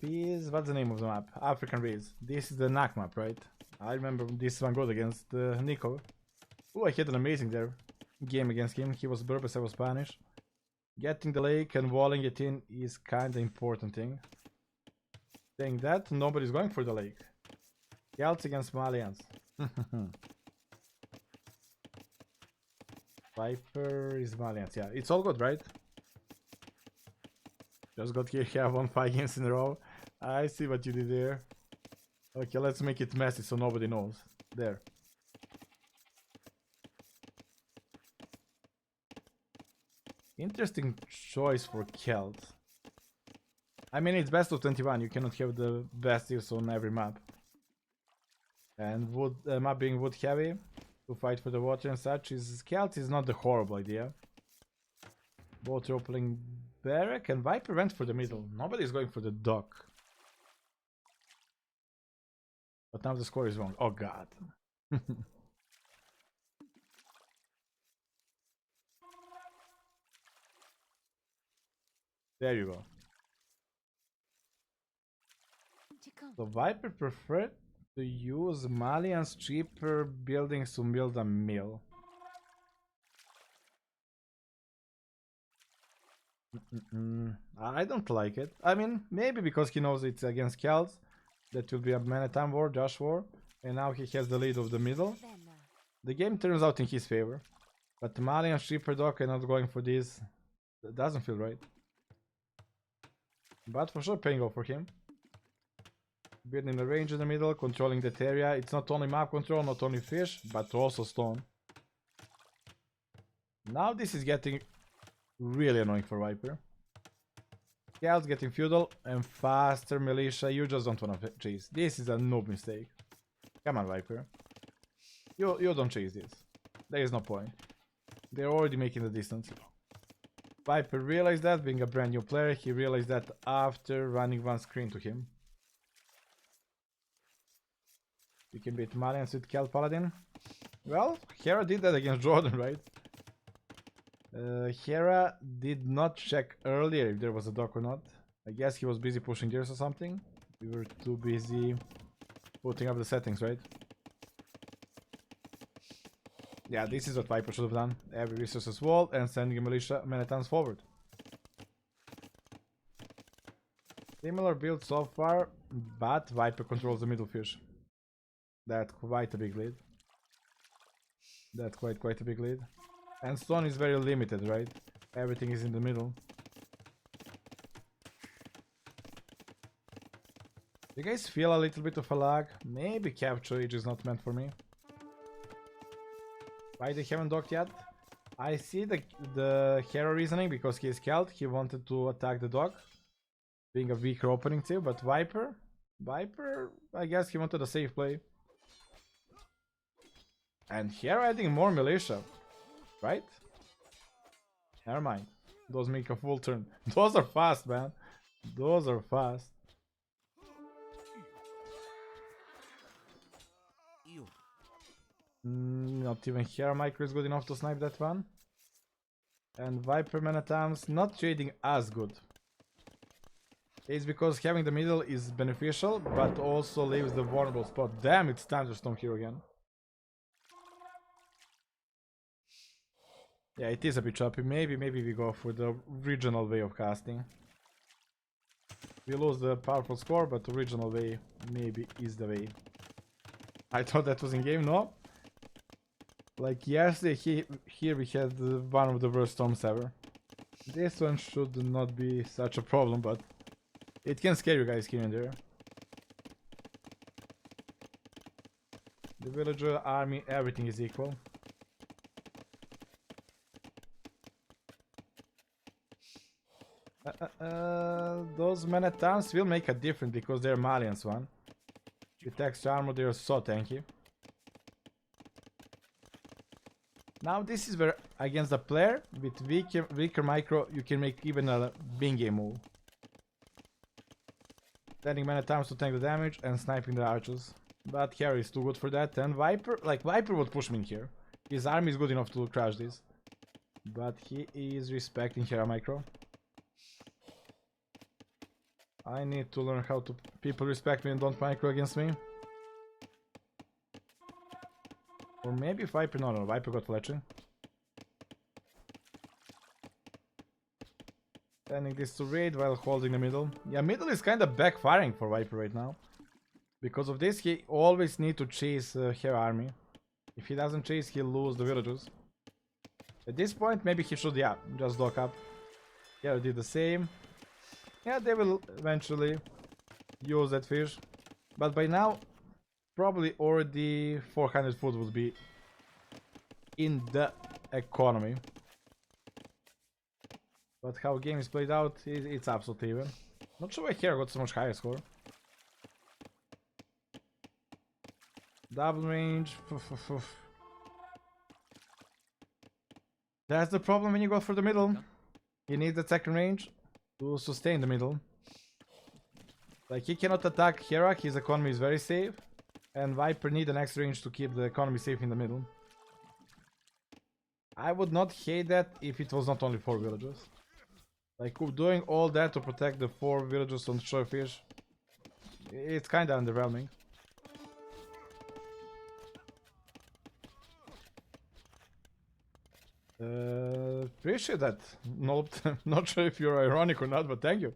is... What's the name of the map? African Race. This is the NAC map, right? I remember this one good against Nico. Oh, I had an amazing there game against him. He was Berbers, I was Spanish. Getting the lake and walling it in is kinda important thing. Saying that, nobody's going for the lake. Celts against Malians. Viper is Malians, yeah. It's all good, right? Just got here, have won 5 games in a row. I see what you did there. Okay, let's make it messy so nobody knows. There. Interesting choice for Celt. I mean, it's best of 21. You cannot have the best deals on every map. And wood map being wood heavy to fight for the water and such is Celt is not the horrible idea. Both opening barrack and Viper went for the middle. Nobody's going for the dock. But now the score is wrong. Oh god. There you go. So Viper preferred to use Malian's cheaper buildings to build a mill. I don't like it. I mean, maybe because he knows it's against Celts. That will be a Manhattan war, Josh war. And now he has the lead of the middle. The game turns out in his favor. But Malian's cheaper dock and not going for this, that doesn't feel right. But for sure paying off for him. Building the range in the middle, controlling that area. It's not only map control, not only fish, but also stone. Now this is getting really annoying for Viper. Scouts getting feudal and faster militia. You just don't want to chase. This is a noob mistake. Come on, Viper. You don't chase this. There is no point. They're already making the distance. Viper realized that, being a brand new player, he realized that after running one screen to him. You can beat Malians with Kel Paladin. Well, Hera did that against Jordan, right? Hera did not check earlier if there was a dock or not. I guess he was busy pushing gears or something. We were too busy putting up the settings, right? Yeah, this is what Viper should have done. Every resources wall and sending a militia many times forward. Similar build so far, but Viper controls the middle fish. That's quite a big lead. That's quite a big lead. And stone is very limited, right? Everything is in the middle. You guys feel a little bit of a lag? Maybe capture age is not meant for me. Why they haven't docked yet? I see the Hera reasoning because he is Celt. He wanted to attack the dock, being a weaker opening too. But Viper, I guess he wanted a safe play. And Hera adding more militia, right? Never mind. Those make a full turn. Those are fast, man. Those are fast. Not even Hera micro is good enough to snipe that one. And Viper Manhattan's not trading as good. It's because having the middle is beneficial, but also leaves the vulnerable spot. Damn, it's Thunderstorm here again. Yeah, it is a bit choppy. Maybe we go for the original way of casting. We lose the powerful score, but the original way maybe is the way. I thought that was in game, no? Like yesterday, here we had one of the worst storms ever. This one should not be such a problem, but it can scare you guys here and there. The villager, army, everything is equal. Those Manhattans will make a difference because they're Malians one. With extra armor, they are so tanky. Now this is where against the player with weaker micro you can make even a bingy move. Sending Manhattans to tank the damage and sniping the archers. But Hera is too good for that, and Viper would push me in here. His army is good enough to crash this. But he is respecting Hera micro. I need to learn how to people respect me and don't micro against me. Or maybe Viper, no, Viper got fletching. Sending this to raid while holding the middle. Yeah, middle is kind of backfiring for Viper right now. Because of this, he always need to chase Hera army. If he doesn't chase, he'll lose the villages. At this point, maybe he should, yeah, just dock up. Hera did the same. Yeah, they will eventually use that fish. But by now, probably already 400 food would be in the economy. But how game is played out, it's absolutely even. Not sure why Hera got so much higher score. Double range. That's the problem when you go for the middle. You need the second range to sustain the middle. Like, he cannot attack Hera, his economy is very safe. And Viper need the next range to keep the economy safe in the middle. I would not hate that if it was not only 4 villages. Like, doing all that to protect the 4 villages on Shorefish, it's kinda underwhelming. Appreciate that. Nope. Not sure if you're ironic or not, but thank you.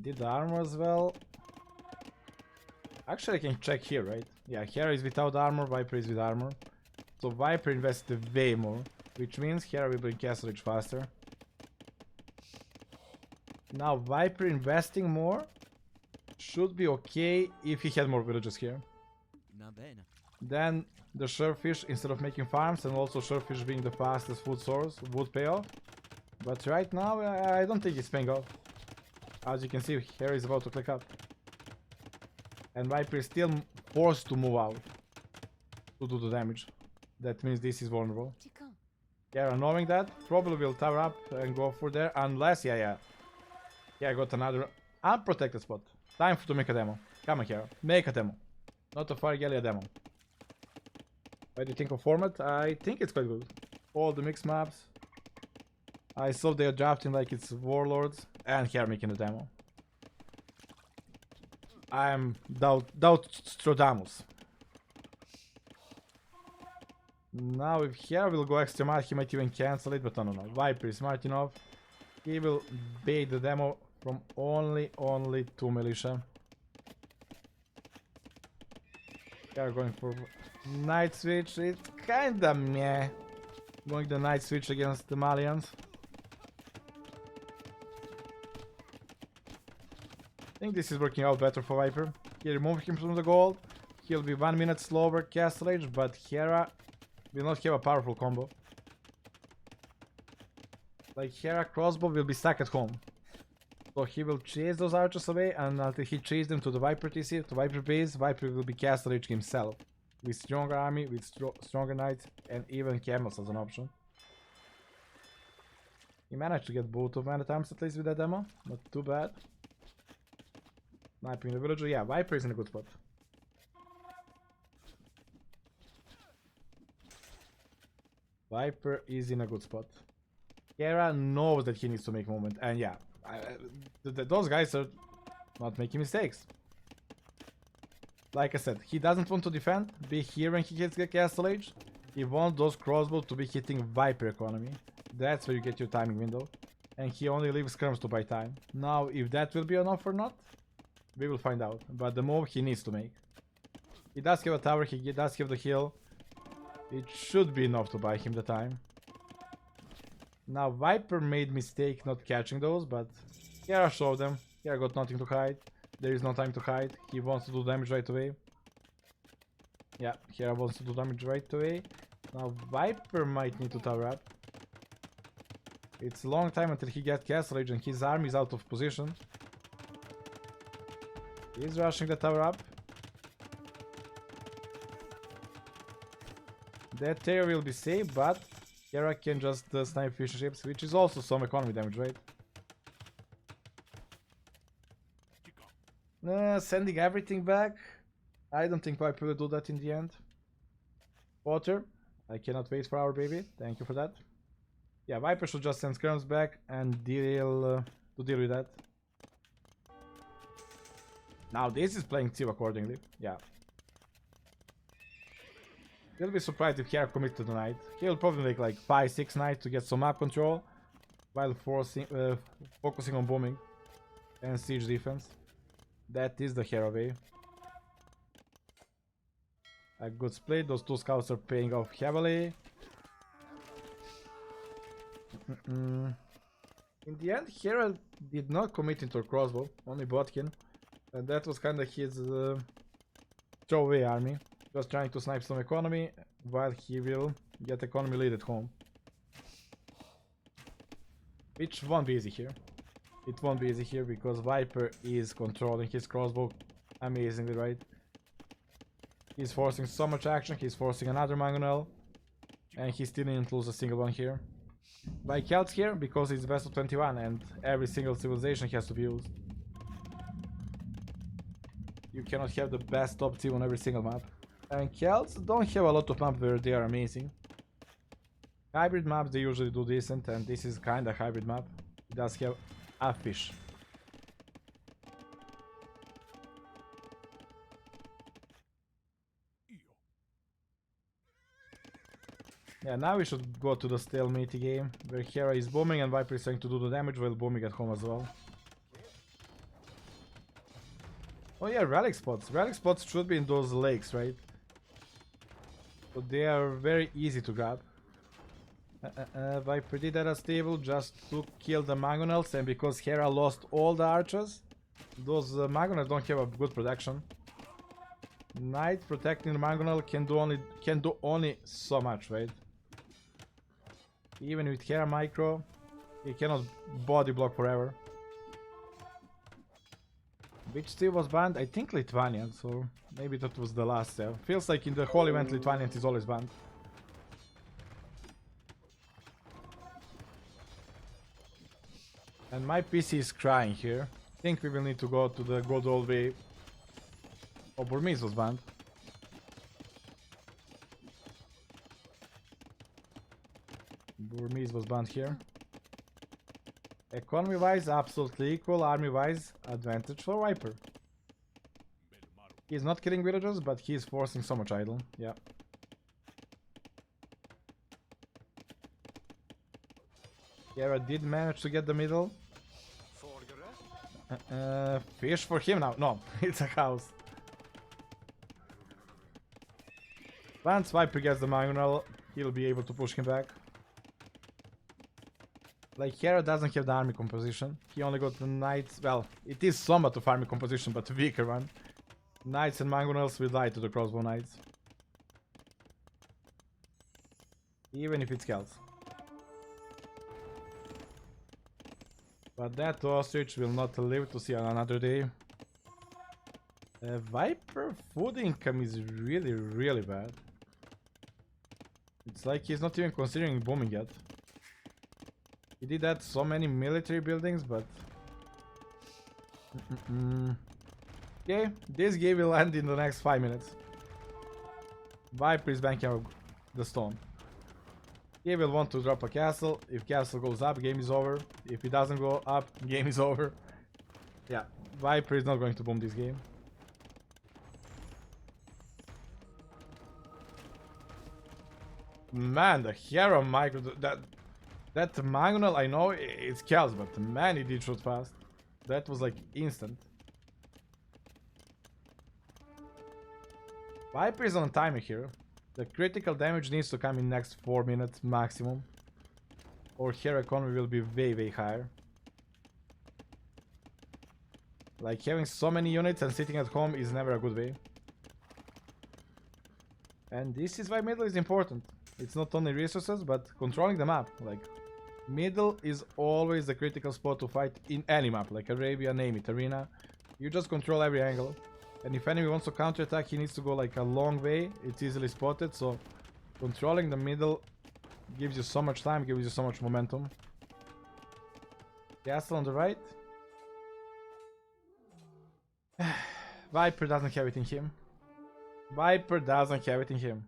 Did the armor as well. Actually, I can check here, right? Yeah, Hera is without armor, Viper is with armor. So Viper invested way more, which means Hera will bring castle reach faster. Now Viper investing more should be okay if he had more villages here. Then the Surefish, instead of making farms and also Surefish being the fastest food source, would pay off. But right now, I don't think it's paying off. As you can see, Hera is about to click up. And Viper is still forced to move out to do the damage. That means this is vulnerable. Hera, knowing that, probably will tower up and go for there, unless, yeah, I got another unprotected spot. Time to make a demo. Come on, Hera, make a demo. Not a Fargelli, a demo. What do you think of format? I think it's quite good. All the mixed maps. I saw they are drafting like it's Warlords and Hera making the demo. I'm Daut Strodamus. Now if Hera will go extra mad, he might even cancel it, but no. Viper is smart enough. He will bait the demo from only 2 militia. Hera going for Night Switch. It's kinda meh. Going the Night Switch against the Malians. I think this is working out better for Viper. He removed him from the gold. He'll be 1 minute slower castle age, but Hera will not have a powerful combo. Like, Hera crossbow will be stuck at home. So he will chase those archers away, and until he chases them to the Viper TC, to Viper base, Viper will be castle age himself. With stronger army, with stronger knights, and even camels as an option. He managed to get both of man attempts at least with that demo, not too bad. Sniping the villager, yeah, Viper is in a good spot. Viper is in a good spot. Hera knows that he needs to make movement, and yeah, those guys are not making mistakes. Like I said, he doesn't want to defend, be here when he hits the castle age. He wants those crossbows to be hitting Viper economy. That's where you get your timing window. And he only leaves skirms to buy time. Now, if that will be enough or not, we will find out. But the move he needs to make. He does have a tower, he does have the hill. It should be enough to buy him the time. Now, Viper made mistake not catching those, but Hera showed them. Hera got nothing to hide. There is no time to hide. He wants to do damage right away. Yeah, Hera wants to do damage right away. Now Viper might need to tower up. It's a long time until he gets castle age and his army is out of position. He's rushing the tower up. That area will be safe, but Hera can just snipe fish ships, which is also some economy damage, right? Sending everything back. I don't think Viper will do that in the end. Water. I cannot wait for our baby. Thank you for that. Yeah, Viper should just send skirms back and deal to deal with that. Now this is playing Civ accordingly. Yeah. He'll be surprised if Hera commits to the knight. He'll probably make like 5-6 knights to get some map control while focusing on bombing and siege defense. That is the Hera way. A good split. Those two scouts are paying off heavily. In the end, Hera did not commit into a crossbow, only Botkin. And that was kinda his throwaway army. Just trying to snipe some economy, while he will get economy lead at home. Which won't be easy here. It won't be easy here because Viper is controlling his crossbow amazingly, right? He's forcing so much action, he's forcing another mangonel. And he still didn't lose a single one here. By Celts here, because it's best of 21 and every single civilization has to be used. You cannot have the best top team on every single map. And Celts don't have a lot of maps where they are amazing. Hybrid maps they usually do decent, and this is kinda hybrid map. It does have a fish. Yeah, now we should go to the stalemate game, where Hera is bombing and Viper is trying to do the damage while bombing at home as well. Oh yeah, relic spots. Relic spots should be in those lakes, right? So they are very easy to grab. Viper did that as stable just to kill the mangonels, and because Hera lost all the archers, those mangonels don't have a good protection. Knight protecting the mangonel can do only so much, right? Even with Hera micro, he cannot body block forever. Which Steve was banned? I think Lithuanian, so maybe that was the last save. Feels like in the whole event Lithuanian is always banned. And my PC is crying here. I think we will need to go to the good old way. Oh, Burmese was banned. Burmese was banned here. Economy wise, absolutely equal. Army wise, advantage for Viper. He's not killing villagers, but he's forcing so much idle. Yeah. Hera did manage to get the middle. Fish for him now. No, it's a house. Once Viper gets the mangonel, he'll be able to push him back. Like, Hera doesn't have the army composition. He only got the knights. Well, it is somewhat of army composition, but a weaker one. Knights and mangonels will die to the crossbow knights. Even if it's Celts. But that ostrich will not live to see another day. Viper food income is really, really bad. It's like he's not even considering bombing yet. He did that so many military buildings, but... Okay, this game will end in the next 5 minutes. Viper is banking out the stone. He will want to drop a castle. If castle goes up, game is over. If it doesn't go up, game is over. Yeah, Viper is not going to bomb this game. Man, the Hera micro... That mangonel, I know it's Celts, but man, he did shoot fast. That was like instant. Viper is on a timer here. The critical damage needs to come in next 4 minutes maximum. Or Hera economy will be way, way higher. Like, having so many units and sitting at home is never a good way. And this is why middle is important. It's not only resources, but controlling the map. Like, middle is always the critical spot to fight in any map, like Arabia, name it, Arena. You just control every angle. And if enemy wants to counterattack, he needs to go like a long way. It's easily spotted, so controlling the middle gives you so much time, gives you so much momentum. Castle on the right. Viper doesn't have it in him. Viper doesn't have it in him.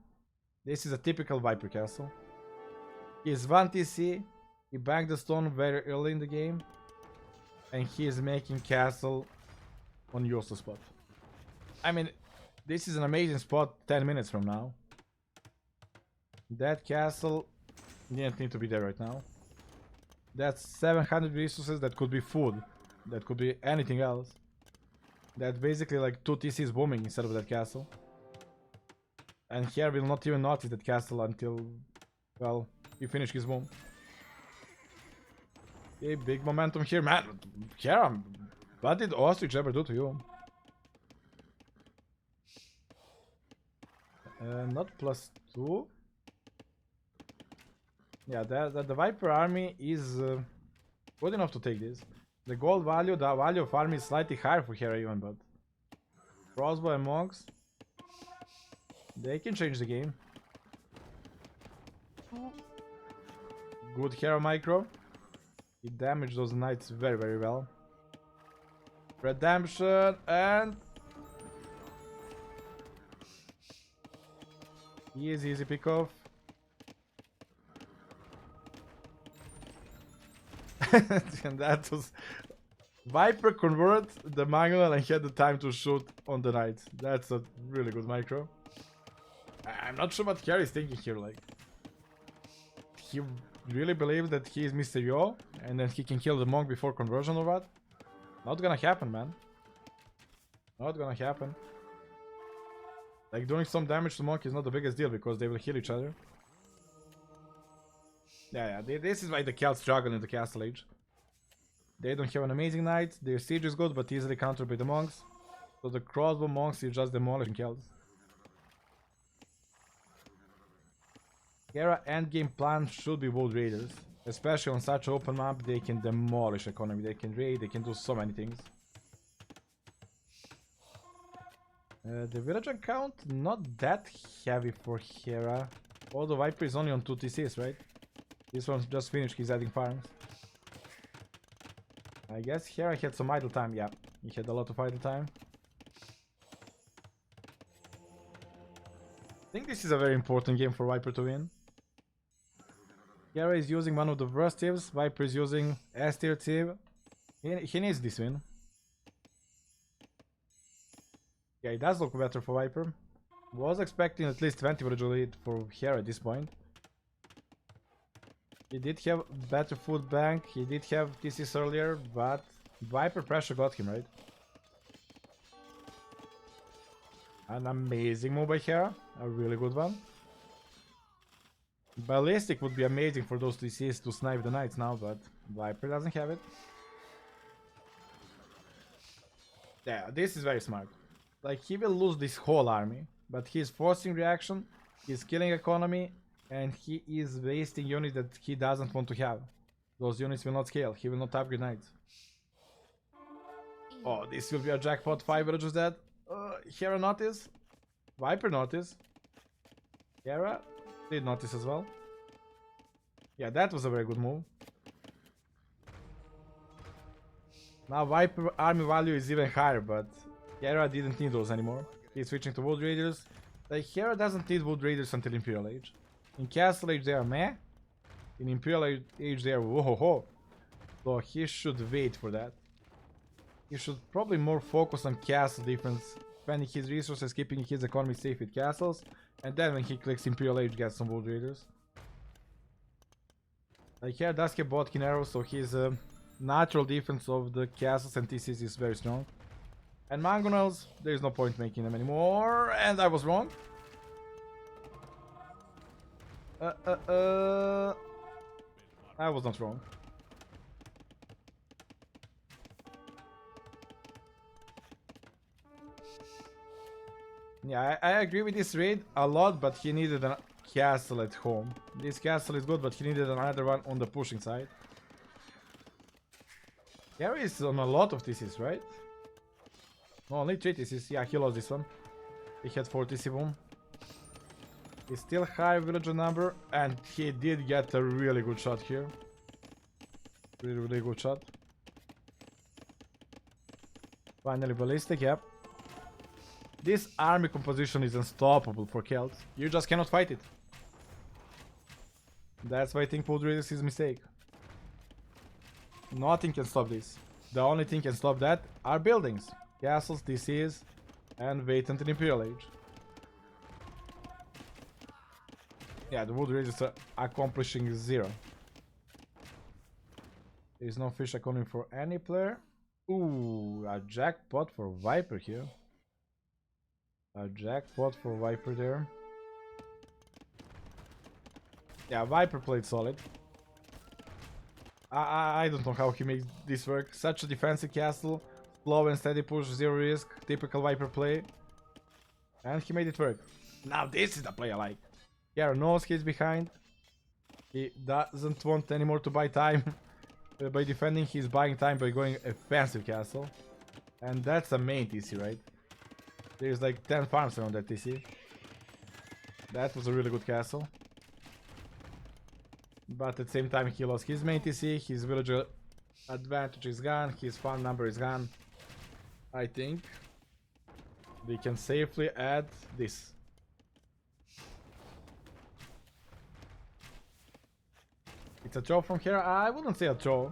This is a typical Viper castle. He is 1 TC, He banked the stone very early in the game. And he is making castle on useless spot. I mean, this is an amazing spot 10 minutes from now. That castle didn't need to be there right now. That's 700 resources. That could be food. That could be anything else. That's basically like 2 TCs booming instead of that castle. And Hera will not even notice that castle until, well, he finishes his boom. Okay, big momentum here, man. Hera, what did Ostrich ever do to you? Not +2. Yeah, the Viper army is good enough to take this. The gold value, the value of army is slightly higher for Hera even, but crossbow and monks, they can change the game. Good Hera micro. He damaged those knights very, very well. Redemption and easy pick off. And that was Viper convert the manual and had the time to shoot on the knights. That's a really good micro. I'm not sure what Hera is thinking here. Like, he really believes that he is Mr. Yo and then he can kill the monk before conversion or what? Not gonna happen, man. Not gonna happen. Like, doing some damage to monk is not the biggest deal because they will heal each other. Yeah, this is why the Celts struggle in the Castle Age. They don't have an amazing knight, their siege is good but easily countered by the monks. So the crossbow monks is just demolishing Celts. Hera endgame plan should be Wood Raiders. Especially on such an open map, they can demolish economy, they can raid, they can do so many things. The villager count, not that heavy for Hera. Although Viper is only on 2 TCs, right? This one's just finished, he's adding farms. I guess Hera had some idle time, yeah. He had a lot of idle time. I think this is a very important game for Viper to win. Hera is using one of the worst tips, Viper is using S tier tip. He needs this win. Yeah, it does look better for Viper. Was expecting at least 20 villager lead for Hera at this point. He did have better food bank, he did have TCs earlier, but Viper pressure got him, right? An amazing move by Hera, a really good one. Ballistic would be amazing for those TCs to snipe the knights now, but Viper doesn't have it. Yeah, this is very smart. Like, he will lose this whole army, but he's forcing reaction, he's killing economy, and he is wasting units that he doesn't want to have. Those units will not scale, he will not upgrade knights. Oh, this will be a jackpot, 5 villagers dead. Hera notice, Viper notice, Hera did notice as well. Yeah, that was a very good move. Now Viper army value is even higher, but Hera didn't need those anymore. He's switching to Wood Raiders. Like, Hera doesn't need Wood Raiders until Imperial Age. In Castle Age they are meh. In Imperial Age they are whoa-ho-ho. So he should wait for that. He should probably more focus on castle defense, spending his resources, keeping his economy safe with castles, and then when he clicks Imperial Age, get some Wood Raiders. Like, Hera does have botkin arrows, so his natural defense of the castles and TCs is very strong. And mangonels, there is no point making them anymore, and I was wrong. I was not wrong. Yeah, I agree with this raid a lot, but he needed a castle at home. This castle is good, but he needed another one on the pushing side. Hera is on a lot of TCs, right? No, only 3 TCs. Yeah, he lost this one. He had 4 TC boom. He's still high villager number, and he did get a really good shot here. Really good shot. Finally ballistic, yep. This army composition is unstoppable for Celts. You just cannot fight it. That's why I think Wood Raiders is a mistake. Nothing can stop this. The only thing can stop that are buildings, castles, DCs, and wait until Imperial Age. Yeah, the wood raiders are accomplishing 0. There is no fish economy for any player. Ooh, a jackpot for Viper here. A jackpot for Viper there. Yeah, Viper played solid. I don't know how he makes this work. Such a defensive castle, slow and steady push, 0 risk, typical Viper play. And he made it work. Now this is the play I like. Hera knows he's behind. He doesn't want anymore to buy time. By defending, he's buying time by going offensive castle. And that's the main TC, right? There's like 10 farms around that TC. That was a really good castle. But at the same time, he lost his main TC, his villager advantage is gone, his farm number is gone. I think we can safely add this. It's a throw from Hera? I wouldn't say a throw.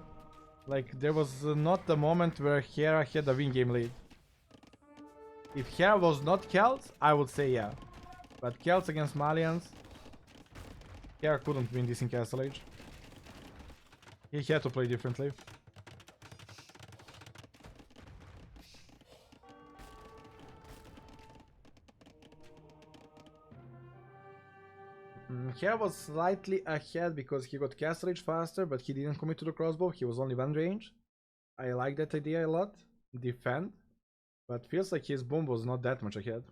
Like, there was not the moment where Hera had a win game lead. If Hera was not Celts, I would say yeah. But Celts against Malians, Hera couldn't win this in Castle Age. He had to play differently. Hera was slightly ahead because he got Castle Age faster, but he didn't commit to the crossbow. He was only one range. I like that idea a lot. Defend. But feels like his boom was not that much ahead.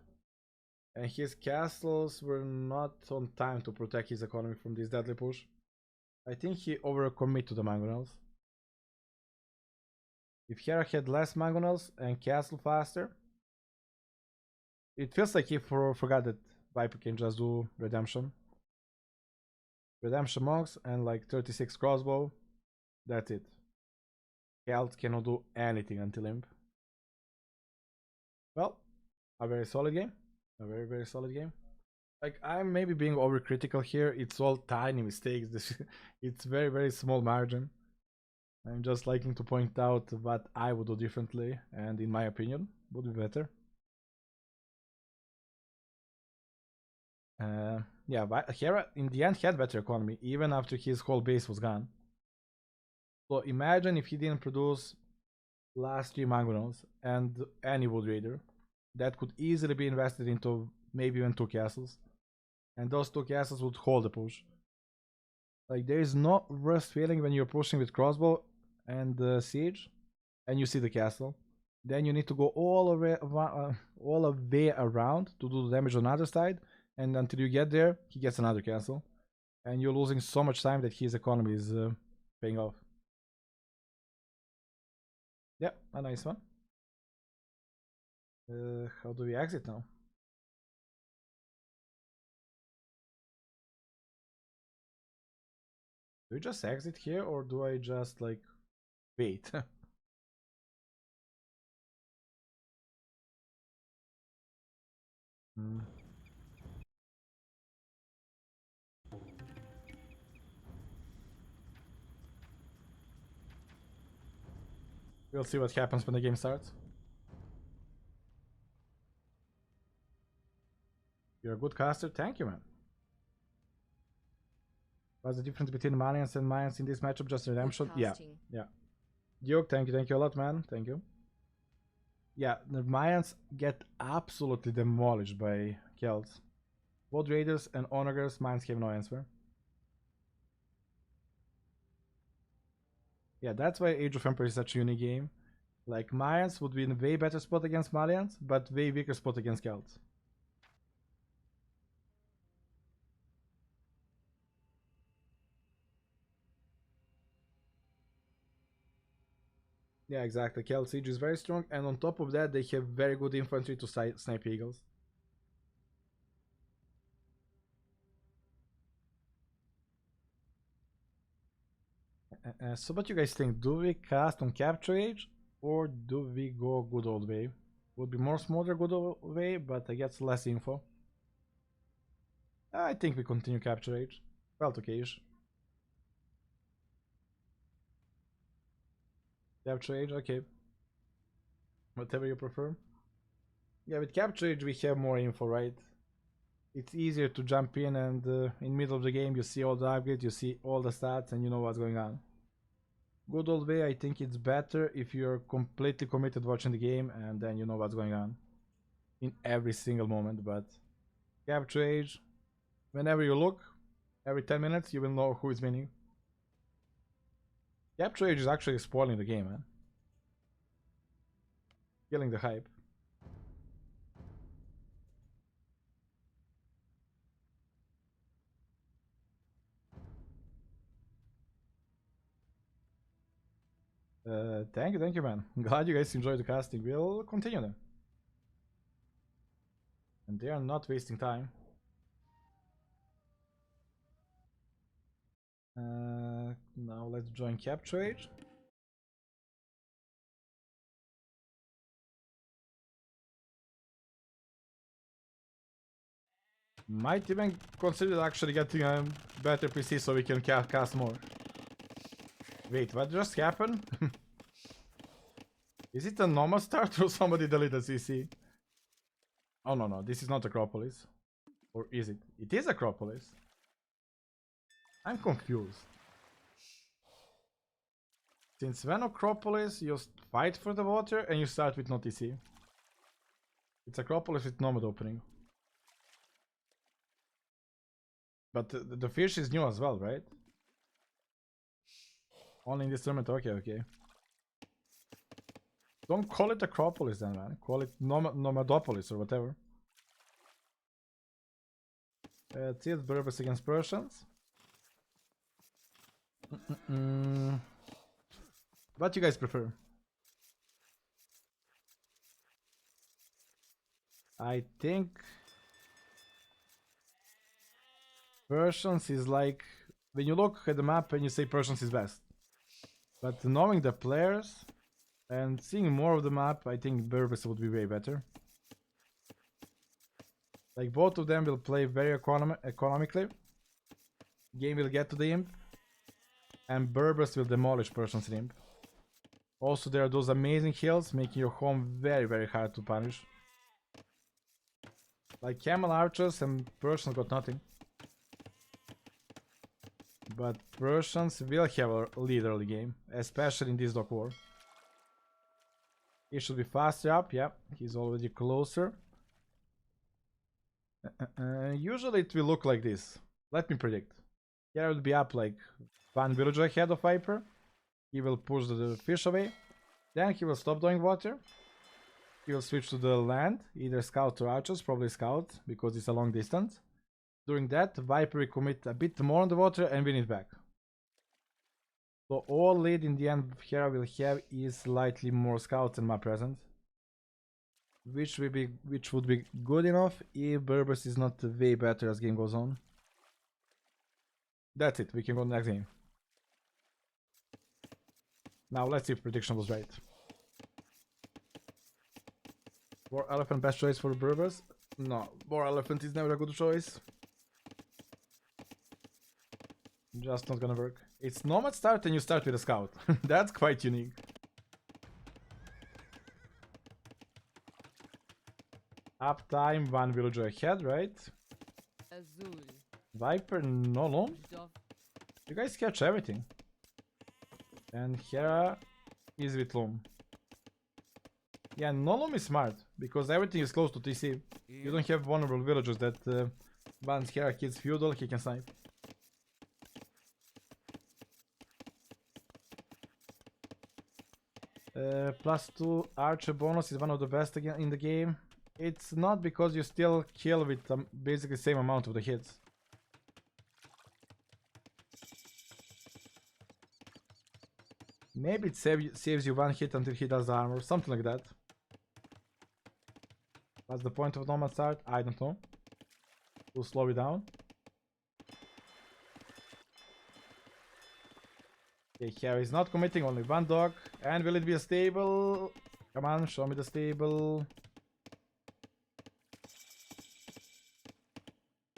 And his castles were not on time to protect his economy from this deadly push. I think he overcommit to the mangonels. If Hera had less mangonels and castle faster, it feels like he forgot that Viper can just do redemption. Redemption monks and like 36 crossbow. That's it. Celt cannot do anything until imp. Well, a very solid game. A very, very solid game. Like, I'm maybe being overcritical here. It's all tiny mistakes. It's very, very small margin. I'm just liking to point out what I would do differently, and in my opinion, would be better. Yeah, but Hera in the end had better economy, even after his whole base was gone. So imagine if he didn't produce last 3 mangonels and any wood raider. That could easily be invested into maybe even 2 castles. And those 2 castles would hold the push. Like, there is no worse feeling when you're pushing with crossbow and siege, and you see the castle. Then you need to go all the way around to do the damage on the other side, and until you get there, he gets another castle. And you're losing so much time that his economy is paying off. Yeah, a nice one. How do we exit now? Do we just exit here, or do I just like wait? Hmm. We'll see what happens when the game starts. You're a good caster, thank you, man. What's the difference between Malians and Mayans in this matchup? Just redemption? Yeah, yeah. Duke, thank you a lot, man. Thank you. Yeah, the Mayans get absolutely demolished by Celts. Both Raiders and Onagers, Mayans have no answer. Yeah, that's why Age of Empires is such a unique game. Like, Mayans would be in a way better spot against Malians, but way weaker spot against Celts. Yeah, exactly. Celt Siege is very strong, and on top of that, they have very good infantry to snipe eagles. So what you guys think? Do we cast on Capture Age, or do we go good old way? Would be more smoother good old way, but I guess less info. I think we continue Capture Age. Felt okay-ish. Capture age, okay. Whatever you prefer. Yeah, with capture age we have more info, right? It's easier to jump in and in middle of the game you see all the upgrades, you see all the stats and you know what's going on. Good old way, I think it's better if you're completely committed watching the game and then you know what's going on in every single moment, but capture age, whenever you look, every 10 minutes you will know who is winning. Capture age is actually spoiling the game, man. Killing the hype. Thank you, man. Glad you guys enjoyed the casting. We'll continue then. And they are not wasting time. Now let's join capture age. Might even consider actually getting a better PC so we can cast more. Wait, what just happened? Is it a normal start or somebody deleted CC? Oh no, this is not Acropolis. Or is it? It is Acropolis. I'm confused. Since when Acropolis you fight for the water and you start with no TC? It's Acropolis with Nomad opening. But the fish is new as well, right? Only in this tournament, okay. Don't call it Acropolis then, man. Call it Nomadopolis or whatever. Tilt Berbers against Persians. What you guys prefer? I think Persians is like when you look at the map and you say Persians is best. But knowing the players and seeing more of the map, I think Berbers would be way better. Like both of them will play very economically. Game will get to the imp. And Berbers will demolish Persian's imp. Also there are those amazing hills making your home very hard to punish. Like Camel Archers and Persians got nothing. But Persians will have a lead early game, especially in this dock war. He should be faster up, yeah, he's already closer. Usually it will look like this. Let me predict. Hera will be up like one villager ahead of Viper. He will push the fish away. Then he will stop doing water. He will switch to the land, either scout or archers, probably scout, because it's a long distance. During that, Viper will commit a bit more on the water and win it back. So all lead in the end Hera will have is slightly more scouts than my present. Which would be good enough if Berbers is not way better as game goes on. That's it, we can go to the next game. Now let's see if prediction was right. War Elephant best choice for Berbers? No, War Elephant is never a good choice. Just not gonna work. It's Nomad start and you start with a scout. That's quite unique. Uptime, one villager ahead, right? Azul. Viper, no loan. You guys catch everything. And Hera is with loom. Yeah, Nolom is smart, because everything is close to TC. You don't have vulnerable villagers that once Hera kills feudal, he can snipe. +2 archer bonus is one of the best again in the game. It's not because you still kill with basically the same amount of the hits. Maybe it saves you one hit until he does the armor, something like that. What's the point of Nomad start? I don't know. To slow it down. Okay, Hera is not committing, only one dog. And will it be a stable? Come on, show me the stable.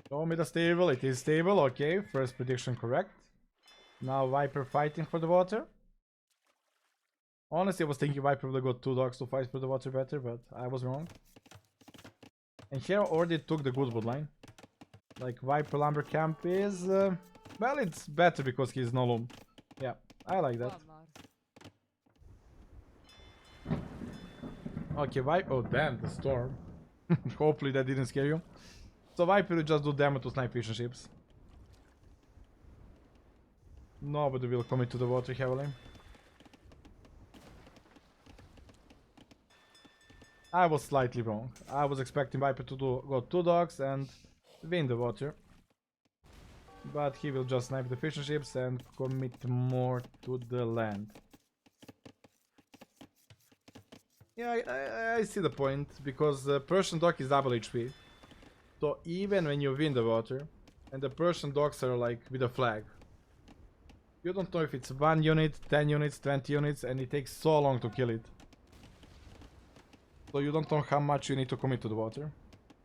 Show me the stable, it is stable, okay, first prediction correct. Now Viper fighting for the water. Honestly, I was thinking Viper would go 2 dogs to fight for the water better, but I was wrong. And Hera already took the good wood line. Like, Viper Lumber Camp is... well, it's better because he's no loom. Yeah, I like that. Okay, Viper... Oh, damn, the storm. Hopefully that didn't scare you. So Viper will just do damage to snipe fishing ships. Nobody will commit to the water heavily. I was slightly wrong. I was expecting Viper to go 2 dogs and win the water. But he will just snipe the fishing ships and commit more to the land. Yeah, I see the point, because the Persian dog is double HP. So even when you win the water, and the Persian dogs are like with a flag, you don't know if it's 1 unit, 10 units, 20 units, and it takes so long to kill it. So you don't know how much you need to commit to the water.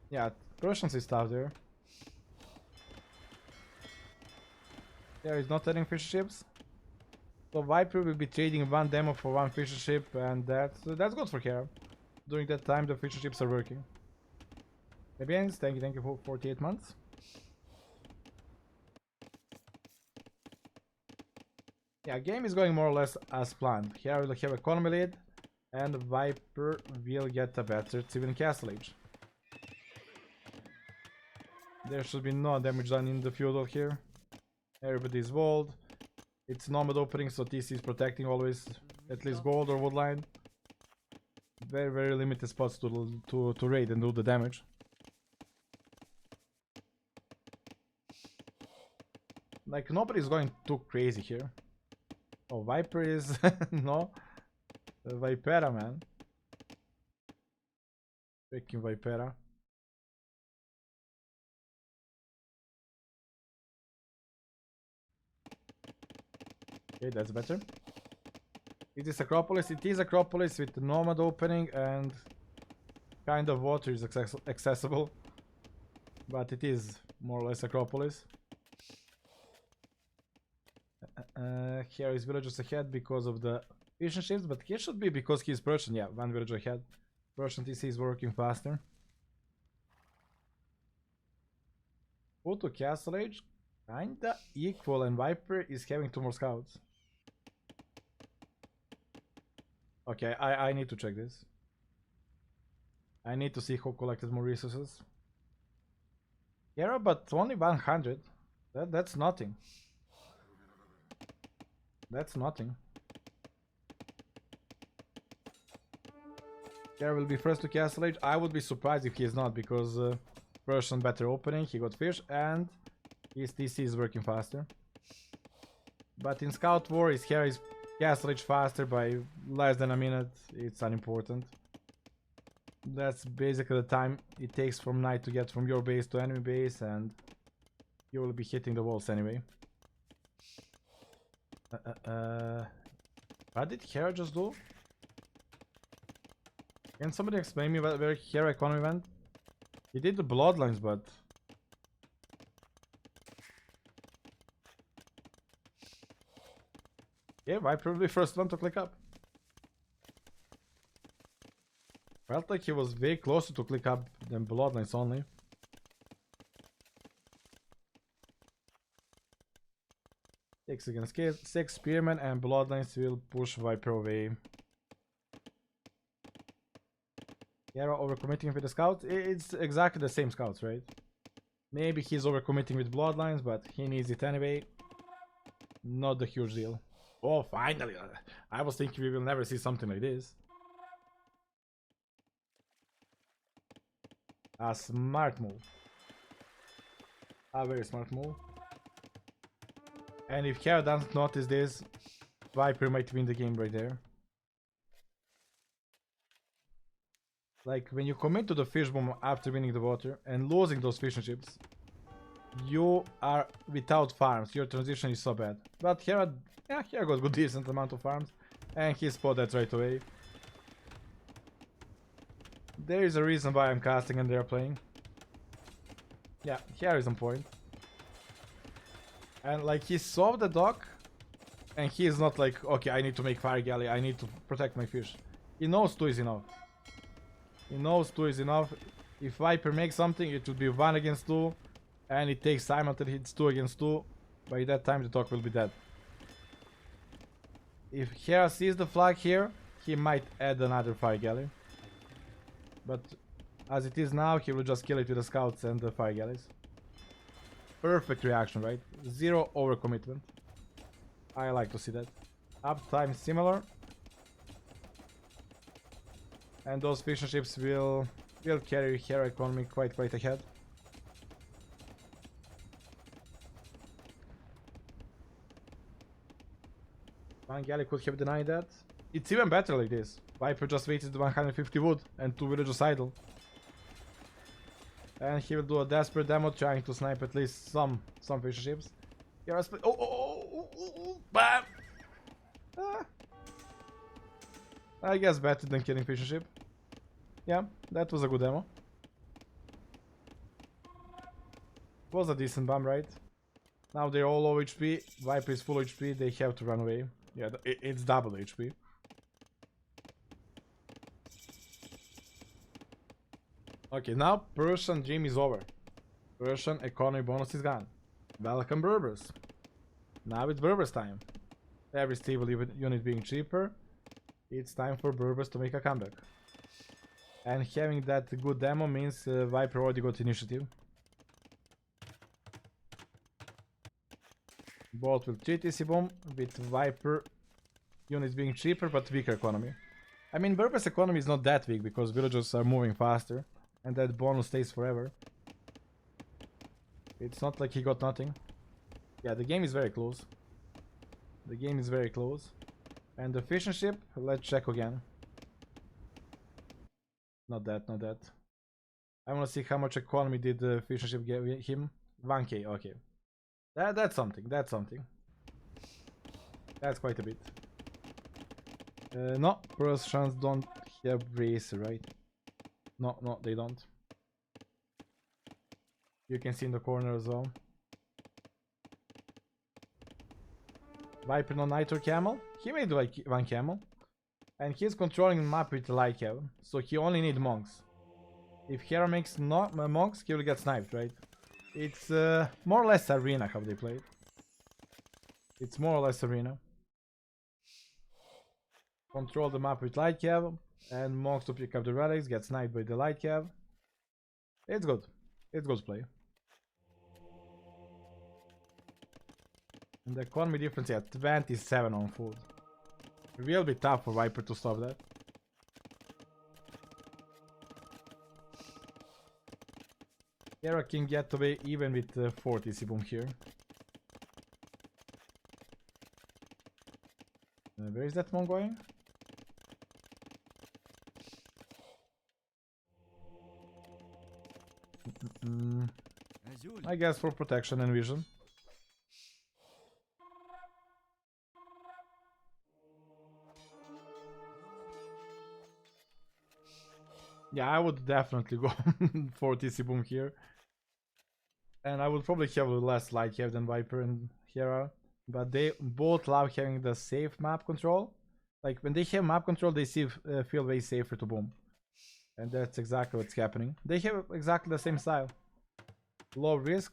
Yeah, Persians is tough there. There is not adding fish ships. So Viper will be trading 1 demo for 1 fish ship, and that's good for Hera. During that time the fish ships are working. Fabians, thank you for 48 months. Yeah, game is going more or less as planned. Hera will have economy lead, and Viper will get a better civilian castle age. There should be no damage done in the feudal here. Everybody is walled. It's nomad opening, so TC is protecting always at least gold or woodline. Very, very limited spots to raid and do the damage. Like, nobody's going too crazy here. Oh, Viper is... no. Vipera, man. Freaking Vipera. Okay, that's better. Is this Acropolis? It is Acropolis with nomad opening and kind of water is accessible. But it is more or less Acropolis. Here is villagers ahead because of the fishing ships, but he should be because he's Persian. Yeah, 1 villager ahead. Persian TC is working faster. Go to Castle Age, kinda equal, and Viper is having 2 more scouts. Okay, I need to check this. I need to see who collected more resources. Hera, but only 100. That's nothing. That's nothing. Hera will be first to Castle Age. I would be surprised if he is not, because Persian better opening, he got fish, and his TC is working faster. But in Scout War, his Hera is Castle Age faster by less than a minute. It's unimportant. That's basically the time it takes from night to get from your base to enemy base, and you will be hitting the walls anyway. What did Hera just do? Can somebody explain me where Hera economy went? He did the bloodlines, but... yeah, Viper will be first one to click up. Felt like he was way closer to click up than bloodlines only. Six against 6 spearmen, and bloodlines will push Viper away. Hera overcommitting with the scouts. It's exactly the same scouts, right? Maybe he's overcommitting with bloodlines, but he needs it anyway. Not a huge deal. Oh, finally! I was thinking we will never see something like this. A smart move. A very smart move. And if Hera doesn't notice this, Viper might win the game right there. Like, when you commit to the fish bomb after winning the water and losing those fishing ships, you are without farms. Your transition is so bad. But Hera, yeah, Hera got good decent amount of farms, and he spotted that right away. There is a reason why I'm casting and they're playing. Yeah, Hera is on point. And like, he saw the dock And he is not like, okay, I need to make fire galley, I need to protect my fish. He knows 2 is enough. He knows 2 is enough. If Viper makes something, it will be 1 against 2. And it takes time until it's 2 against 2. By that time, the dog will be dead. If Hera sees the flag here, he might add another fire galley. But as it is now, he will just kill it with the scouts and the fire galleys. Perfect reaction, right? 0 overcommitment. I like to see that. Uptime similar. And those fishing ships will carry Hera economy quite ahead. One galley could have denied that. It's even better like this. Viper just wasted 150 wood and 2 villagers idle. And he will do a desperate demo trying to snipe at least some fishing ships. Hera split. Oh, bam! Ah. I guess better than killing fishing ship. Yeah, that was a good demo. Was a decent bomb, right? Now they're all low HP. Viper is full HP. They have to run away. Yeah, it's double HP. Okay, now Persian dream is over. Persian economy bonus is gone. Welcome Berbers. Now it's Berbers time. Every stable unit being cheaper, it's time for Berbers to make a comeback. And having that good demo means Viper already got initiative. Both will 3 TC bomb with Viper units being cheaper but weaker economy. I mean, Berbers economy is not that weak because villagers are moving faster and that bonus stays forever. It's not like he got nothing. Yeah, the game is very close. The game is very close. And the fishing ship, let's check again. Not that, not that. I want to see how much economy did the fishing ship give him. 1k, okay. That's something, that's something. That's quite a bit. No, Persians don't have racer, right? No, they don't. You can see in the corner as well. Viper no Nitro Camel. He made like 1 camel. And he's controlling the map with light cab. So he only needs monks. If Hera makes not monks, he will get sniped, right? It's more or less arena how they play it. It's more or less arena. Control the map with light cab. And monks to pick up the relics, get sniped by the light cab. It's good. It's good play. And the economy difference at 27 on food. It will be tough for Viper to stop that. Hera can get away even with 40 boom here. Where is that monk going? I guess for protection and vision. Yeah, I would definitely go for TC Boom here. And I would probably have less light here than Viper and Hera. But they both love having the safe map control. Like when they have map control, they feel way safer to boom. And that's exactly what's happening. They have exactly the same style. Low risk,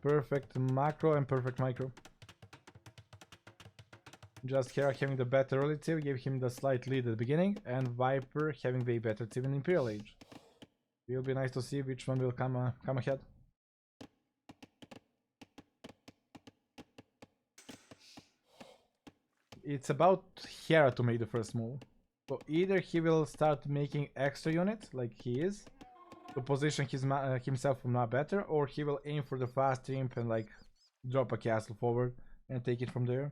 perfect macro and perfect micro. Just Hera having the better relative gave him the slight lead at the beginning, and Viper having way better team in Imperial Age. Will be nice to see which one will come ahead. It's about Hera to make the first move. So either he will start making extra units, like he is, to position himself from now better, or he will aim for the fast imp and like drop a castle forward and take it from there.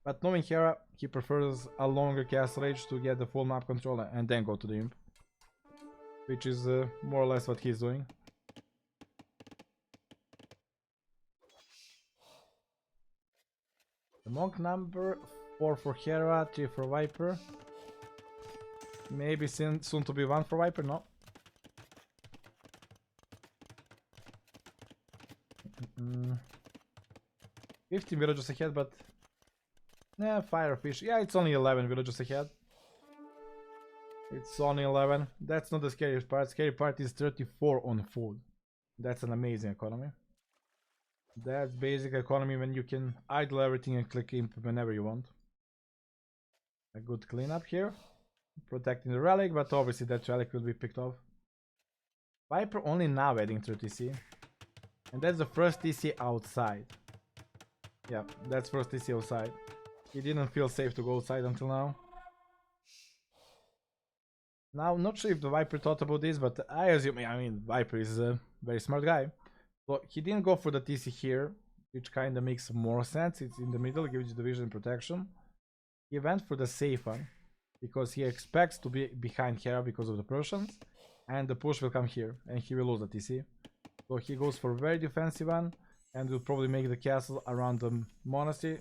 But knowing Hera, he prefers a longer castle age to get the full map control and then go to the imp. Which is more or less what he's doing. The monk number 4 for Hera, 3 for Viper. Maybe soon to be 1 for Viper, no. 15 villages ahead, but Firefish. Yeah, it's only 11 villages ahead. It's only 11. That's not the scariest part. Scary part is 34 on food. That's an amazing economy. That's basic economy when you can idle everything and click imp whenever you want. A good cleanup here. Protecting the relic, but obviously that relic will be picked off. Viper only now adding 30 TC. And that's the first TC outside. Yeah, that's first TC outside. He didn't feel safe to go outside until now. Now, not sure if the Viper thought about this, but I assume, I mean, Viper is a very smart guy. So he didn't go for the TC here, which kind of makes more sense. It's in the middle, gives you the vision protection. He went for the safe one, because he expects to be behind Hera because of the Persians. And the push will come here, and he will lose the TC. So he goes for a very defensive one, and will probably make the castle around the monastery,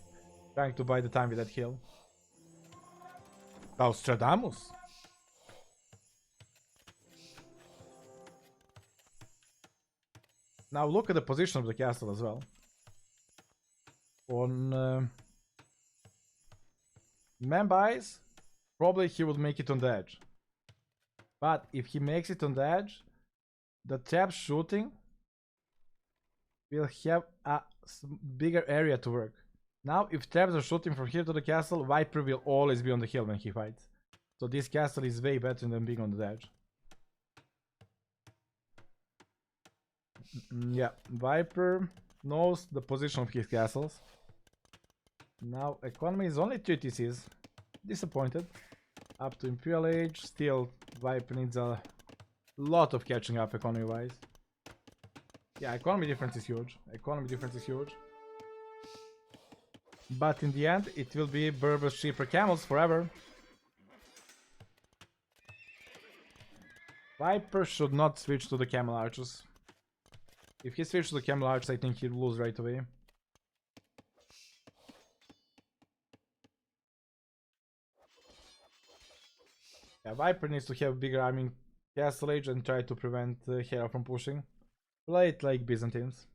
trying to buy the time with that hill. Stradamus. Now look at the position of the castle as well. On Membi's, probably he would make it on the edge. But if he makes it on the edge, the trap shooting will have a bigger area to work. Now, if traps are shooting from here to the castle, Viper will always be on the hill when he fights. So this castle is way better than being on the edge. Yeah, Viper knows the position of his castles. Now, economy is only 3 TCs. Disappointed. Up to Imperial Age. Still, Viper needs a lot of catching up economy-wise. Yeah, economy difference is huge. Economy difference is huge. But in the end, it will be Berber's cheaper camels forever. Viper should not switch to the camel archers. If he switches to the camel archers, I think he'll lose right away. Yeah, Viper needs to have bigger army in Castle Age and try to prevent Hera from pushing. Play it like Byzantines.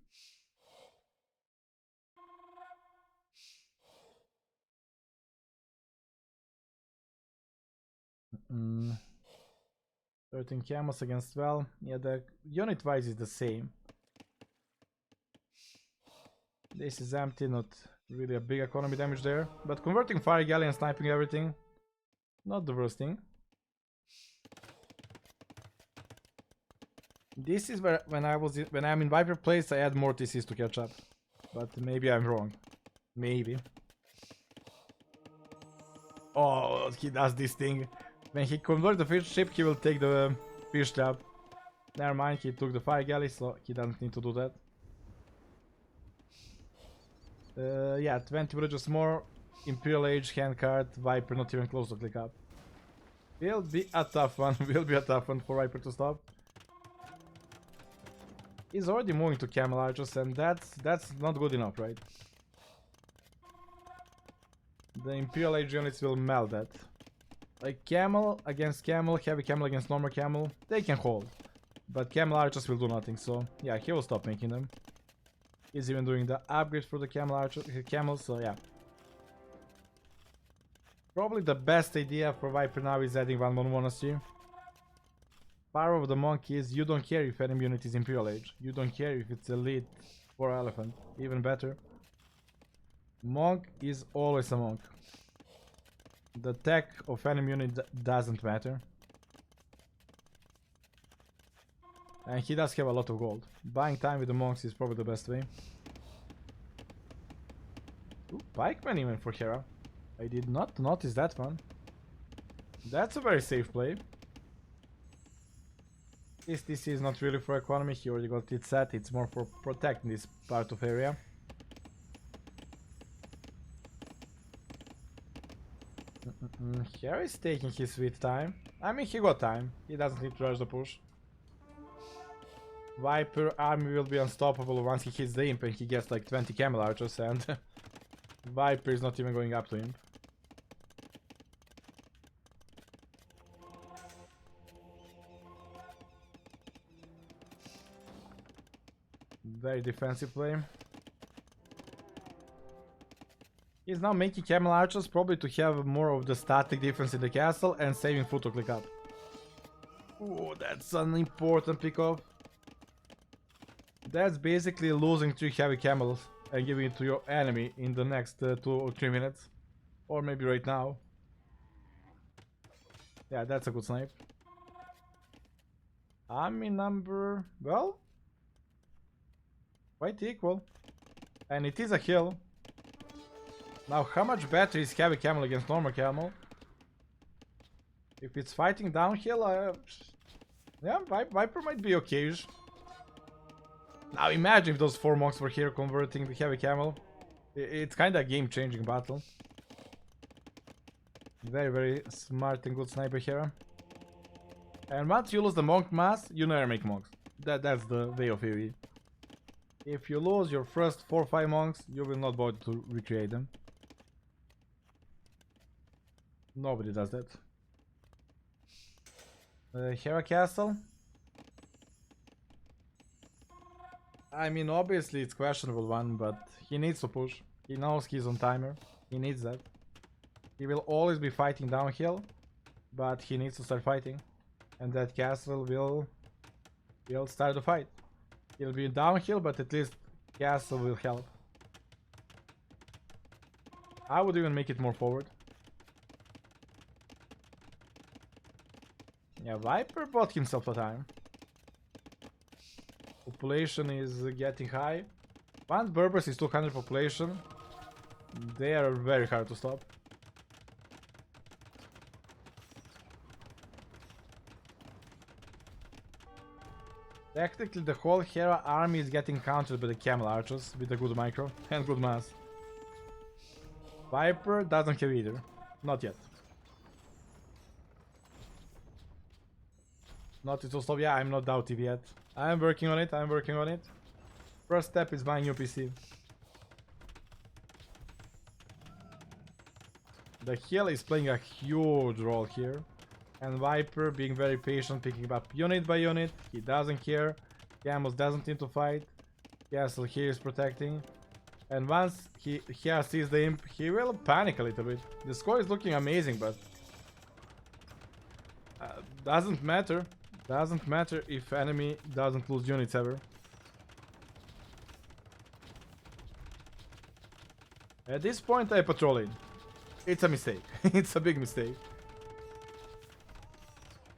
Mm. 13 camels against 12. Yeah, the unit wise is the same. This is empty, not really a big economy damage there. But converting fire galley and sniping everything, not the worst thing. This is where when I'm in Viper place, I add more TCs to catch up. But maybe I'm wrong. Maybe. Oh, he does this thing. When he converts the fish ship, he will take the fish trap. Never mind, he took the fire galley, so he doesn't need to do that. Yeah, 20 villages more. Imperial Age, handcart, Viper not even close to click up. Will be a tough one. Will be a tough one for Viper to stop. He's already moving to camel archers, and that's not good enough, right? The Imperial Age units will melt that. Like camel against camel, heavy camel against normal camel, they can hold. But camel archers will do nothing, so yeah, he will stop making them. He's even doing the upgrade for the camels, so yeah. Probably the best idea for Viper now is adding one more monastery. Power of the monk is you don't care if enemy unit is Imperial Age. You don't care if it's elite or elephant. Even better. Monk is always a monk. The tech of enemy unit doesn't matter. And he does have a lot of gold. Buying time with the monks is probably the best way. Ooh, pikeman even for Hera. I did not notice that one. That's a very safe play. This is not really for economy, he already got it set, it's more for protecting this part of area. Hera is taking his sweet time. I mean, he got time, he doesn't need to rush the push. Viper army will be unstoppable once he hits the imp and he gets like 20 camel archers, and Viper is not even going up to him. Very defensive play. He's now making camel archers probably to have more of the static defense in the castle and saving food to click up. Oh, that's an important pickup. That's basically losing 3 heavy camels and giving it to your enemy in the next 2 or 3 minutes. Or maybe right now. Yeah, that's a good snipe. Army number... well... quite equal. And it is a hill. Now, how much better is heavy camel against normal camel? If it's fighting downhill, yeah, Viper might be okay-ish. Now imagine if those 4 monks were here converting the heavy camel. It's kinda a game-changing battle. Very, very smart and good sniper here. And once you lose the monk mass, you never make monks. That's the way of AoE. If you lose your first 4 or 5 monks, you will not bother to recreate them. Nobody does that. Hera Castle. I mean, obviously it's questionable one, but he needs to push. He knows he's on timer. He needs that. He will always be fighting downhill, but he needs to start fighting. And that castle will start the fight. It'll be downhill, but at least castle will help. I would even make it more forward. Yeah, Viper bought himself a time. Population is getting high. Once Berbers is 200 population, they are very hard to stop. Technically, the whole Hera army is getting countered by the camel archers with a good micro and good mass. Viper doesn't have either. Not yet. Not to stop. Yeah, I'm not Dautive yet. I'm working on it. I'm working on it. First step is buying new PC. The heal is playing a huge role here. And Viper being very patient, picking up unit by unit. He doesn't care. Camels doesn't need to fight. Castle here is protecting. And once he sees the imp, he will panic a little bit. The score is looking amazing, but doesn't matter. Doesn't matter if enemy doesn't lose units ever. At this point I patrol it. It's a mistake. It's a big mistake.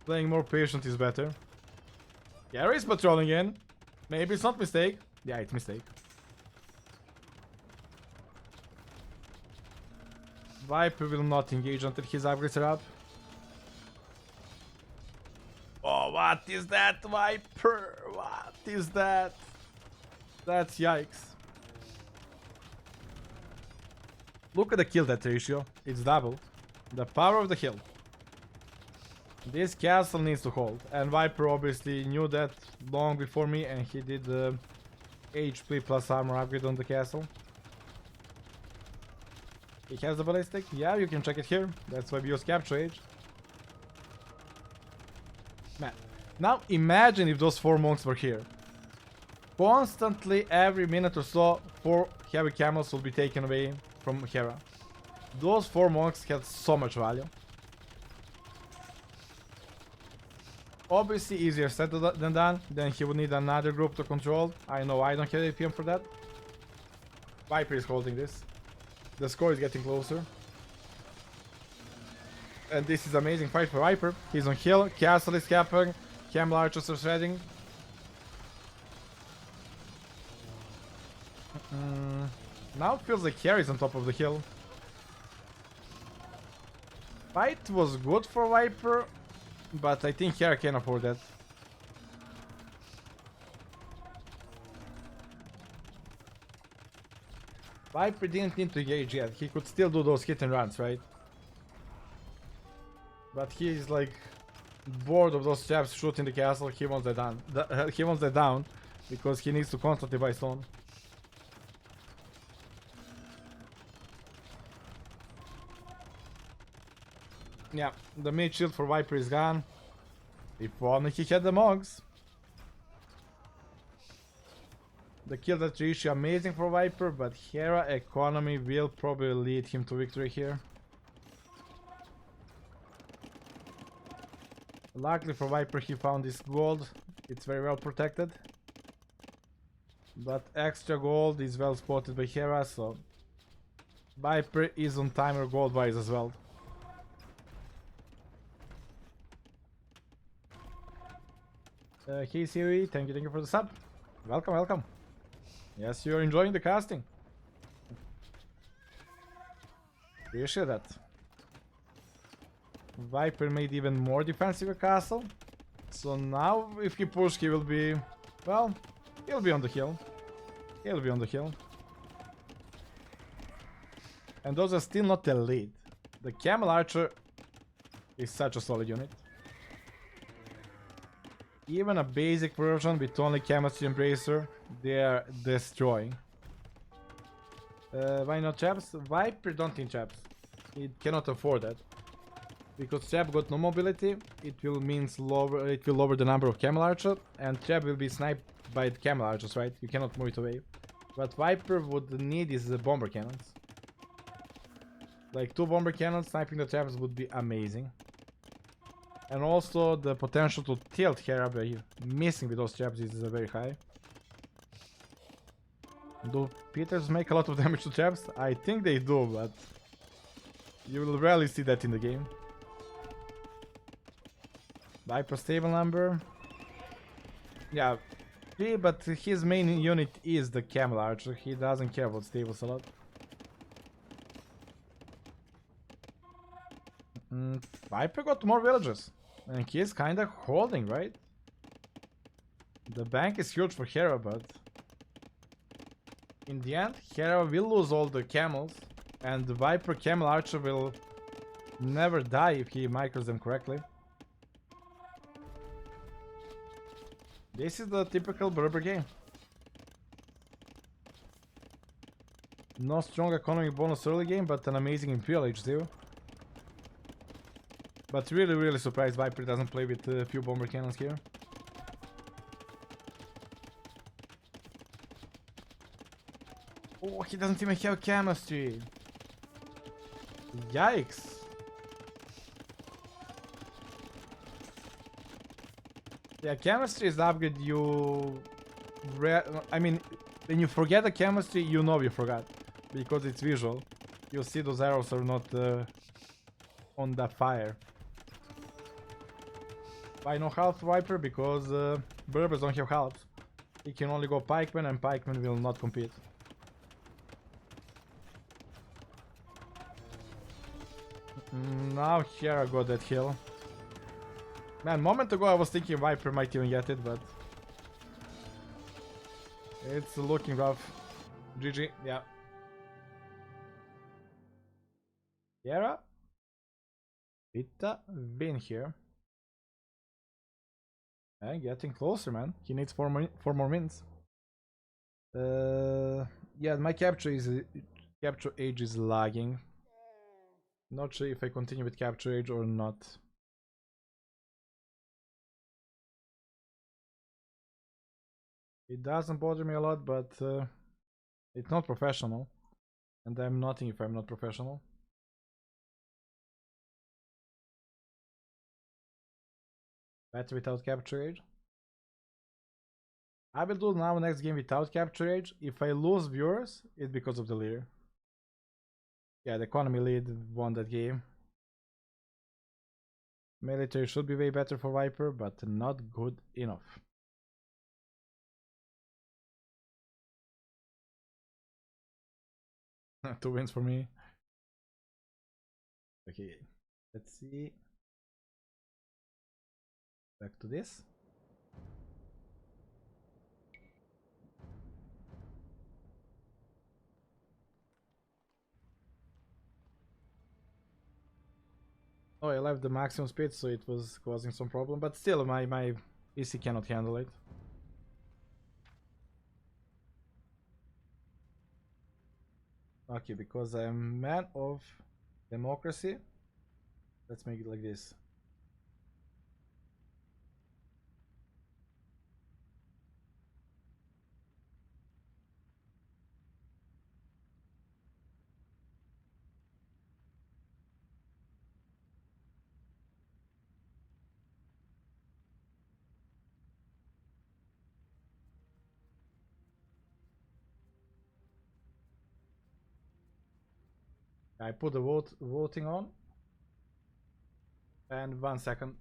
Playing more patient is better. Hera is patrolling in. Maybe it's not mistake. Yeah, it's mistake. Viper will not engage until his upgrades are up. Oh, what is that, Viper? What is that? That's yikes. Look at the kill death ratio. It's doubled. The power of the hill. This castle needs to hold. And Viper obviously knew that long before me, and he did the HP plus armor upgrade on the castle. He has the ballistic? Yeah, you can check it here. That's why we use capture age. Man, now imagine if those 4 monks were here. Constantly, every minute or so, 4 heavy camels will be taken away from Hera. Those 4 monks had so much value. Obviously easier said than done. Then he would need another group to control. I know I don't have APM for that. Viper is holding this. The score is getting closer. And this is amazing fight for Viper. He's on hill. Castle is capping. Camel archers are shredding. Now it feels like Hera is on top of the hill. Fight was good for Viper, but I think Hera can afford that. Viper didn't need to engage yet. He could still do those hit and runs, right? But he's like bored of those chaps shooting the castle. He wants that done. He wants that down because he needs to constantly buy stone. Yeah, the mid shield for Viper is gone. If only he had the Mogs. The kill that ratio amazing for Viper, but Hera economy will probably lead him to victory here. Luckily for Viper, he found this gold. It's very well protected. But extra gold is well spotted by Hera, so Viper is on timer gold wise as well. Hey Siri, thank you for the sub. Welcome, welcome. Yes, you're enjoying the casting. Appreciate that. Viper made even more defensive a castle. So now if he pushes, he will be... well, he'll be on the hill. He'll be on the hill. And those are still not elite. The Camel Archer is such a solid unit. Even a basic version with only Chemistry Embracer, they are destroying. Why not Chaps? Viper don't need Chaps. It cannot afford that. Because Trap got no mobility, it will lower the number of Camel Archer, and Trap will be sniped by the Camel Archers, right? You cannot move it away. What Viper would need is the bomber cannons. Like 2 bomber cannons sniping the traps would be amazing. And also the potential to tilt Hera by missing with those traps is very high. Do Peters make a lot of damage to traps? I think they do, but you will rarely see that in the game. Viper stable number. Yeah, but his main unit is the Camel Archer. He doesn't care about stables a lot. Viper got more villagers. And he is kinda holding, right? The bank is huge for Hera, but in the end, Hera will lose all the camels, and the Viper Camel Archer will never die if he micros them correctly. This is the typical Berber game. No strong economic bonus early game, but an amazing Imperial H0. But really surprised Viper doesn't play with a few bomber cannons here. Oh, he doesn't even have chemistry. Yikes. Yeah, chemistry is the upgrade you... I mean, when you forget the chemistry, you know you forgot. Because it's visual. You see those arrows are not on the fire. Why no half Viper? Because Berbers don't have halves. He can only go Pikeman, and Pikeman will not compete. Now Hera got that hill. Man, moment ago I was thinking Viper might even get it, but it's looking rough. GG, yeah. Hera? Vita been here. And getting closer, man. He needs 4 more wins. Yeah, my capture age is lagging. Not sure if I continue with capture age or not. It doesn't bother me a lot, but it's not professional. And I'm nothing if I'm not professional. Better without capture age. I will do now next game without capture age. If I lose viewers, it's because of the leader. Yeah, the economy lead won that game. Military should be way better for Viper, but not good enough. Two wins for me. Okay, let's see. Back to this. Oh, I left the maximum speed, so it was causing some problem, but still my PC cannot handle it. Okay, because I'm man of democracy, let's make it like this. I put the voting on. And 1 second.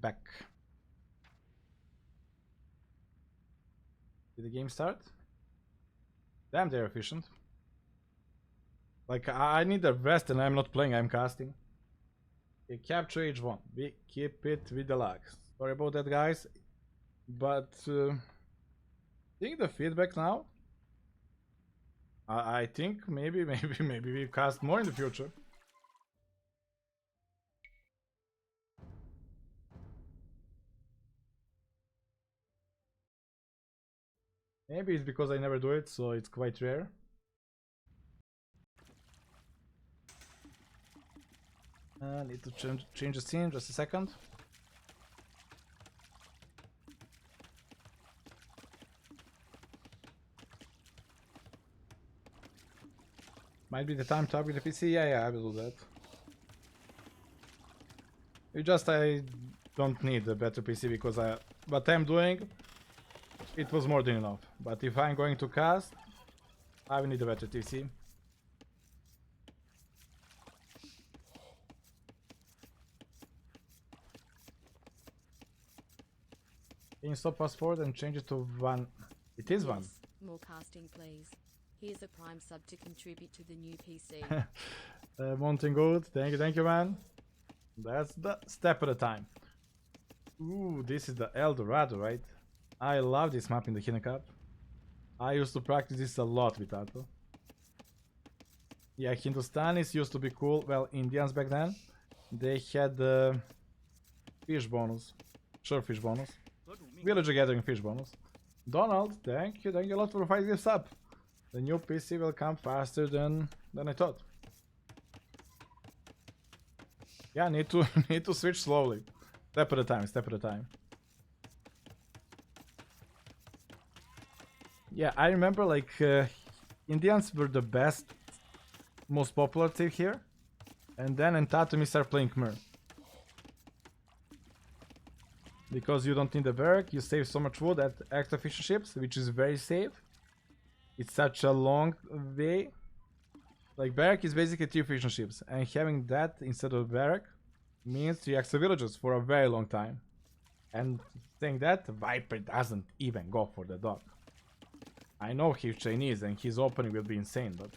Back. Did the game start? Damn, they're efficient. Like, I need a rest and I'm not playing, I'm casting. Okay, capture H1. We keep it with the lag. Sorry about that, guys. But, seeing the feedback now, I think maybe we cast more in the future. Maybe it's because I never do it, so it's quite rare. Need to change the scene, just a second. Might be the time to upgrade the PC. Yeah, I will do that. I don't need a better PC because what I'm doing, it was more than enough. But if I'm going to cast, I will need a better PC. Can you stop fast forward and change it to 1? It is 1. More casting, please. Here's a Prime sub to contribute to the new PC. Mountain Goat, thank you, man. That's the step at a time. Ooh, this is the El Dorado, right? I love this map in the Hina Cup. I used to practice this a lot with Ato. Yeah, Hindustanis used to be cool. Well, Indians back then, they had the fish bonus, sure fish bonus, villager gathering fish bonus. Donald, thank you a lot for 5 gifts up. The new PC will come faster than I thought. Yeah, need to switch slowly, step at a time. Yeah, I remember like Indians were the best, most popular team here, and then in Tatumi start playing Khmer. Because you don't need the barrack, you save so much wood at extra fisher ships, which is very safe. It's such a long way. Like barrack is basically 3 fisher ships, and having that instead of barrack means 3 extra villages for a very long time. And saying that, Viper doesn't even go for the dock. I know he's Chinese and his opening will be insane, but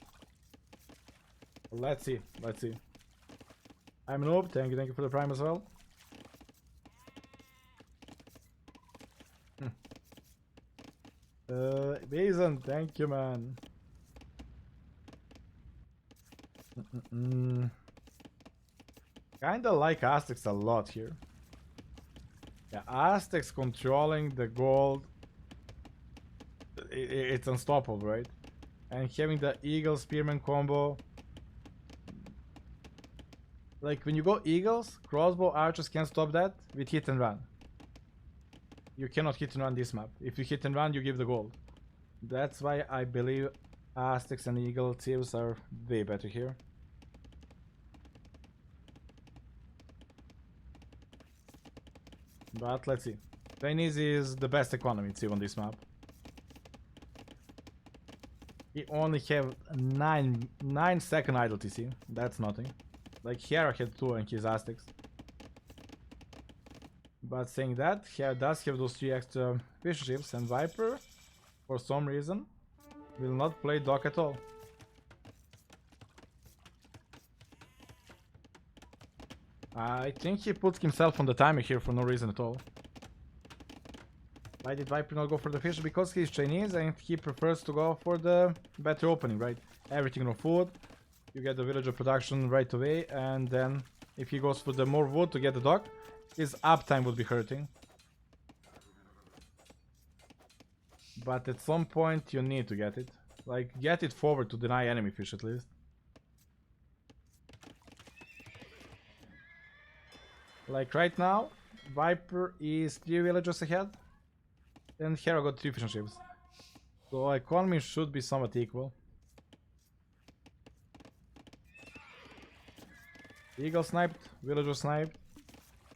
let's see. I'm Noob, thank you for the prime as well. Basin, thank you, man. Kinda like Aztecs a lot here. Yeah, Aztecs controlling the gold, it's unstoppable, right? And having the Eagle Spearman combo. Like when you go Eagles, crossbow archers can't stop that with hit and run. You cannot hit and run this map. If you hit and run, you give the gold. That's why I believe Aztecs and Eagle teams are way better here. But let's see. Chinese is the best economy team on this map. He only have 9 second idle TC. That's nothing. Like Hera had 2 and his Aztecs. But saying that, Hera does have those 3 extra fish ships, and Viper, for some reason, will not play Doc at all. I think he put himself on the timer here for no reason at all. Why did Viper not go for the fish? Because he's Chinese and he prefers to go for the better opening, right? Everything no food, you get the villager production right away, and then if he goes for the more wood to get the dog, his uptime would be hurting. But at some point you need to get it. Like, get it forward to deny enemy fish at least. Like right now, Viper is 3 villagers ahead. And Hera got 3 fishing ships. So economy should be somewhat equal. Eagle sniped, villager sniped.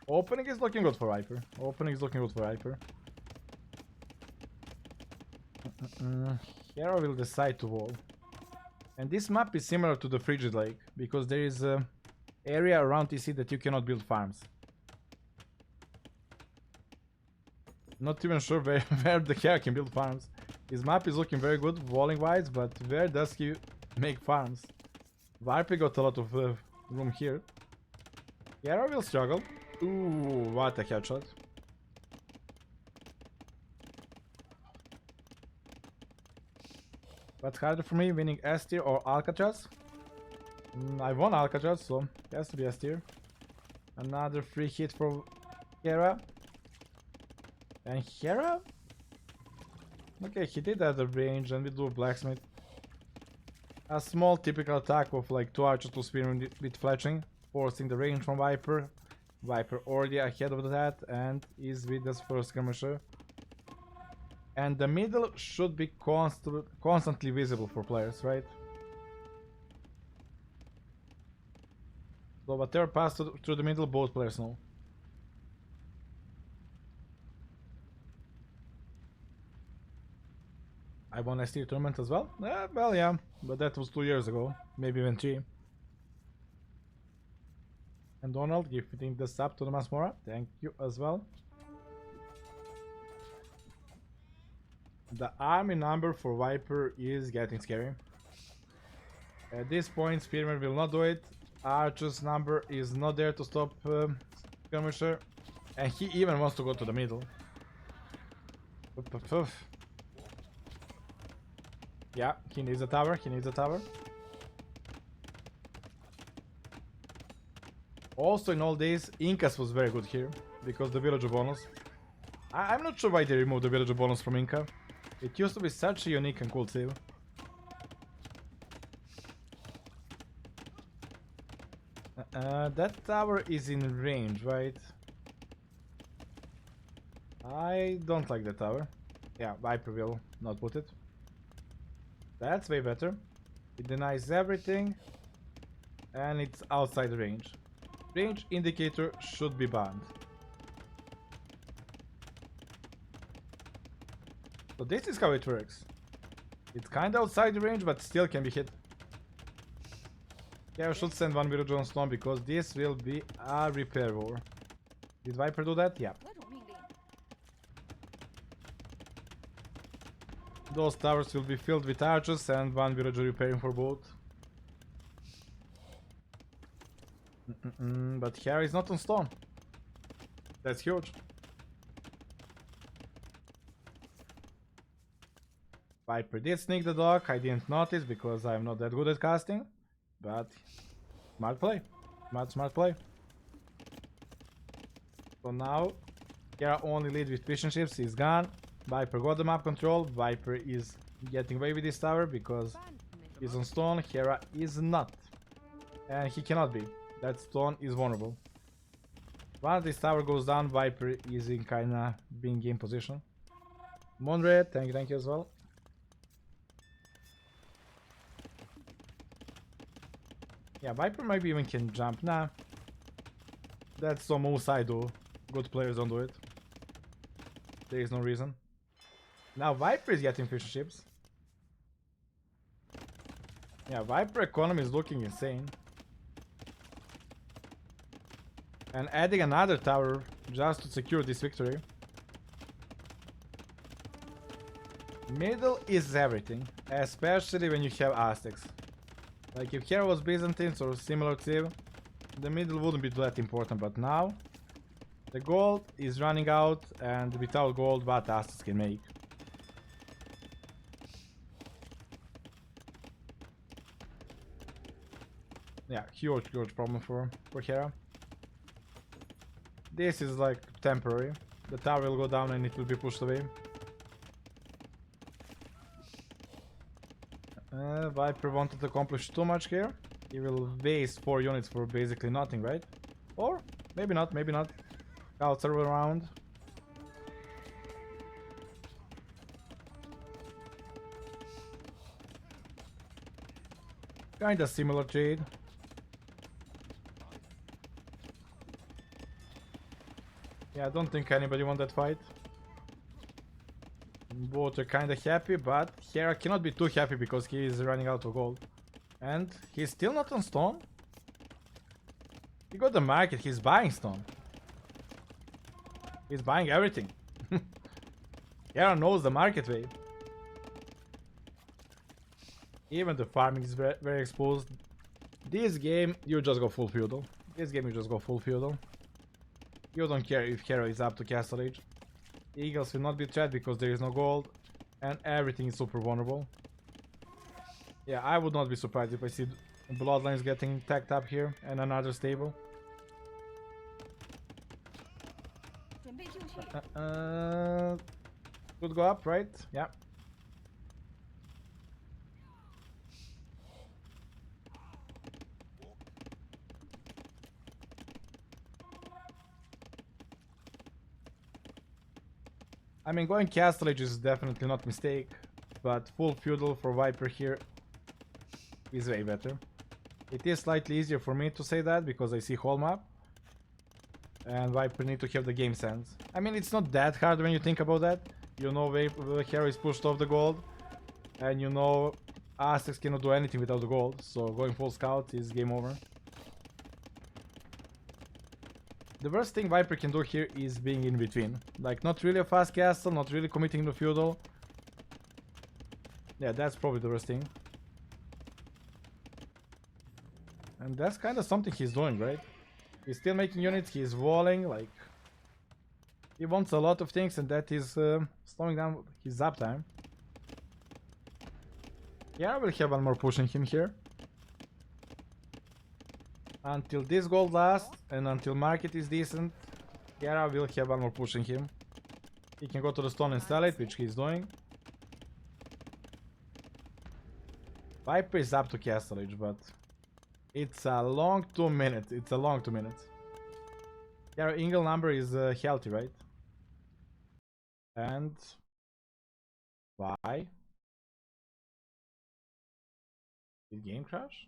Opening is looking good for Viper. Opening is looking good for Viper. Hera will decide to wall. And this map is similar to the Frigid Lake, because there is an area around TC that you cannot build farms. Not even sure where the Hera can build farms. His map is looking very good walling wise, but where does he make farms? Viper got a lot of room here. Hera will struggle. Ooh, what a headshot. What's harder for me, winning S tier or Alcatraz? I won Alcatraz, so it has to be S tier. Another free hit for Hera. And Hera? Okay, he did have the range and we do blacksmith. A small typical attack of like 2 archers, 2 spearmen with fletching, forcing the range from Viper. Viper already ahead of that and is with us first skirmisher. And the middle should be constantly visible for players, right? So whatever passed through the middle, both players know. I won a tier tournament as well? Well, yeah, but that was 2 years ago, maybe even 3. And Donald gifting the sub to the Masmora, thank you as well. The army number for Viper is getting scary. At this point, Spearman will not do it. Archer's number is not there to stop Skirmisher. And he even wants to go to the middle. Yeah, he needs a tower, he needs a tower. Also in all days, Incas was very good here, because the villager bonus. I'm not sure why they removed the villager bonus from Inca. It used to be such a unique and cool save. That tower is in range, right? I don't like that tower. Yeah, Viper will not put it. That's way better. It denies everything. And it's outside the range. Range indicator should be banned. So this is how it works. It's kinda outside the range, but still can be hit. Yeah, I should send 1 villager on stone because this will be a repair war. Did Viper do that? Yeah. Those towers will be filled with archers and 1 villager repairing for both. But Hera is not on stone. That's huge. Viper did sneak the dog. I didn't notice because I'm not that good at casting. But smart play. Smart play. So now Hera only lead with fishing ships. He's gone. Viper got the map control. Viper is getting away with this tower because he's on stone. Hera is not. And he cannot be. That stone is vulnerable. Once this tower goes down, Viper is in kinda being game position. Monre, thank you as well. Yeah, Viper maybe even can jump. Nah. That's some Osai though. Good players don't do it. There is no reason. Now Viper is getting fishing ships. Yeah, Viper economy is looking insane. And adding another tower just to secure this victory. Middle is everything. Especially when you have Aztecs. Like if Hera was Byzantines or similar to, the middle wouldn't be that important, but now the gold is running out, and without gold, what Aztecs can make? Yeah, huge problem for Hera. This is like temporary. The tower will go down and it will be pushed away. Viper wanted to accomplish too much here. He will waste 4 units for basically nothing, right? Or maybe not, maybe not. Scouts are around. Kinda similar trade. Yeah, I don't think anybody won that fight. Both are kinda happy, but Hera cannot be too happy because he is running out of gold. And he's still not on stone. He got the market, he's buying stone. He's buying everything. Hera knows the market way. Even the farming is very exposed. This game, you just go full feudal. This game, you just go full feudal. You don't care if Hera is up to Castle Age. Eagles will not be threat because there is no gold. And everything is super vulnerable. Yeah, I would not be surprised if I see Bloodlines getting tacked up here and another stable. Could go up, right? Yeah. I mean, going Castle Age is definitely not a mistake, but full feudal for Viper here is way better. It is slightly easier for me to say that because I see whole map, and Viper need to have the game sense. I mean, it's not that hard when you think about that. You know Hera is pushed off the gold, and you know Aztecs cannot do anything without the gold, so going full scout is game over. The worst thing Viper can do here is being in between. Like, not really a fast castle, not really committing to feudal. Yeah, that's probably the worst thing. And that's kind of something he's doing, right? He's still making units, he's walling, like... He wants a lot of things, and that is slowing down his uptime. Yeah, I will have one more pushing him here. Until this gold lasts, and until market is decent, Hera will have one more pushing him. He can go to the stone and sell it, which he's doing. Viper is up to Castle Age, but it's a long 2 minutes. It's a long 2 minutes. Hera Ingle number is healthy, right? And why? Did game crash?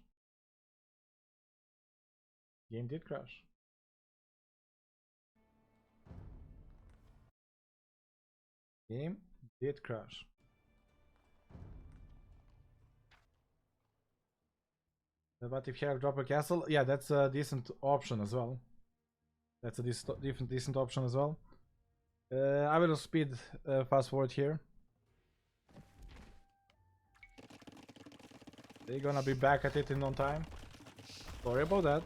Game did crash. Game did crash. But if Hera drop a castle, yeah, that's a decent option as well. That's a decent option as well. I will speed fast forward here. They're gonna be back at it in no time. Sorry about that.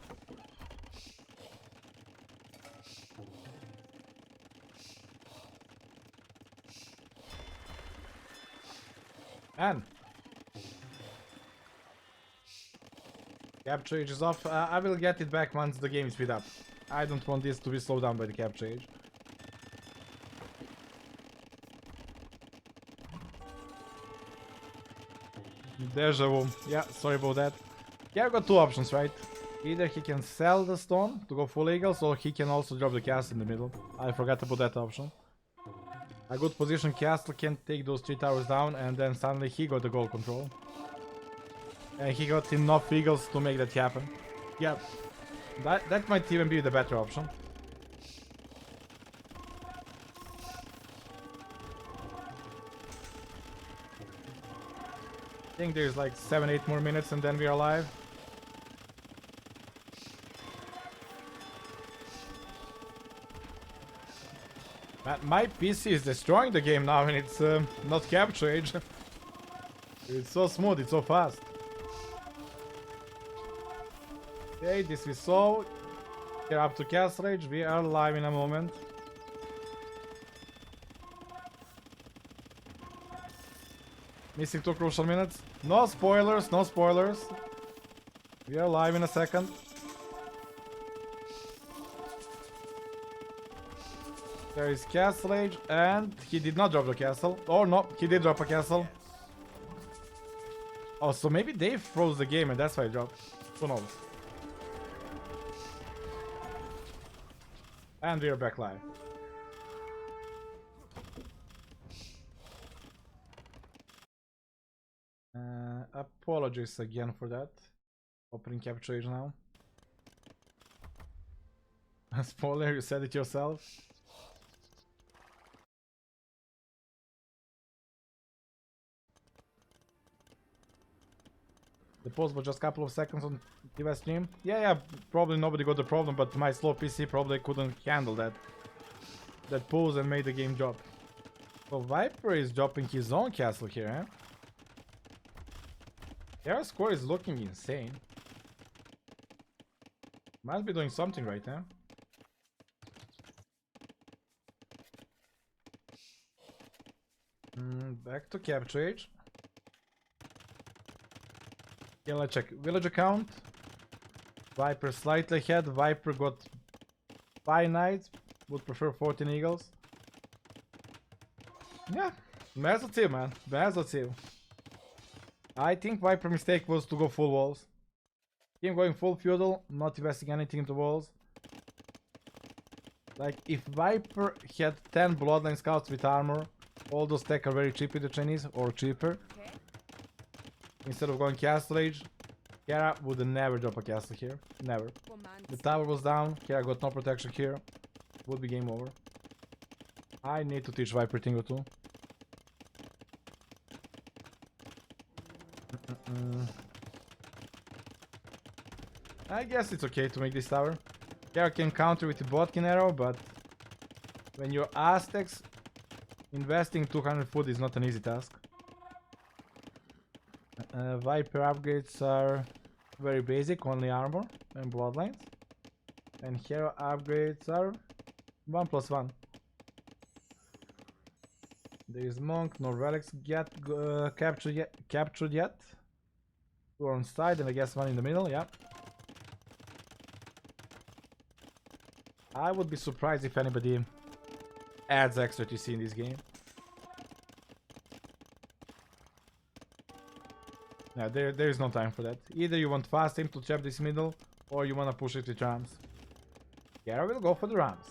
And capture age is off. I will get it back once the game is speed up. I don't want this to be slowed down by the capture age. Deja vu. Yeah, sorry about that. Yeah, I've got two options, right? Either he can sell the stone to go full eagles, or he can also drop the castle in the middle. I forgot about that option. A good position castle can take those 3 towers down, and then suddenly he got the goal control. And he got enough eagles to make that happen. Yeah, that might even be the better option. I think there's like 7-8 more minutes and then we are live. Man, my PC is destroying the game now and it's not capture age. It's so smooth, it's so fast. Okay, this we saw. Get up to Castle Age. We are live in a moment. Missing 2 crucial minutes. No spoilers, no spoilers. We are live in a second. There is Castle Age, and he did not drop the castle. Oh no, he did drop a castle. Oh, so maybe they froze the game and that's why it dropped. Who knows? And we are back live. Apologies again for that. Opening capture age now. Spoiler, you said it yourself. The pause was just a couple of seconds on TV stream. Yeah, probably nobody got the problem, but my slow PC probably couldn't handle that pause and made the game drop. So Viper is dropping his own castle here, eh? Their score is looking insane. Must be doing something right now. Back to capture age. Yeah, let's check. Village account. Viper slightly ahead. Viper got 5 knights. Would prefer 14 eagles. Yeah, massive team, man. Massive team. I think Viper mistake was to go full walls. Him going full feudal, not investing anything into walls. Like, if Viper had 10 bloodline scouts with armor, all those tech are very cheap with the Chinese, or cheaper. Okay. Instead of going castle age, Hera would never drop a castle here. Never. The tower was down, Hera got no protection here. Would be game over. I need to teach Viper thing or two. I guess it's okay to make this tower. Hera can counter with the botkin arrow, but when you're Aztecs, investing 200 food is not an easy task. Viper upgrades are very basic, only armor and bloodlines. And hero upgrades are 1+1. There is monk, no relics yet captured yet. 2 on side and I guess 1 in the middle, yeah. I would be surprised if anybody adds extra TC in this game. Yeah, there is no time for that. Either you want fast aim to trap this middle, or you want to push it with rams. Hera will go for the rams.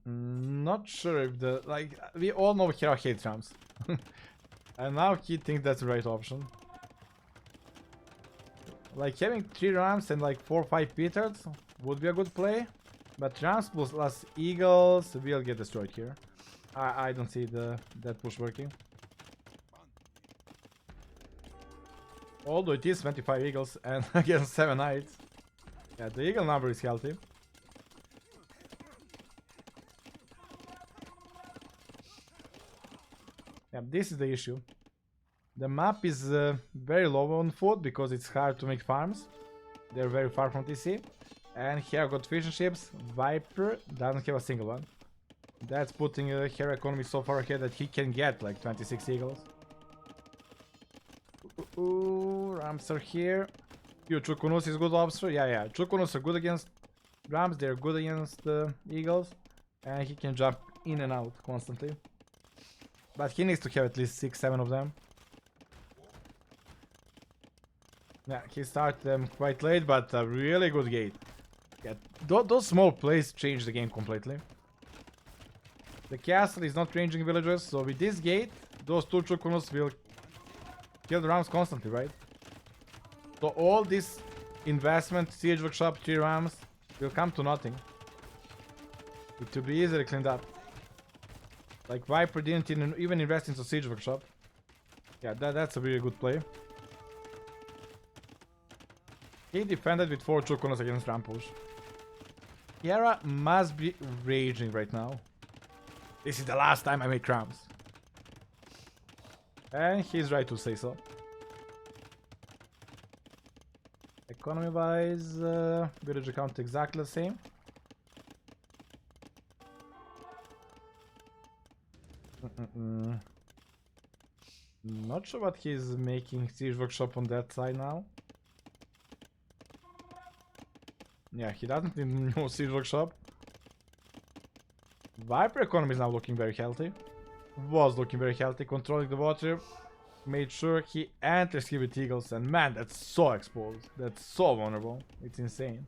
Not sure if we all know Hera hates rams. And now he thinks that's the right option. Like having 3 rams and like 4 or 5 petards would be a good play. But rams plus eagles will get destroyed here. I don't see that push working. Although it is 25 eagles and against 7 knights. Yeah, the eagle number is healthy. Yeah, this is the issue. The map is very low on food because it's hard to make farms. They're very far from TC. And Hera got fishing ships. Viper doesn't have a single one. That's putting Hera economy so far ahead that he can get like 26 eagles. Ooh, rams are here. Chukunus is good lobster. Yeah. Chukunus are good against rams. They're good against eagles. And he can jump in and out constantly. But he needs to have at least 6-7 of them. Yeah, he started them quite late, but a really good gate. Yeah, those small plays change the game completely. The castle is not ranging villagers, so with this gate, those 2 Chukunus will kill the rams constantly, right? So all this investment, siege workshop, 3 rams, will come to nothing. It will be easily cleaned up. Like Viper didn't even invest into siege workshop. Yeah, that's a really good play. He defended with 4 Chukunus against Rampush. Hera must be raging right now. This is the last time I make rams. And he's right to say so. Economy wise, village account exactly the same. Not sure what he's making siege workshop on that side now. Yeah, he doesn't need no siege workshop. Viper economy is now looking very healthy. Was looking very healthy, controlling the water. Made sure he enters here with eagles, and man, that's so exposed. That's so vulnerable. It's insane.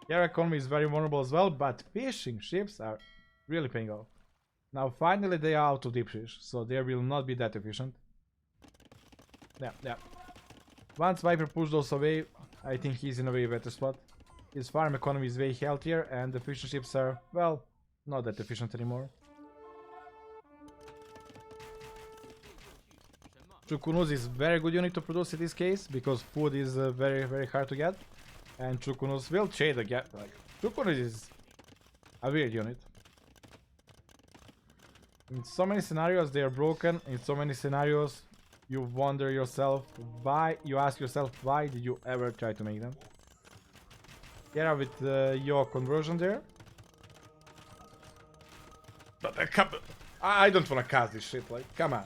Hera economy is very vulnerable as well, but fishing ships are really paying off. Now finally they are out of deep fish, so they will not be that efficient. Yeah. Once Viper pushes those away, I think he's in a way better spot. His farm economy is way healthier, and the fishing ships are, well, not that efficient anymore. Chukunuz is very good unit to produce in this case, because food is very hard to get. And Chukunuz will trade again. Like, Chukunuz is a weird unit. In so many scenarios they are broken. In so many scenarios you wonder yourself why. You ask yourself, why did you ever try to make them? Hera with your conversion there. But I don't wanna cast this shit. Like, come on.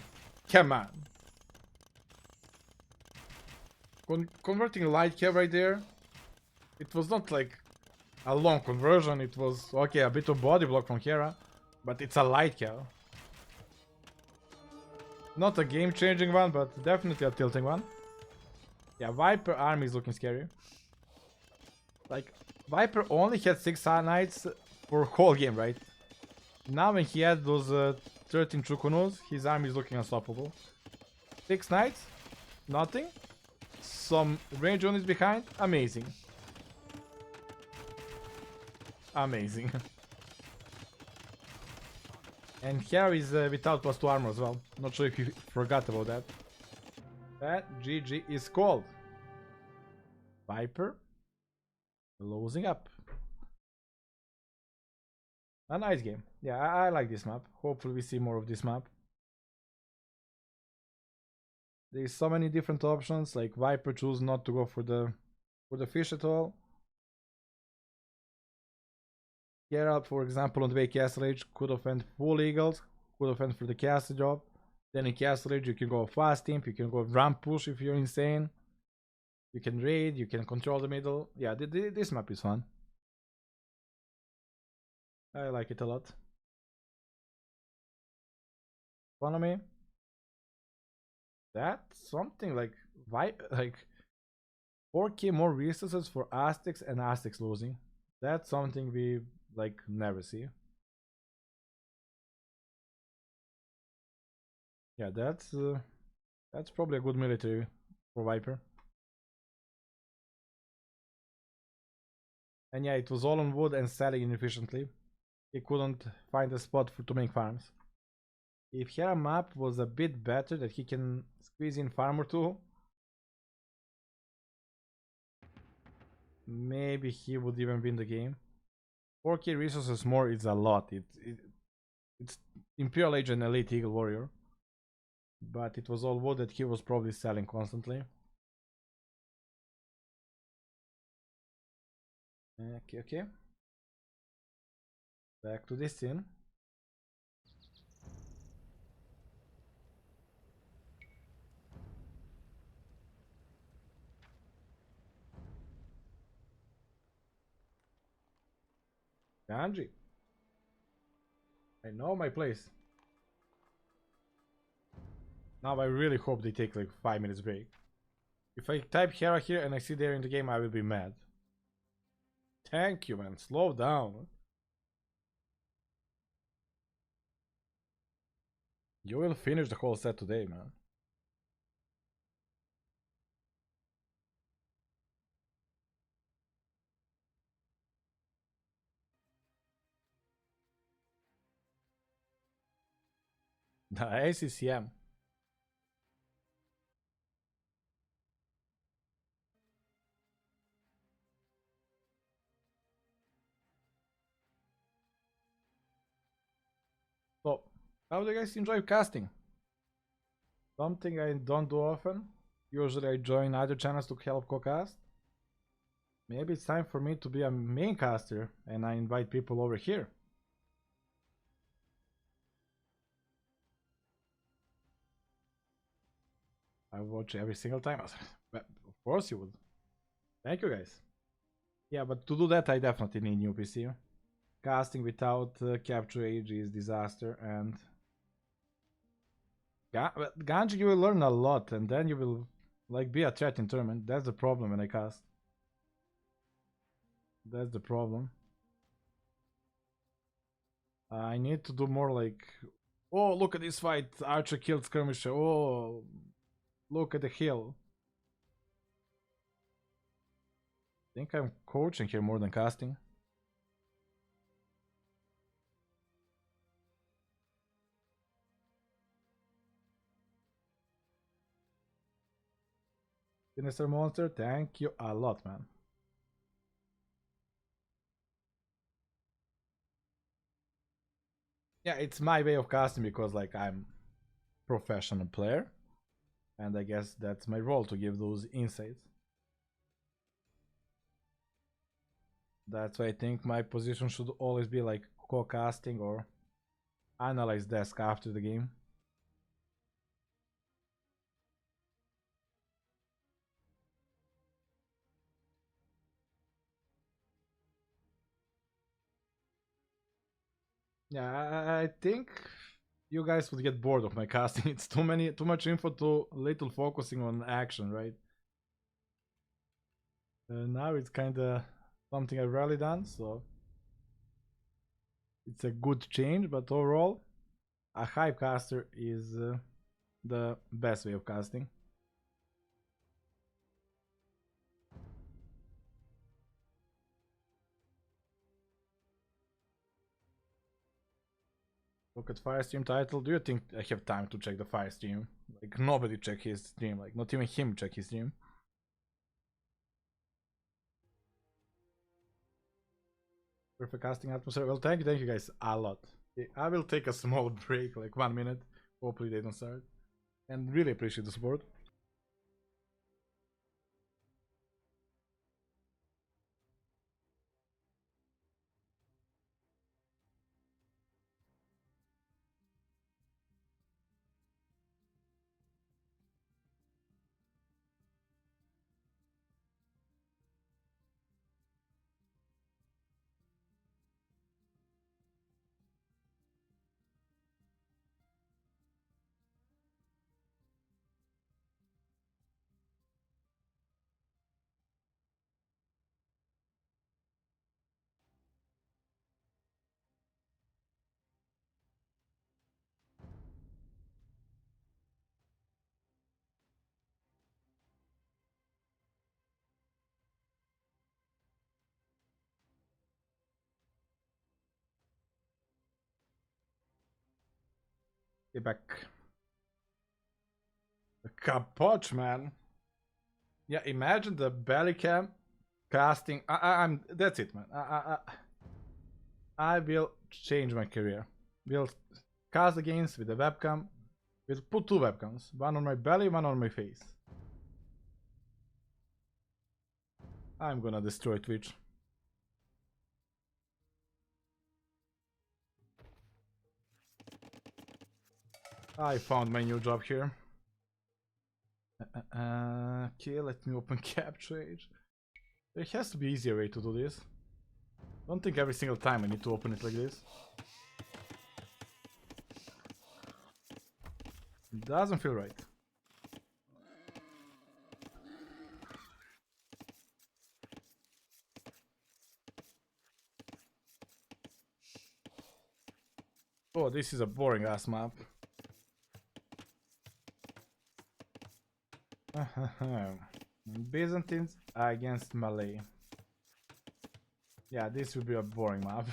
Converting light cab right there. It was not like a long conversion. It was okay, a bit of body block from Hera, but it's a light cab. Not a game-changing one, but definitely a tilting one. Yeah, Viper army is looking scary. Like, Viper only had 6 knights for whole game, right? Now when he had those 13 Chukunus, his army is looking unstoppable. 6 knights, nothing. Some range units behind, amazing. Amazing. And Hera is without +2 armor as well. Not sure if you forgot about that. That GG is called. Viper losing up. A nice game. Yeah, I like this map. Hopefully we see more of this map. There's so many different options. Like Viper choose not to go for the fish at all. Hera, for example, on the way Castle Age could have went full eagles, could have went for the castle job. Then in Castle Age you can go fast imp, you can go ramp push if you're insane. You can raid, you can control the middle. Yeah, this map is fun. I like it a lot. Economy. That's something like 4k more resources for Aztecs and Aztecs losing. That's something we like never see. Yeah, that's probably a good military for Viper. And yeah, it was all on wood and selling inefficiently. He couldn't find a spot to make farms. If Hera map was a bit better, that he can squeeze in farm or two, maybe he would even win the game. 4k resources more is a lot. It's Imperial Age and Elite Eagle Warrior. But it was all wood that he was probably selling constantly. Okay. Back to this scene. Ganji. I know my place. Now I really hope they take like 5 minutes break. If I type Hera here and I see there in the game, I will be mad. Thank you, man. Slow down. You will finish the whole set today, man. The ACCM. So, How do you guys enjoy casting? Something I don't do often. Usually I join other channels to help co-cast. Maybe it's time for me to be a main caster and I invite people over here. I watch every single time. But of course you would. Thank you guys. Yeah, but to do that I definitely need new PC. Casting without capture age is disaster, and Ganji you will learn a lot and then you will like be a threat in tournament. That's the problem when I cast. That's the problem. I need to do more like, oh look at this fight, Archer killed Skirmisher, oh look at the hill. I think I'm coaching here more than casting. Sinister Monster, thank you a lot, man. Yeah, it's my way of casting because like I'm professional player and I guess that's my role to give those insights. That's why I think my position should always be like co-casting or analyze desk after the game. Yeah, I think you guys would get bored of my casting. It's too much info, too little focusing on action, right? Now it's kind of something I've rarely done, so it's a good change. But overall, a hype caster is the best way of casting. Look at Firestream title. Do you think I have time to check the Firestream? Like nobody check his stream. Like not even him check his stream. Perfect casting atmosphere. Well, thank you guys a lot. I will take a small break, like 1 minute. Hopefully they don't start. And really appreciate the support. Get back. Capoch, man. Yeah, imagine the belly cam casting. I'm. That's it, man. I will change my career. We'll cast the games with a webcam. We'll put two webcams, one on my belly, one on my face. I'm gonna destroy Twitch. I found my new job here. Okay, let me open capture age. There has to be easier way to do this. Don't think every single time I need to open it like this. It doesn't feel right. Oh, this is a boring ass map. Byzantines against Malay. Yeah, this will be a boring map.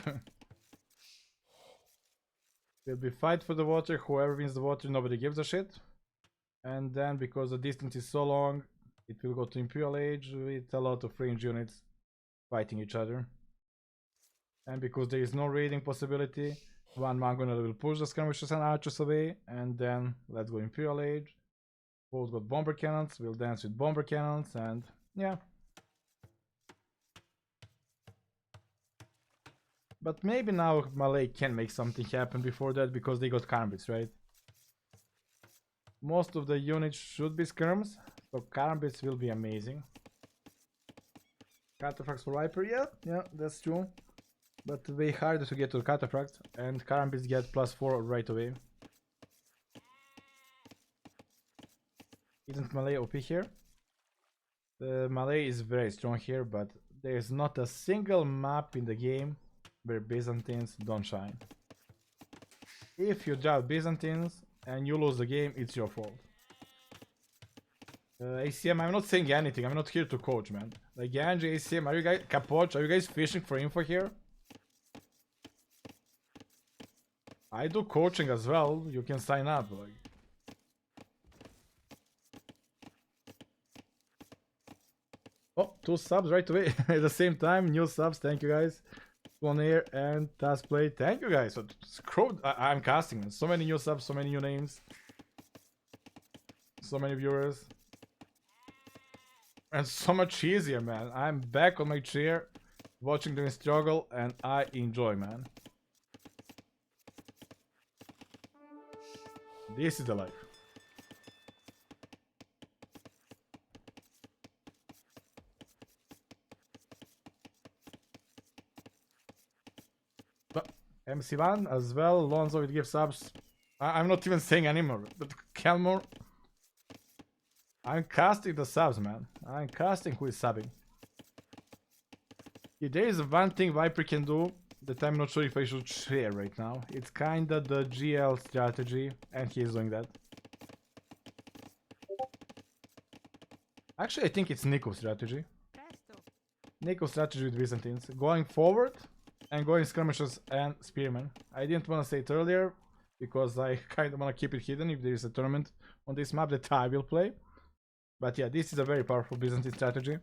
Will be fight for the water, whoever wins the water, nobody gives a shit. And then because the distance is so long, it will go to Imperial Age with a lot of range units fighting each other. And because there is no raiding possibility, One Mangonel will push the skirmishers and archers away, and then let's go Imperial Age. Both got bomber cannons, we'll dance with bomber cannons, and yeah. But maybe now Malay can make something happen before that because they got karambits, right? Most of the units should be skirms, so karambits will be amazing. Cataphracts for Viper, yeah, that's true. But way harder to get to the Cataphract, and karambits get +4 right away. Isn't Malay OP here? The Malay is very strong here, but there is not a single map in the game where Byzantines don't shine. If you draft Byzantines and you lose the game, it's your fault. ACM, I'm not saying anything, I'm not here to coach, man. Like, Ganji, ACM, are you guys, Capoch, are you guys fishing for info here? I do coaching as well, you can sign up, like. Oh, 2 subs right away at the same time, new subs, thank you guys. On air and task play, thank you guys. So, I'm casting, man. So many new subs, so many new names, so many viewers, and so much easier, man. I'm back on my chair, watching them struggle, and I enjoy, man. This is the life. But MC1 as well, Lonzo will give subs. I'm not even saying anymore, but Kelmore. I'm casting the subs, man. I'm casting who is subbing. If there is one thing Viper can do that I'm not sure if I should share right now. It's kinda the GL strategy, and he is doing that. Actually, I think it's Nico's strategy. Nico's strategy with Byzantines. Going forward and going skirmishers and spearmen. I didn't want to say it earlier because I kind of want to keep it hidden if there is a tournament on this map that I will play. But yeah, this is a very powerful Byzantine strategy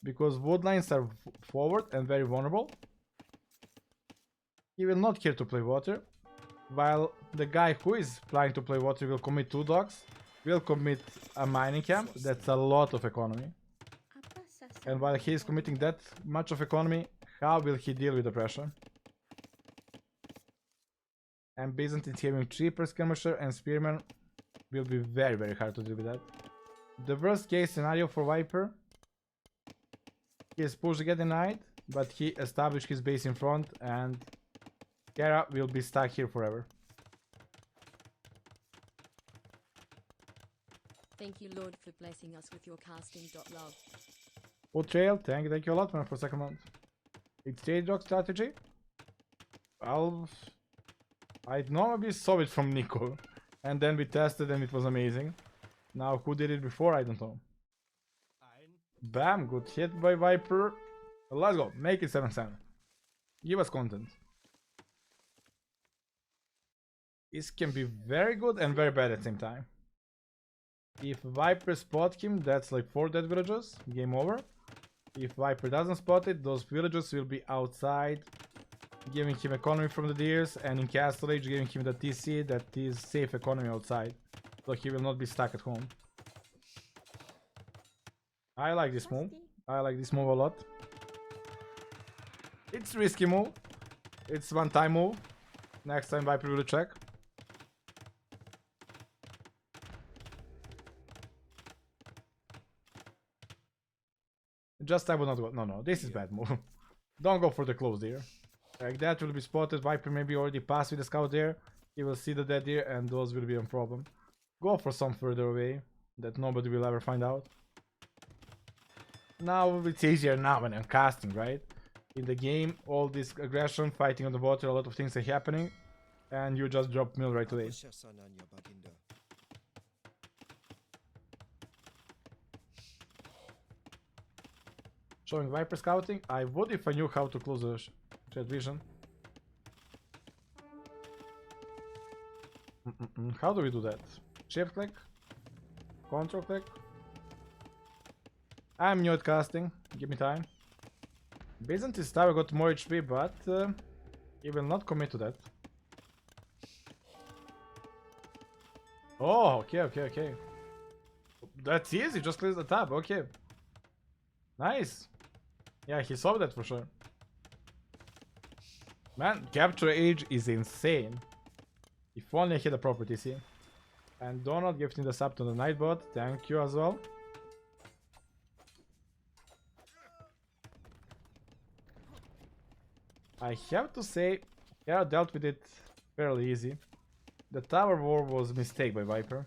because wood lines are forward and very vulnerable. He will not care to play water, while the guy who is planning to play water will commit 2 docks, will commit a mining camp. That's a lot of economy. And while he is committing that much of economy, how will he deal with the pressure? And Byzantines having cheaper skirmisher and spearmen will be very, very hard to deal with that. The worst case scenario for Viper, his push get denied, but he established his base in front and Hera will be stuck here forever. Thank you, Lord, for blessing us with your casting.love. Trail, thank you a lot, man, for second month. It's trade dog strategy. Well, I normally saw it from Nico, and then we tested and it was amazing. Now, who did it before? I don't know. Bam, good hit by Viper. Let's go, make it 7-7. Give us content. This can be very good and very bad at the same time. If Viper spot him, that's like 4 dead villagers, game over. If Viper doesn't spot it, those villagers will be outside, giving him economy from the deers, and in Castle Age giving him the TC that is safe economy outside, so he will not be stuck at home. I like this move. I like this move a lot. It's a risky move. It's one-time move. Next time Viper will check. Just I would not go. No, this is bad move. Don't go for the close deer. Like that will be spotted. Viper maybe already passed with the scout there. He will see the dead deer and those will be a problem. Go for some further away that nobody will ever find out. Now it's easier now when I'm casting, right? In the game, all this aggression, fighting on the water, a lot of things are happening. And you just drop mill right away. Showing Viper scouting. I would if I knew how to close the chat vision. How do we do that? Shift click? Control click? I'm new at casting. Give me time. Byzantine Tower got more HP, but he will not commit to that. Oh, okay, okay, okay. That's easy, just clears the tab, okay. Nice. Yeah, he saw that for sure. Man, capture age is insane. If only I hit a proper TC. And Donald gifting the sub to the Nightbot, thank you as well. I have to say, Hera dealt with it fairly easy. The tower war was a mistake by Viper.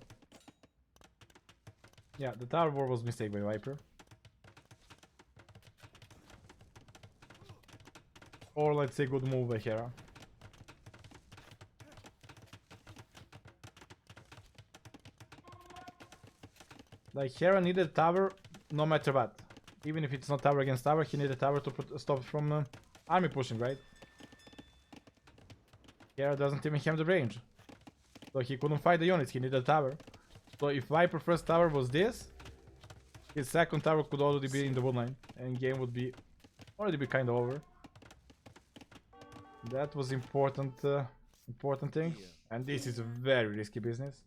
Yeah, the tower war was a mistake by Viper. Or let's say good move by Hera. Like Hera needed tower no matter what. Even if it's not tower against tower, he needed tower to stop from army pushing, right? Hera doesn't even have the range. So he couldn't fight the units, he needed tower. So if Viper first tower was this, his second tower could already be in the woodline. And game would be already be kind of over. That was important thing. And this is a very risky business.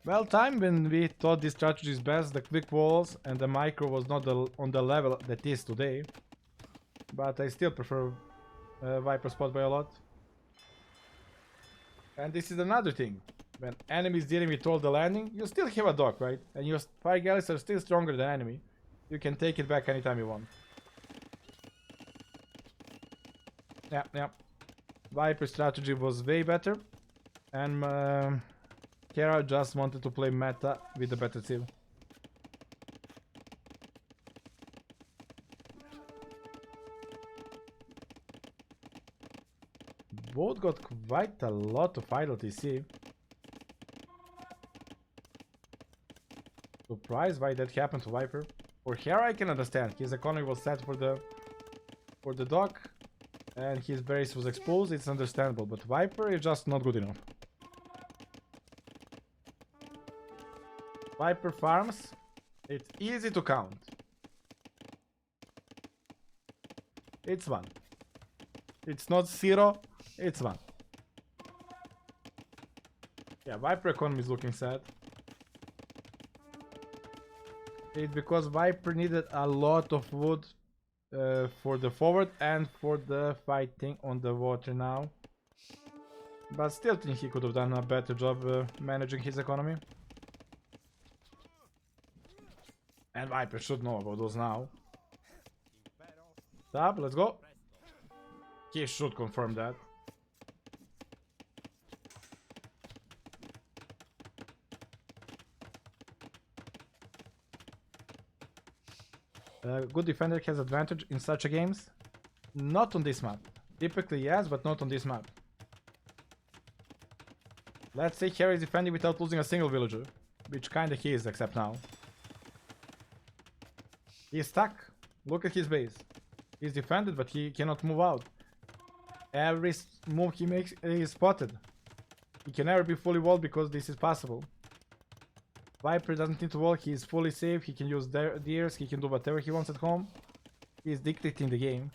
Well, time when we thought this strategy is best, the quick walls and the micro was not on the level that it is today. But I still prefer Viper spot by a lot. And this is another thing. When enemies dealing with all the landing, you still have a dock, right? And your fire galleys are still stronger than enemy. You can take it back anytime you want. Yeah. Viper strategy was way better. And Hera just wanted to play meta with the better team. Both got quite a lot of idle TC. Surprised why that happened to Viper. For Hera I can understand, his economy was set for the dock and his base was exposed, it's understandable, but Viper is just not good enough. Viper farms, it's easy to count. It's 1. It's not 0, it's 1. Yeah, Viper economy is looking sad. It's because Viper needed a lot of wood for the forward and for the fighting on the water now. But still think he could have done a better job managing his economy. And Viper should know about those now. Tab, let's go. He should confirm that. Good defender has advantage in such a games. Not on this map. Typically yes, but not on this map. Let's say Hera is defending without losing a single villager. Which kinda he is, except now. He's stuck. Look at his base. He's defended, but he cannot move out. Every move he makes is spotted. He can never be fully walled because this is possible. Viper doesn't need to wall, he is fully safe, he can use deers, he can do whatever he wants at home. He is dictating the game.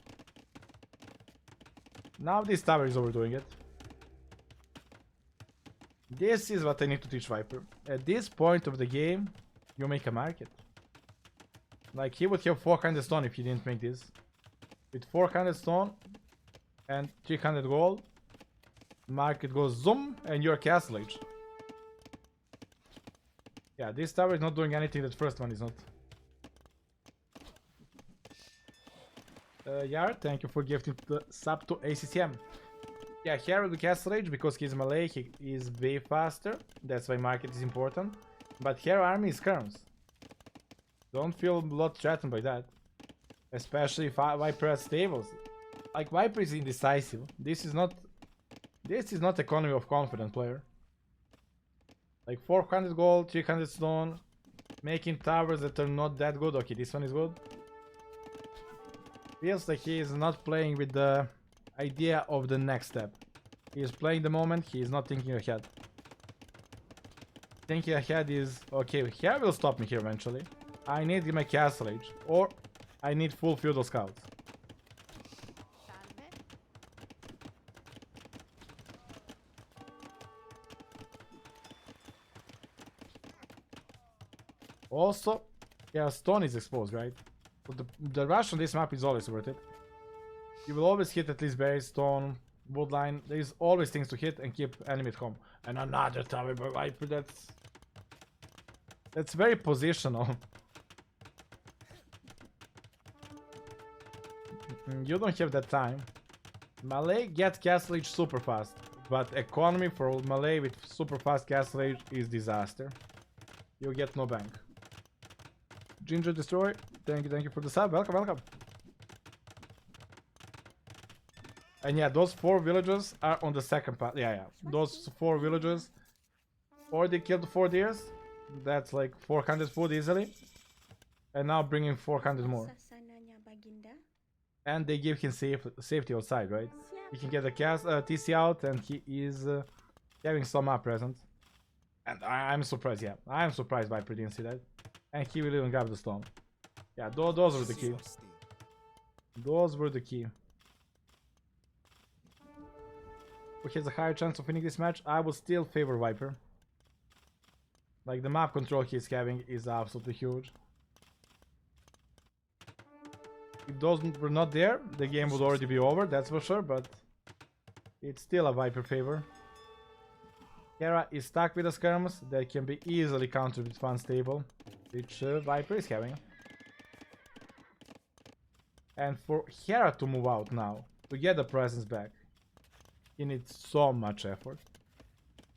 Now this tower is overdoing it. This is what I need to teach Viper. At this point of the game, you make a market. Like he would have 400 stone if he didn't make this. With 400 stone and 300 gold, market goes zoom and you're castle age. Yeah, this tower is not doing anything that first one is not. Yar, thank you for gifting the sub to ACCM. Yeah, here with the castle age, because he's melee, he is way faster. That's why market is important. But here army is skirms. Don't feel a lot threatened by that. Especially if Viper has stables. Like Viper is indecisive. This is not economy of confident player. Like 400 gold, 300 stone, making towers that are not that good. Okay, this one is good. Feels like he is not playing with the idea of the next step. He is playing the moment, he is not thinking ahead. Thinking ahead is, okay, here will stop me here eventually. I need my castle age, or I need full feudal scouts. Also, yeah, stone is exposed, right? So the rush on this map is always worth it. You will always hit at least berries, stone, woodline. There is always things to hit and keep enemy at home. And another tower by Viper. That's very positional. You don't have that time. Melee get castle age super fast, but economy for melee with super fast castle age is disaster. You get no bank. Ginger Destroy, thank you for the sub. Welcome. And yeah, those 4 villages are on the second part. Yeah. Those 4 villages already killed 4 deers. That's like 400 food easily. And now bringing 400 more. And they give him safety outside, right? He can get a TC out, and he is having some up present. And I'm surprised, yeah. I'm surprised Viper didn't see that. And he will even grab the stone. Yeah, those were the key. Those were the key. Who has a higher chance of winning this match? I would still favor Viper. Like, the map control he's having is absolutely huge. If those were not there, the game would already be over, that's for sure, but it's still a Viper favor. Hera is stuck with the skirms that can be easily countered with fun stable, which Viper is having. And for Hera to move out now, to get the presence back, he needs so much effort.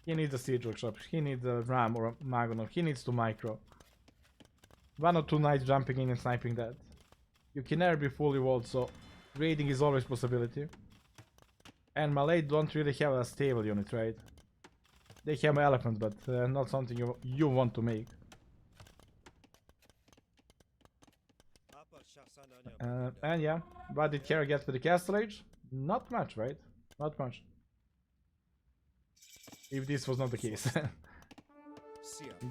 He needs a siege workshop, he needs a ram or a Magonov, he needs to micro. 1 or 2 knights jumping in and sniping that. You can never be fully walled, so raiding is always a possibility. And Malay don't really have a stable unit, right? They have elephant, but not something you want to make. And yeah, what did Hera get for the castle age? Not much, right? Not much. If this was not the case.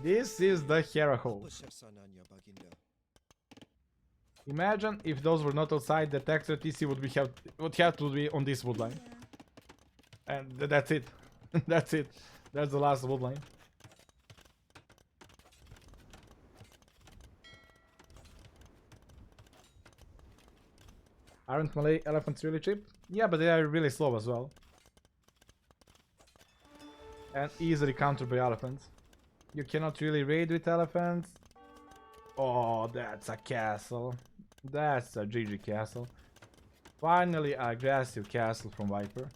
This is the Hera hole. Imagine if those were not outside, the extra TC would have to be on this woodline. And that's it. That's it. That's the last woodline. Aren't Malay elephants really cheap? Yeah, but they are really slow as well. And easily countered by elephants. You cannot really raid with elephants. Oh, that's a castle. That's a GG castle. Finally, an aggressive castle from Viper.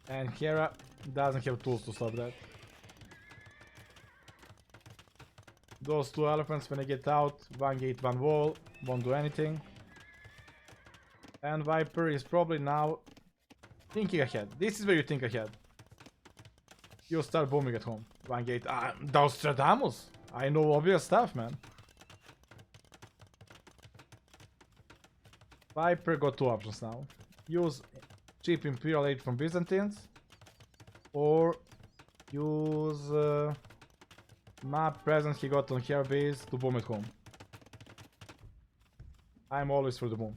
And Hera doesn't have tools to stop that. Those 2 elephants, when they get out, 1 gate, 1 wall, won't do anything. And Viper is probably now thinking ahead. This is where you think ahead. You start booming at home. 1 gate. Nostradamus! I know obvious stuff, man. Viper got 2 options now. Use cheap Imperial Age from Byzantines, or use map presence he got on Hera base to boom at home. I'm always for the boom.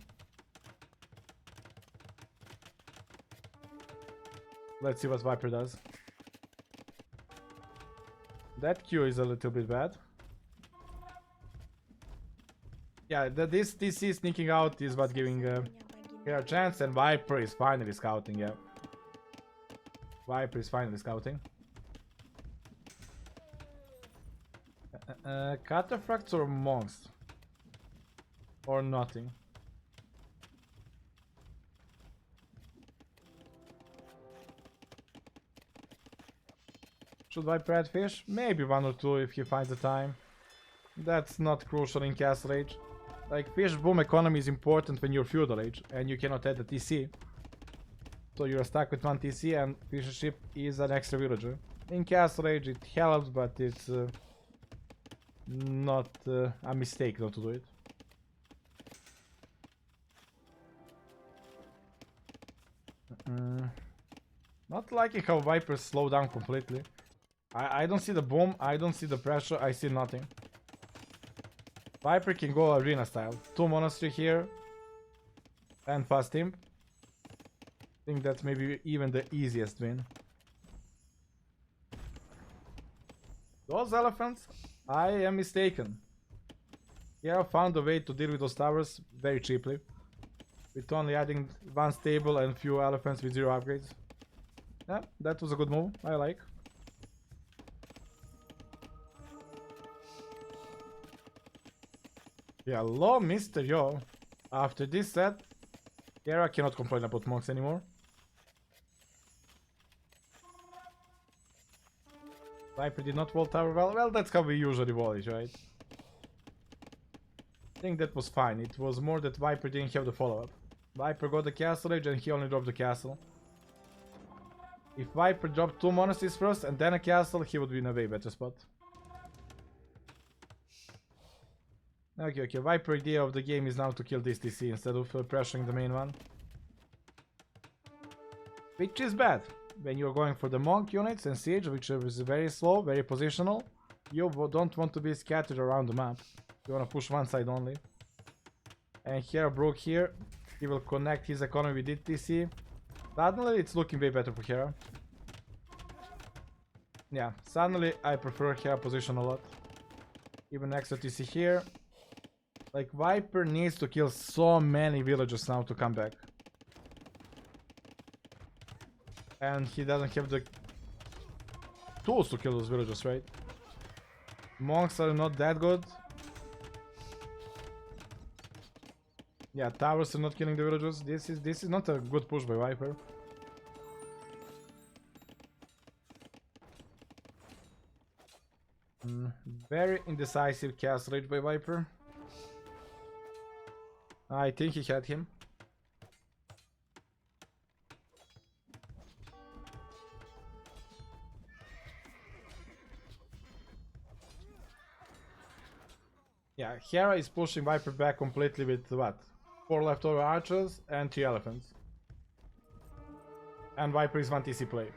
Let's see what Viper does. That Q is a little bit bad. Yeah, this TC sneaking out is what giving Hera a chance, and Viper is finally scouting, yeah. Viper is finally scouting. Cataphracts or monks? Or nothing? Should Viper add fish? Maybe 1 or 2 if he finds the time. That's not crucial in Castle Age. Like, fish boom economy is important when you're Feudal Age, and you cannot add the TC. So you're stuck with 1 TC, and Fisher Ship is an extra villager. In Castle Age it helps, but it's not a mistake not to do it. Not liking how Vipers slow down completely. I don't see the boom, I don't see the pressure, I see nothing. Viper can go arena style. 2 monastery here. And fast imp. I think that's maybe even the easiest win. Those elephants I am mistaken. Hera found a way to deal with those towers very cheaply, with only adding one stable and few elephants with 0 upgrades. Yeah, that was a good move, I like. Hello, Mr. Yo. After this set, Hera cannot complain about monks anymore. Viper did not wall tower well. Well, that's how we usually wall it, right? I think that was fine. It was more that Viper didn't have the follow-up. Viper got the castle age and he only dropped the castle. If Viper dropped 2 monasteries first and then a castle, he would be in a way better spot. Okay, Viper idea of the game is now to kill this TC instead of pressuring the main one. Which is bad. When you're going for the monk units and siege, which is very slow, very positional, you don't want to be scattered around the map. You want to push one side only. And Hera broke here. He will connect his economy with TC. Suddenly it's looking way better for Hera. Yeah, suddenly I prefer Hera position a lot. Even extra TC here. Like, Viper needs to kill so many villagers now to come back. And he doesn't have the tools to kill those villagers, right? Monks are not that good. Yeah, towers are not killing the villagers. This is not a good push by Viper. Very indecisive castle rage by Viper. I think he had him. Yeah, Hera is pushing Viper back completely with what? 4 leftover archers and 3 elephants. And Viper is 1 TC play.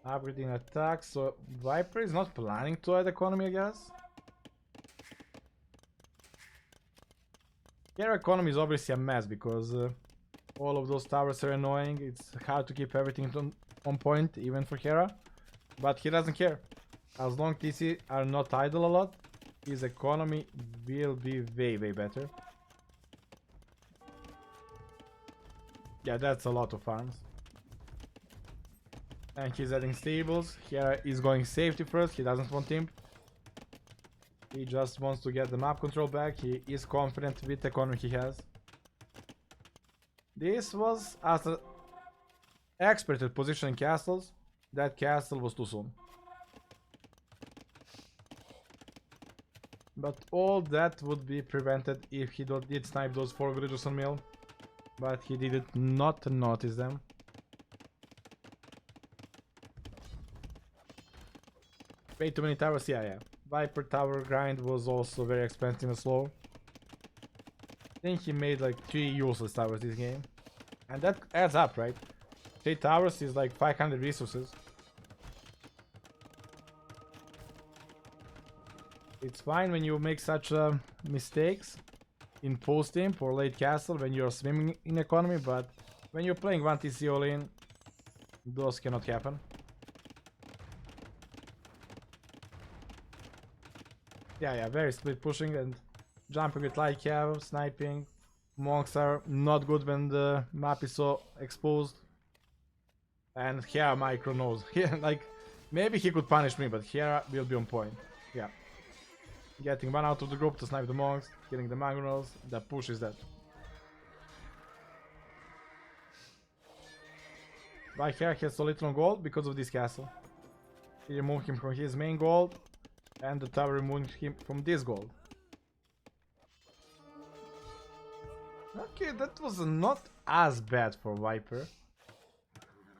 Upgrading attack, so Viper is not planning to add economy, I guess. Hera economy is obviously a mess because all of those towers are annoying. It's hard to keep everything on point, even for Hera. But he doesn't care. As long as TC are not idle a lot, his economy will be way better. Yeah, that's a lot of farms. And he's adding stables. Hera is going safety first. He doesn't want imp. He just wants to get the map control back. He is confident with the economy he has. This was as an expert at positioning castles. That castle was too soon. But all that would be prevented if he did snipe those 4 villagers on mill. But he did not notice them. Way too many towers, yeah. Viper tower grind was also very expensive and slow. I think he made like 3 useless towers this game. And that adds up, right? 3 towers is like 500 resources. It's fine when you make such mistakes in post-imp or late castle when you're swimming in economy, but when you're playing 1 TC all in, those cannot happen. Yeah, very split pushing and jumping with light cav, sniping. Monks are not good when the map is so exposed. And Hera micro knows. Like, maybe he could punish me, but Hera will be on point. Yeah. Getting one out of the group to snipe the monks, killing the mangonels, the push is dead. Why Hera has so little on gold? Because of this castle. He removed him from his main gold, and the tower removed him from this gold. Okay, that was not as bad for Viper.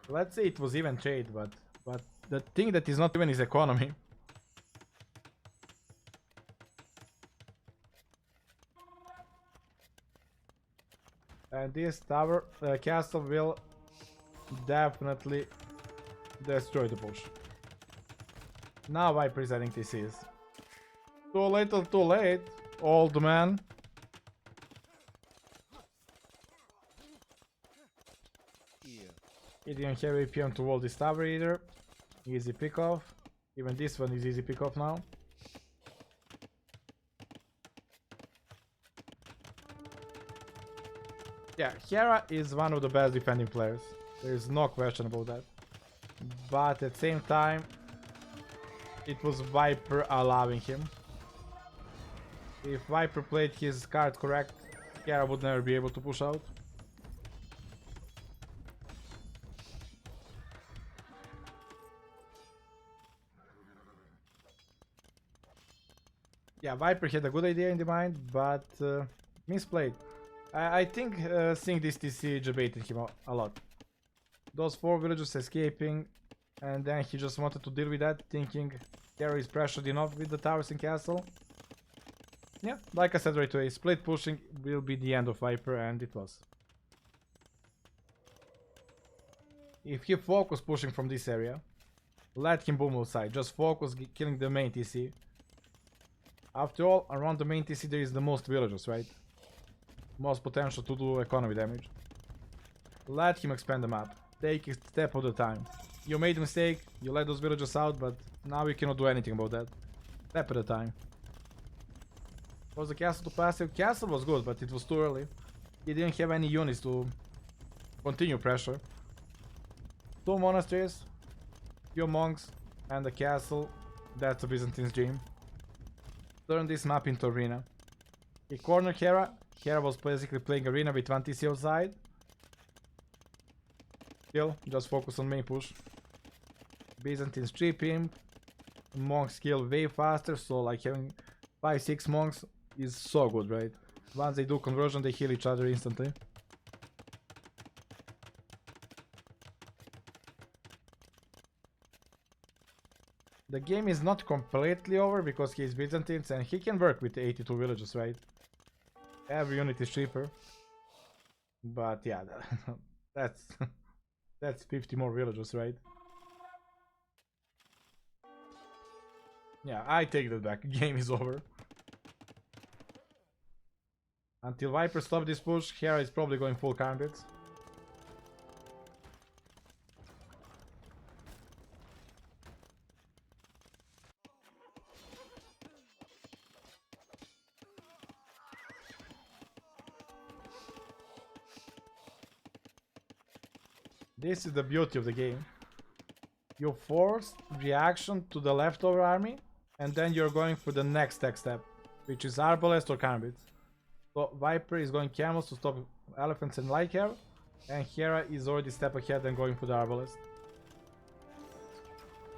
Let's say it was even trade, but the thing that is not even is economy. And this tower castle will definitely destroy the push. Now Viper is adding TCs. Too little too late, old man. He didn't have APM to wall this tower either. Easy pick off. Even this one is easy pick off now. Yeah, Hera is one of the best defending players. There is no question about that. But at the same time, it was Viper allowing him. If Viper played his card correct, Hera would never be able to push out. Yeah, Viper had a good idea in the mind, but misplayed. I think seeing this TC debated him a lot. Those 4 villagers escaping, and then he just wanted to deal with that, thinking Hera is pressured enough with the towers and castle. Yeah, like I said right away, split pushing will be the end of Viper, and it was. If he focus pushing from this area, let him boom outside, just focus killing the main TC. After all, around the main TC there is the most villagers, right? Most potential to do economy damage. Let him expand the map. Take it step at a time. You made a mistake, you let those villagers out, but now you cannot do anything about that. Step at a time. Was the castle too passive? Castle was good, but it was too early. He didn't have any units to continue pressure. 2 monasteries, few monks, and a castle. That's a Byzantine's dream. Turn this map into arena. He cornered Hera. Hera was basically playing arena with 1 TC outside. Still, just focus on main push. Byzantines trip him. Monks kill way faster, so like having 5-6 monks is so good, right? Once they do conversion, they heal each other instantly. The game is not completely over because he is Byzantines and he can work with 82 villages, right? Every unit is cheaper. But yeah, that's that's 50 more villagers, right? Yeah, I take that back. Game is over. Until Viper stops this push, Hera is probably going full karambits. This is the beauty of the game. You force reaction to the leftover army, and then you're going for the next tech step, which is Arbalest or Karambits. So Viper is going camels to stop elephants and light hair, and Hera is already step ahead and going for the Arbalest.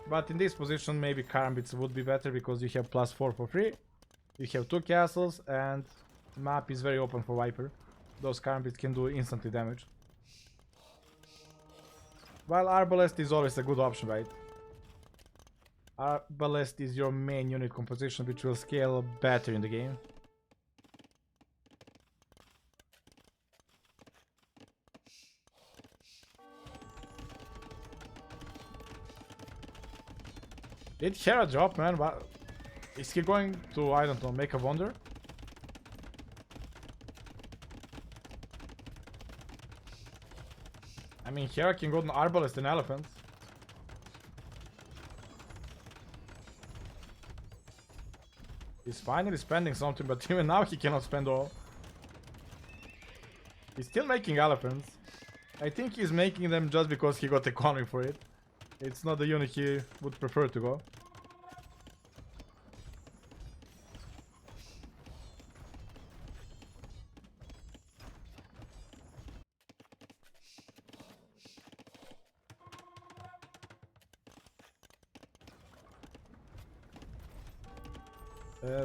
But in this position, maybe Karambits would be better because you have +4 for free, you have 2 castles, and map is very open for Viper. Those Karambits can do instantly damage. While Arbalest is always a good option, right? Arbalest is your main unit composition, which will scale better in the game. Did Hera drop, man? What? Is he going to, I don't know, make a wonder? I mean, Hera can go to Arbalest and Elephant. He's finally spending something, but even now he cannot spend all. He's still making Elephants. I think he's making them just because he got economy for it. It's not the unit he would prefer to go.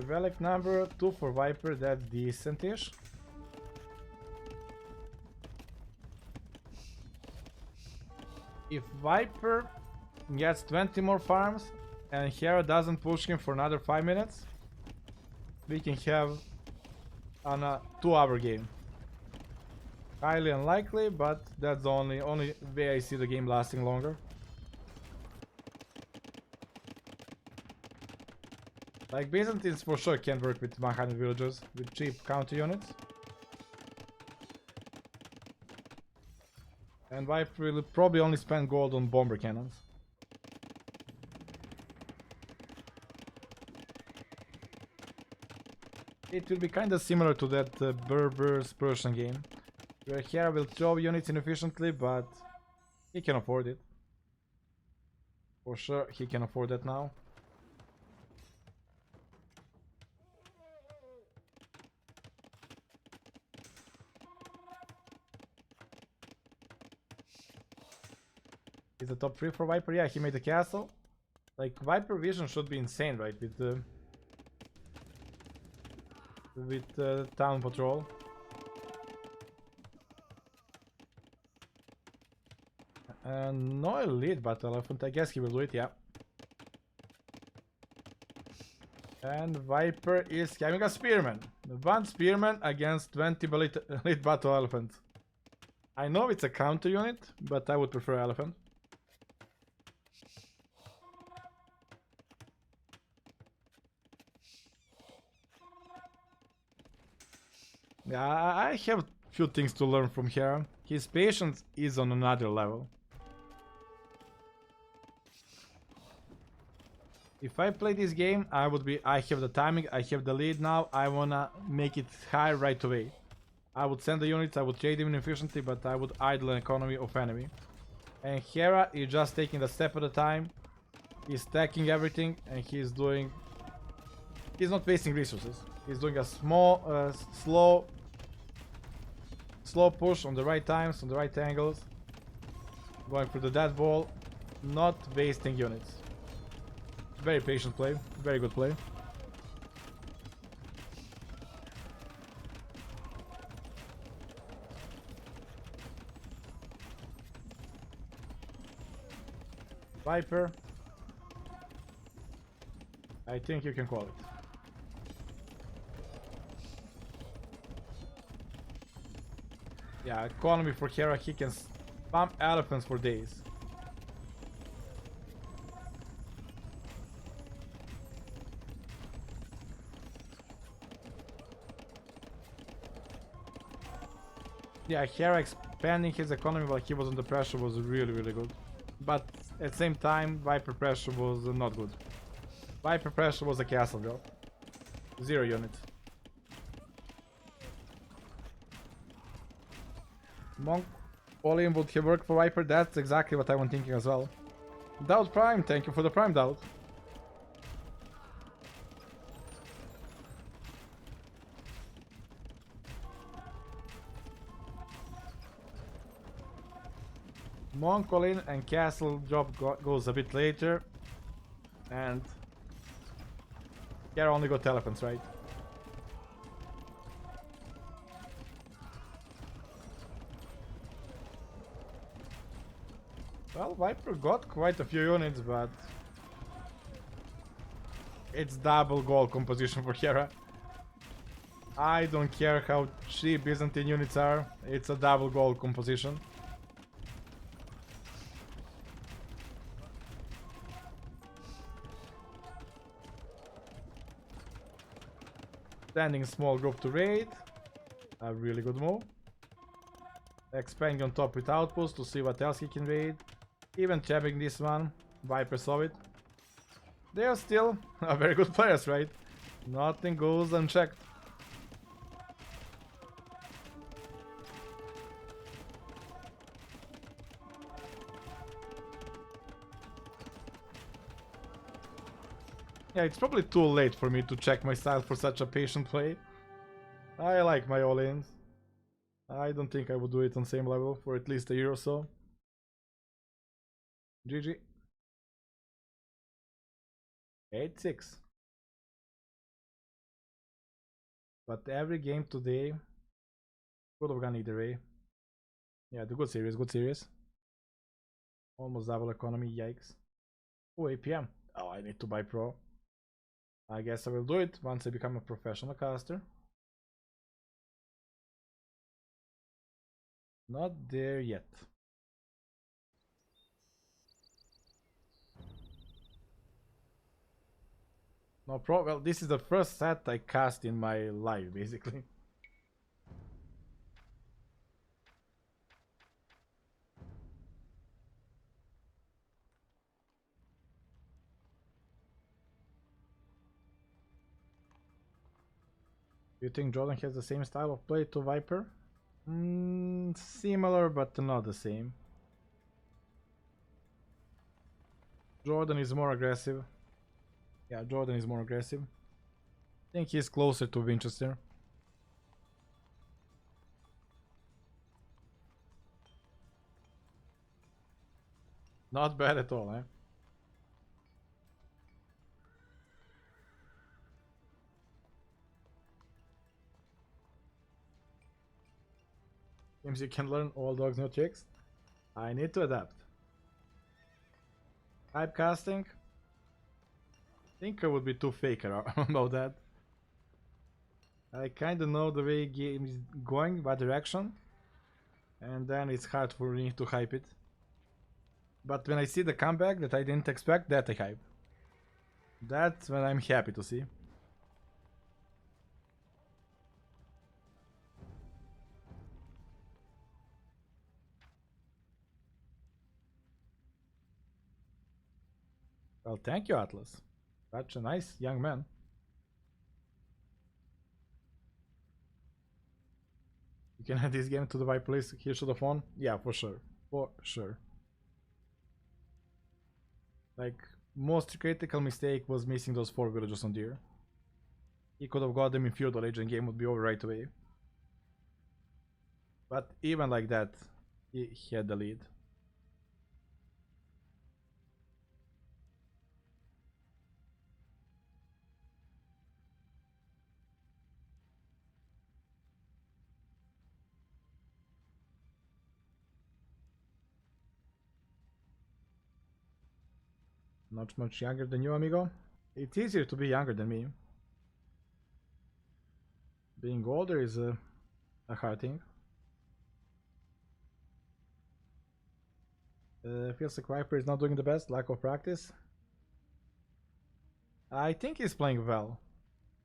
Relic number 2 for Viper, that's decent-ish. If Viper gets 20 more farms and Hera doesn't push him for another 5 minutes, we can have a 2-hour game. Highly unlikely, but that's the only way I see the game lasting longer. Like, Byzantines for sure can work with 100 villagers with cheap counter units. And Viper will probably only spend gold on bomber cannons. It will be kinda similar to that Berber's Persian game, where Hera will throw units inefficiently, but he can afford it. For sure, he can afford that now. Is the top 3 for Viper? Yeah, he made the castle. Like, Viper vision should be insane, right? With town patrol. No elite battle elephant. I guess he will do it, yeah. And Viper is having a spearman. One spearman against 20 elite battle elephant. I know it's a counter unit, but I would prefer elephant. Yeah, I have few things to learn from Hera. His patience is on another level. If I play this game, I have the timing, I have the lead now, I wanna make it high right away. I would send the units, I would trade them efficiently, but I would idle an economy of enemy. And Hera is just taking a step at a time. He's stacking everything, and he's not wasting resources. He's doing a small, slow push on the right times, on the right angles. Going for the dead ball, not wasting units. Very patient play, very good play. Viper. I think you can call it. Yeah, economy for Hera, he can spam elephants for days. Yeah, Hera expanding his economy while he was under pressure was really good. But at the same time, Viper pressure was not good. Viper pressure was a castle job. 0 units. Monk all-in would have worked for Viper, that's exactly what I was thinking as well. Daut Prime, thank you for the Prime, Daut. Monk all-in and castle job goes a bit later. And Hera only got elephants, right? Well, Viper got quite a few units, but it's double gold composition for Hera. I don't care how cheap Byzantine units are, it's a double gold composition. Sending small group to raid, a really good move. Expanding on top with outposts to see what else he can raid. Even jabbing this one, Viper saw it. They are still a very good players, right? Nothing goes unchecked. Yeah, it's probably too late for me to check my style for such a patient play. I like my all-ins. I don't think I would do it on same level for at least a year or so. GG. 8-6. But every game today could have gone either way. Yeah, the good series, good series. Almost double economy, yikes. Oh, APM. Oh, I need to buy Pro. I guess I will do it once I become a professional caster. Not there yet. No Pro. Well, this is the first set I cast in my life, basically. Do you think Jordan has the same style of play to Viper? Similar, but not the same. Jordan is more aggressive. Yeah, Jordan is more aggressive. I think he's closer to Winchester. Not bad at all, eh? Seems you can learn all dogs, no tricks. I need to adapt. Typecasting? I think I would be too fake about that. I kinda know the way game is going, what direction. And then it's hard for me to hype it. But when I see the comeback that I didn't expect, that I hype. That's when I'm happy to see. Well, thank you, Atlas. Such a nice young man. You can add this game to the Viper list. Here to the phone. Yeah, for sure. For sure. Like, most critical mistake was missing those 4 villagers on deer. He could have got them in Feudal Age and game would be over right away. But even like that, he had the lead. Not much younger than you, amigo. It's easier to be younger than me. Being older is a hard thing. Feels like Viper is not doing the best, lack of practice. I think he's playing well.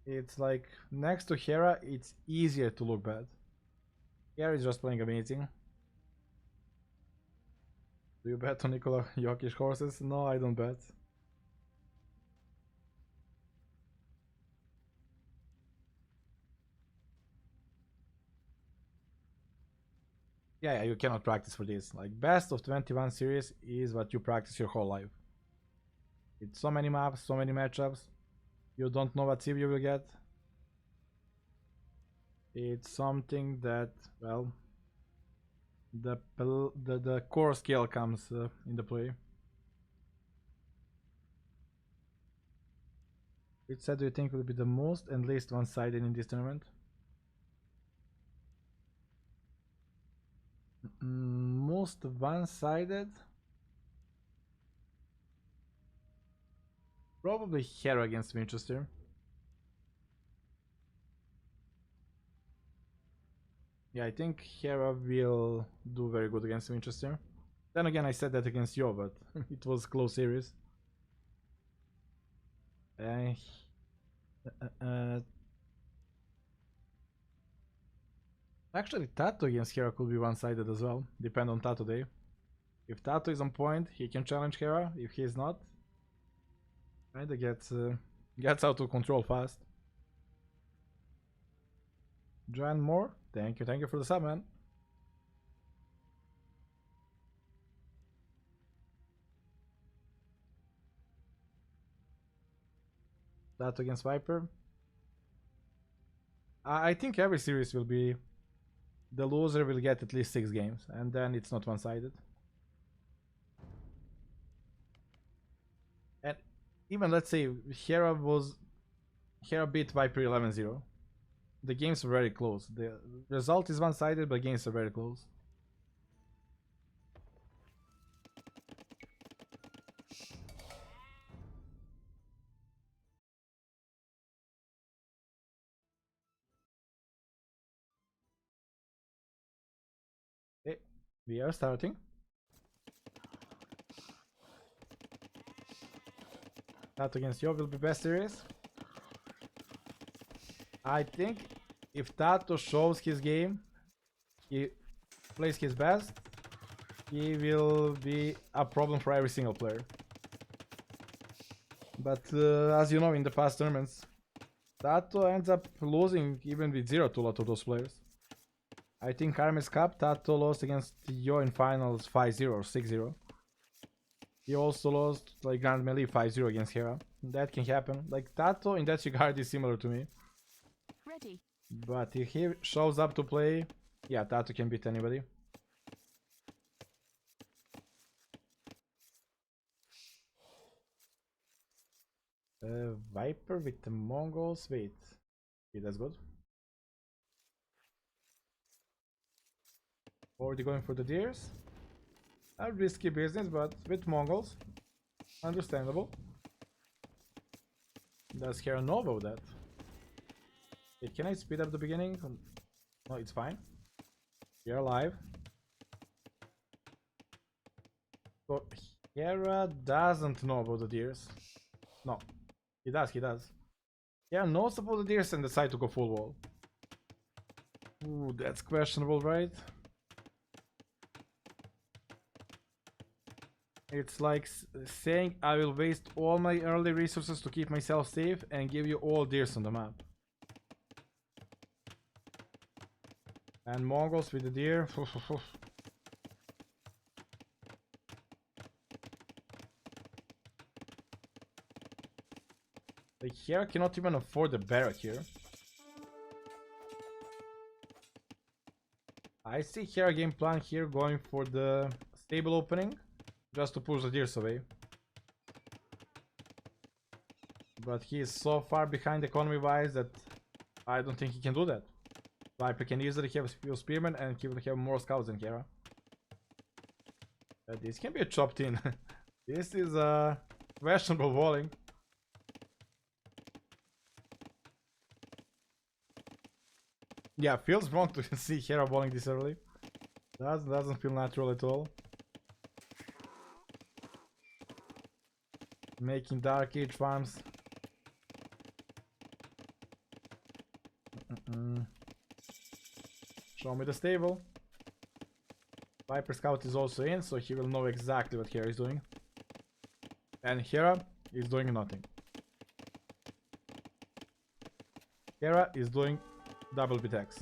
It's like, next to Hera, it's easier to look bad. Hera is just playing amazing. Do you bet on Nikola Jokic horses? No, I don't bet. Yeah, you cannot practice for this. Like, best of 21 series is what you practice your whole life. It's so many maps, so many matchups. You don't know what CV you will get. It's something that, well, the core skill comes into play. Which set do you think will be the most and least one-sided in this tournament? Most one-sided? Probably Hera against Winchester. Yeah, I think Hera will do very good against Winchester. Then again, I said that against Yo, but it was close series. Actually, Tato against Hera could be one-sided as well. Depend on Tato day. If Tato is on point, he can challenge Hera. If he is not, kinda gets out of control fast. Join more. Thank you for the sub, man. Tato against Viper. I think every series will be, the loser will get at least 6 games, and then it's not one-sided. And even let's say Hera beat Viper 11-0. The games are very close. The result is one-sided, but games are very close. Okay, we are starting. That against Yo will be best series. I think if Tato shows his game, he plays his best, he will be a problem for every single player. But as you know, in the past tournaments, Tato ends up losing even with 0 to a lot of those players. I think Army's Cup, Tato lost against Yo in finals 5-0 or 6-0. He also lost like Grand Melee 5-0 against Hera. That can happen. Like Tato in that regard is similar to me. Ready. But if he shows up to play, yeah, Tato can beat anybody. Viper with the Mongols. Wait. Okay, that's good. Already going for the deers. A risky business, but with Mongols. Understandable. Does Hera know about that? Okay, can I speed up the beginning? No, it's fine. You're alive. So Hera doesn't know about the deers. No. He does, he does. Hera knows about the deers and decides to go full wall. Ooh, that's questionable, right? It's like saying I will waste all my early resources to keep myself safe and give you all deers on the map. And Mongols with the deer. Like Hera cannot even afford a barrack here. I see Hera game plan here going for the stable opening just to push the deers away. But he is so far behind economy wise that I don't think he can do that. Viper can easily have a few spearmen and he will have more scouts than Hera. This can be a chopped in. This is a questionable walling. Yeah, feels wrong to see Hera walling this early. Doesn't feel natural at all. Making Dark Age farms. Show me the stable. Viper Scout is also in, so he will know exactly what Hera is doing. And Hera is doing nothing. Hera is doing double BTX.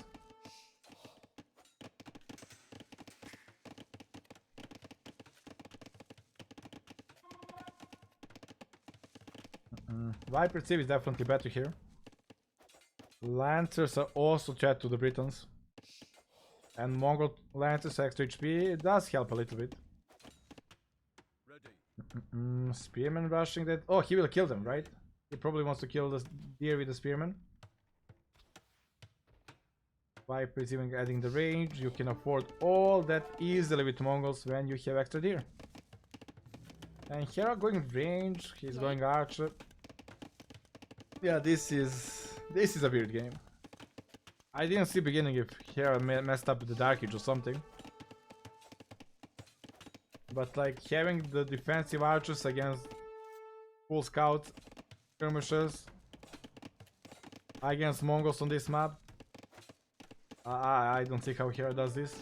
Viper Civ is definitely better here. Lancers are also threat to the Britons. And Mongol Lancers extra HP, it does help a little bit. Spearman rushing that. Oh, he will kill them, right? He probably wants to kill the deer with the Spearman. Viper is even adding the range. You can afford all that easily with Mongols when you have extra deer. And Hera going range, he's going archer. Yeah, this is a weird game. I didn't see beginning if Hera messed up with the Dark Age or something. But like having the defensive archers against full scout skirmishers against Mongols on this map. I don't see how Hera does this.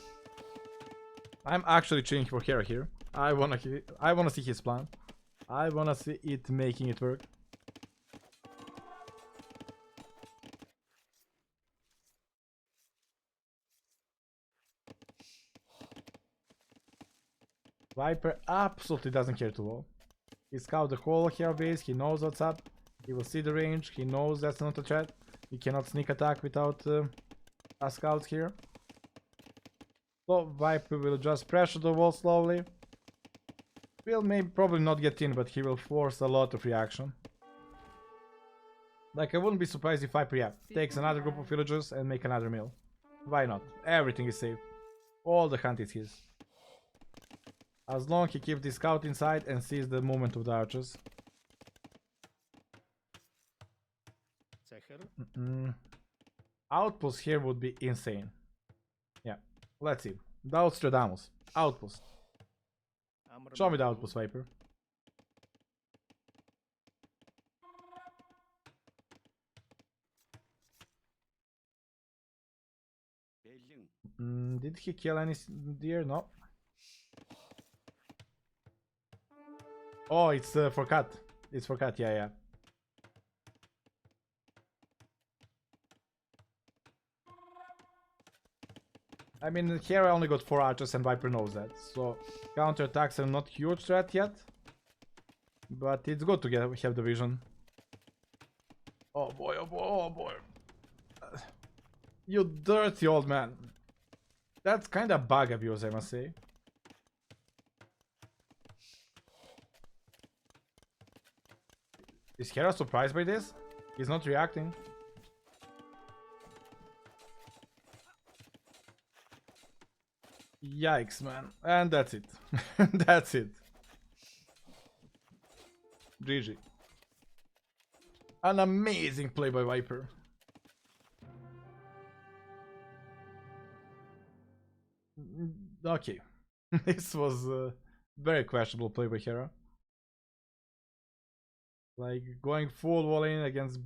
I'm actually cheering for Hera here. I wanna see his plan. I wanna see it making it work. Viper absolutely doesn't care to wall. He scouts the whole Hera base, he knows what's up, he will see the range, he knows that's not a threat. He cannot sneak attack without a scout here. So Viper will just pressure the wall slowly. Will maybe probably not get in, but he will force a lot of reaction. Like I wouldn't be surprised if Viper takes another group of villagers and make another mill. Why not? Everything is safe. All the hunt is his. As long as he keeps the scout inside and sees the movement of the archers. Outpost here would be insane. Yeah, let's see. Daut Stradamus. Outpost. Show me the outpost, Viper. Did he kill any deer? No. Oh, it's for cat. It's for cat, yeah. I mean, Hera only got 4 archers and Viper knows that. So counterattacks are not huge threat yet. But it's good to have the vision. Oh boy, oh boy, oh boy. You dirty old man. That's kind of bug abuse, I must say. Is Hera surprised by this? He's not reacting. Yikes, man. And that's it. That's it. GG. An amazing play by Viper. Okay. This was a very questionable play by Hera. Like, going full wall in against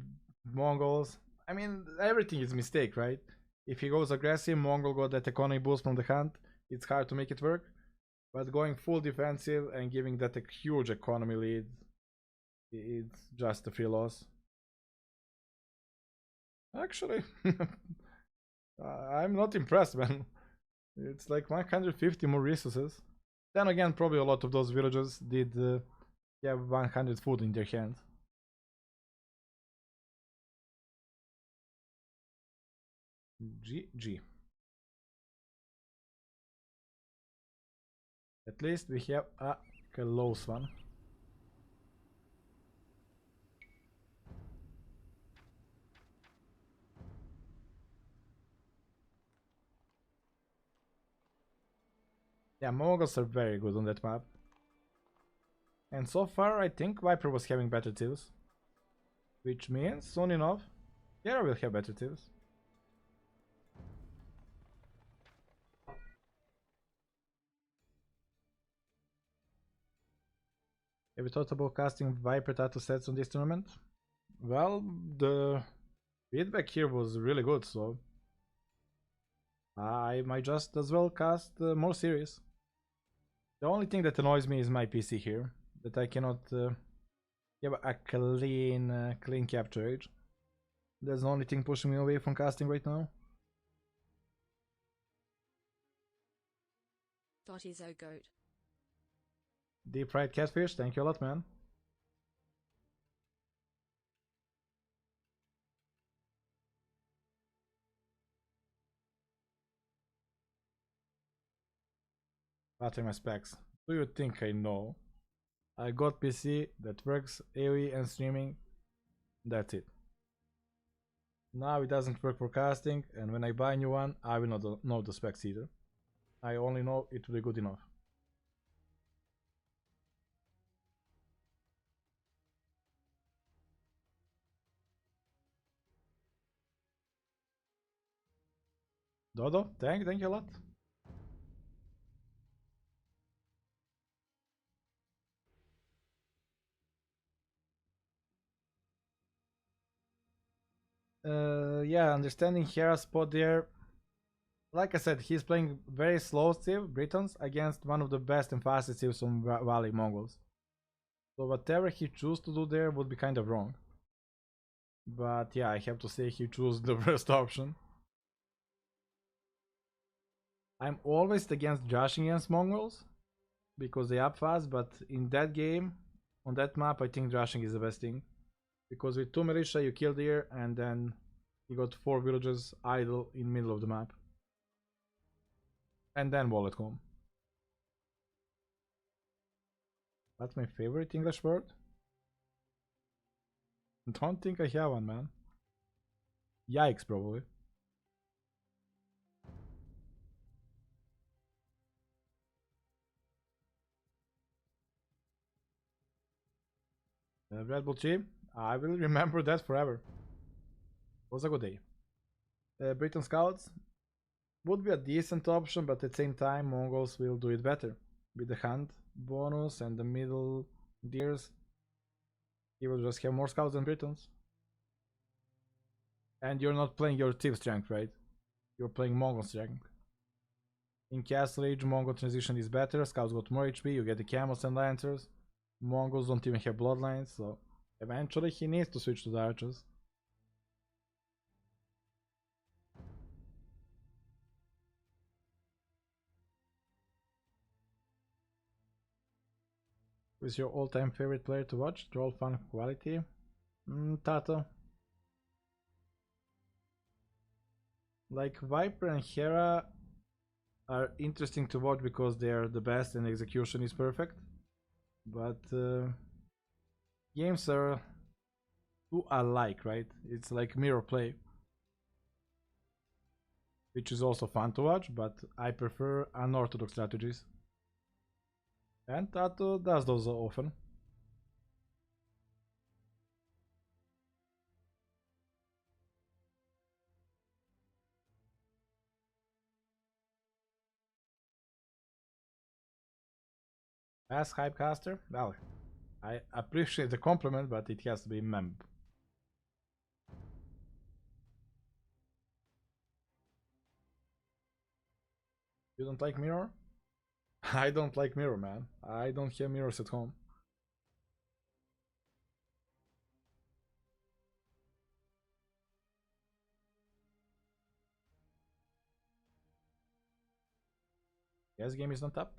Mongols. I mean, everything is a mistake, right? If he goes aggressive, Mongol got that economy boost from the hunt. It's hard to make it work. But going full defensive and giving that a huge economy lead, it's just a free loss. Actually, I'm not impressed, man. It's like 150 more resources. Then again, probably a lot of those villagers did have 100 food in their hand. GG. At least we have a close one. Yeah, Mongols are very good on that map. And so far, I think Viper was having better tills. Which means, soon enough, Hera will have better tills. Have you thought about casting Viper tattoo sets on this tournament? Well, the feedback here was really good, so I might just as well cast more series. The only thing that annoys me is my PC here, that I cannot have a clean capture age. That's the only thing pushing me away from casting right now. Dot is O goat. Deep fried catfish, thank you a lot, man. What are my specs? Do you think I know? I got PC that works AoE and streaming. That's it. Now it doesn't work for casting, and when I buy a new one, I will not know the specs either. I only know it will be good enough. Dodo, thank you a lot. Yeah, understanding Hera's spot there. Like I said, he's playing very slow Civ, Britons, against one of the best and fastest Civs from Valley Mongols. So whatever he chooses to do there would be kind of wrong. But yeah, I have to say he chose the worst option. I'm always against joshing against Mongols because they up fast, but in that game, on that map, I think joshing is the best thing. Because with 2 militia you kill deer and then you got 4 villages idle in middle of the map. And then wall at home. That's my favorite English word? Don't think I have one, man. Yikes, probably. Red Bull Chi, I will remember that forever. It was a good day. Britain Scouts would be a decent option, but at the same time, Mongols will do it better. With the hunt bonus and the middle deers, he will just have more scouts than Britons. And you're not playing your Civ strength, right? You're playing Mongol strength. In Castle Age, Mongol transition is better, scouts got more HP, you get the camels and lancers. Mongols don't even have bloodlines, so eventually he needs to switch to the archers. Who's your all-time favorite player to watch? Troll fun quality? Tato. Like Viper and Hera are interesting to watch because they are the best and execution is perfect. But games are too alike, right? It's like mirror play, which is also fun to watch, but I prefer unorthodox strategies. And Tato does those often. As Hypecaster? Well, I appreciate the compliment, but it has to be mem. You don't like mirror? I don't like mirror, man. I don't have mirrors at home. Yes, game is not up.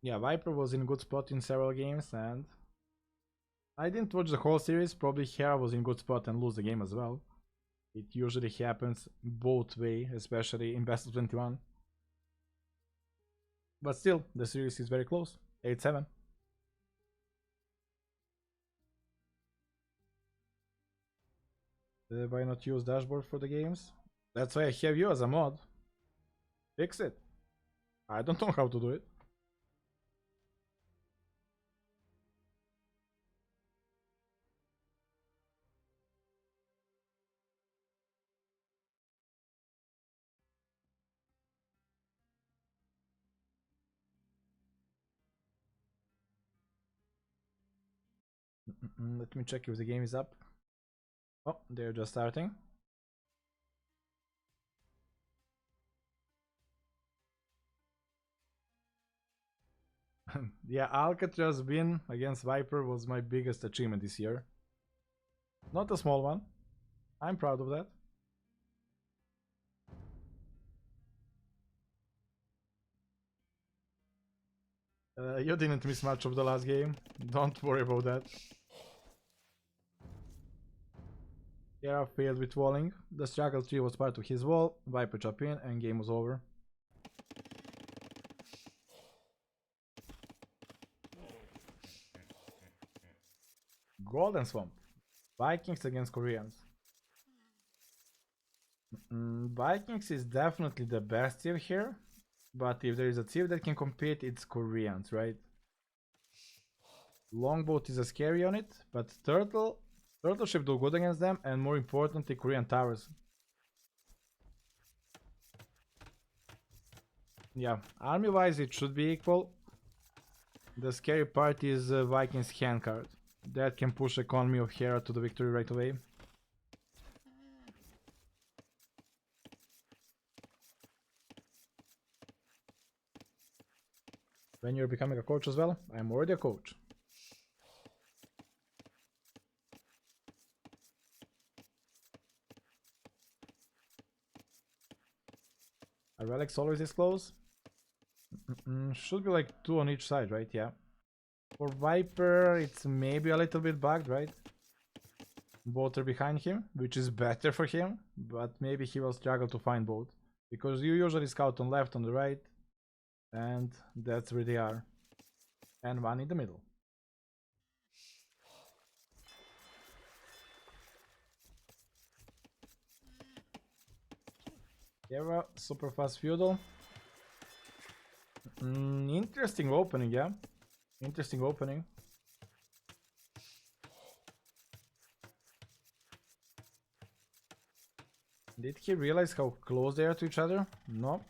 Yeah, Viper was in good spot in several games, and I didn't watch the whole series. Probably Hera was in good spot and lose the game as well. It usually happens both way, especially in best of 21. But still, the series is very close. 8-7. Why not use dashboard for the games? That's why I have you as a mod. Fix it. I don't know how to do it. Let me check if the game is up. Oh, they're just starting. Yeah, Alcatraz win against Viper was my biggest achievement this year. Not a small one. I'm proud of that. You didn't miss much of the last game. Don't worry about that. Hera failed with walling. The struggle tree was part of his wall. Viper chopped in and game was over. Golden Swamp. Vikings against Koreans. Vikings is definitely the best tier here. But if there is a tier that can compete, it's Koreans, right? Longboat is a scary on it, but Turtle ship do good against them, and more importantly, Korean towers. Yeah, army-wise it should be equal. The scary part is Vikings hand card. That can push economy of Hera to the victory right away. When you're becoming a coach as well, I'm already a coach. Are relics always this close? Should be like 2 on each side, right? Yeah. For Viper, it's maybe a little bit bugged, right? Both are behind him, which is better for him, but maybe he will struggle to find both. Because you usually scout on left, on the right, and that's where they are. And one in the middle. Hera, super fast feudal. Interesting opening, yeah. Interesting opening. Did he realize how close they are to each other? No.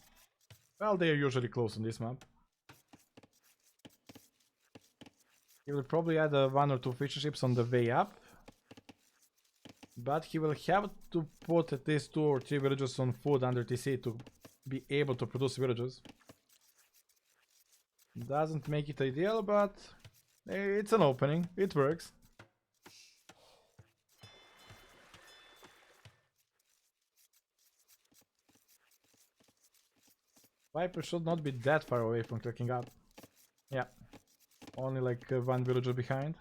Well, they are usually close on this map. He will probably add 1 or 2 fisher ships on the way up. But he will have to put at least 2 or 3 villages on food under TC to be able to produce villages. Doesn't make it ideal, but It's an opening. It works. Viper should not be that far away from clicking up. Yeah. Only like one villager behind.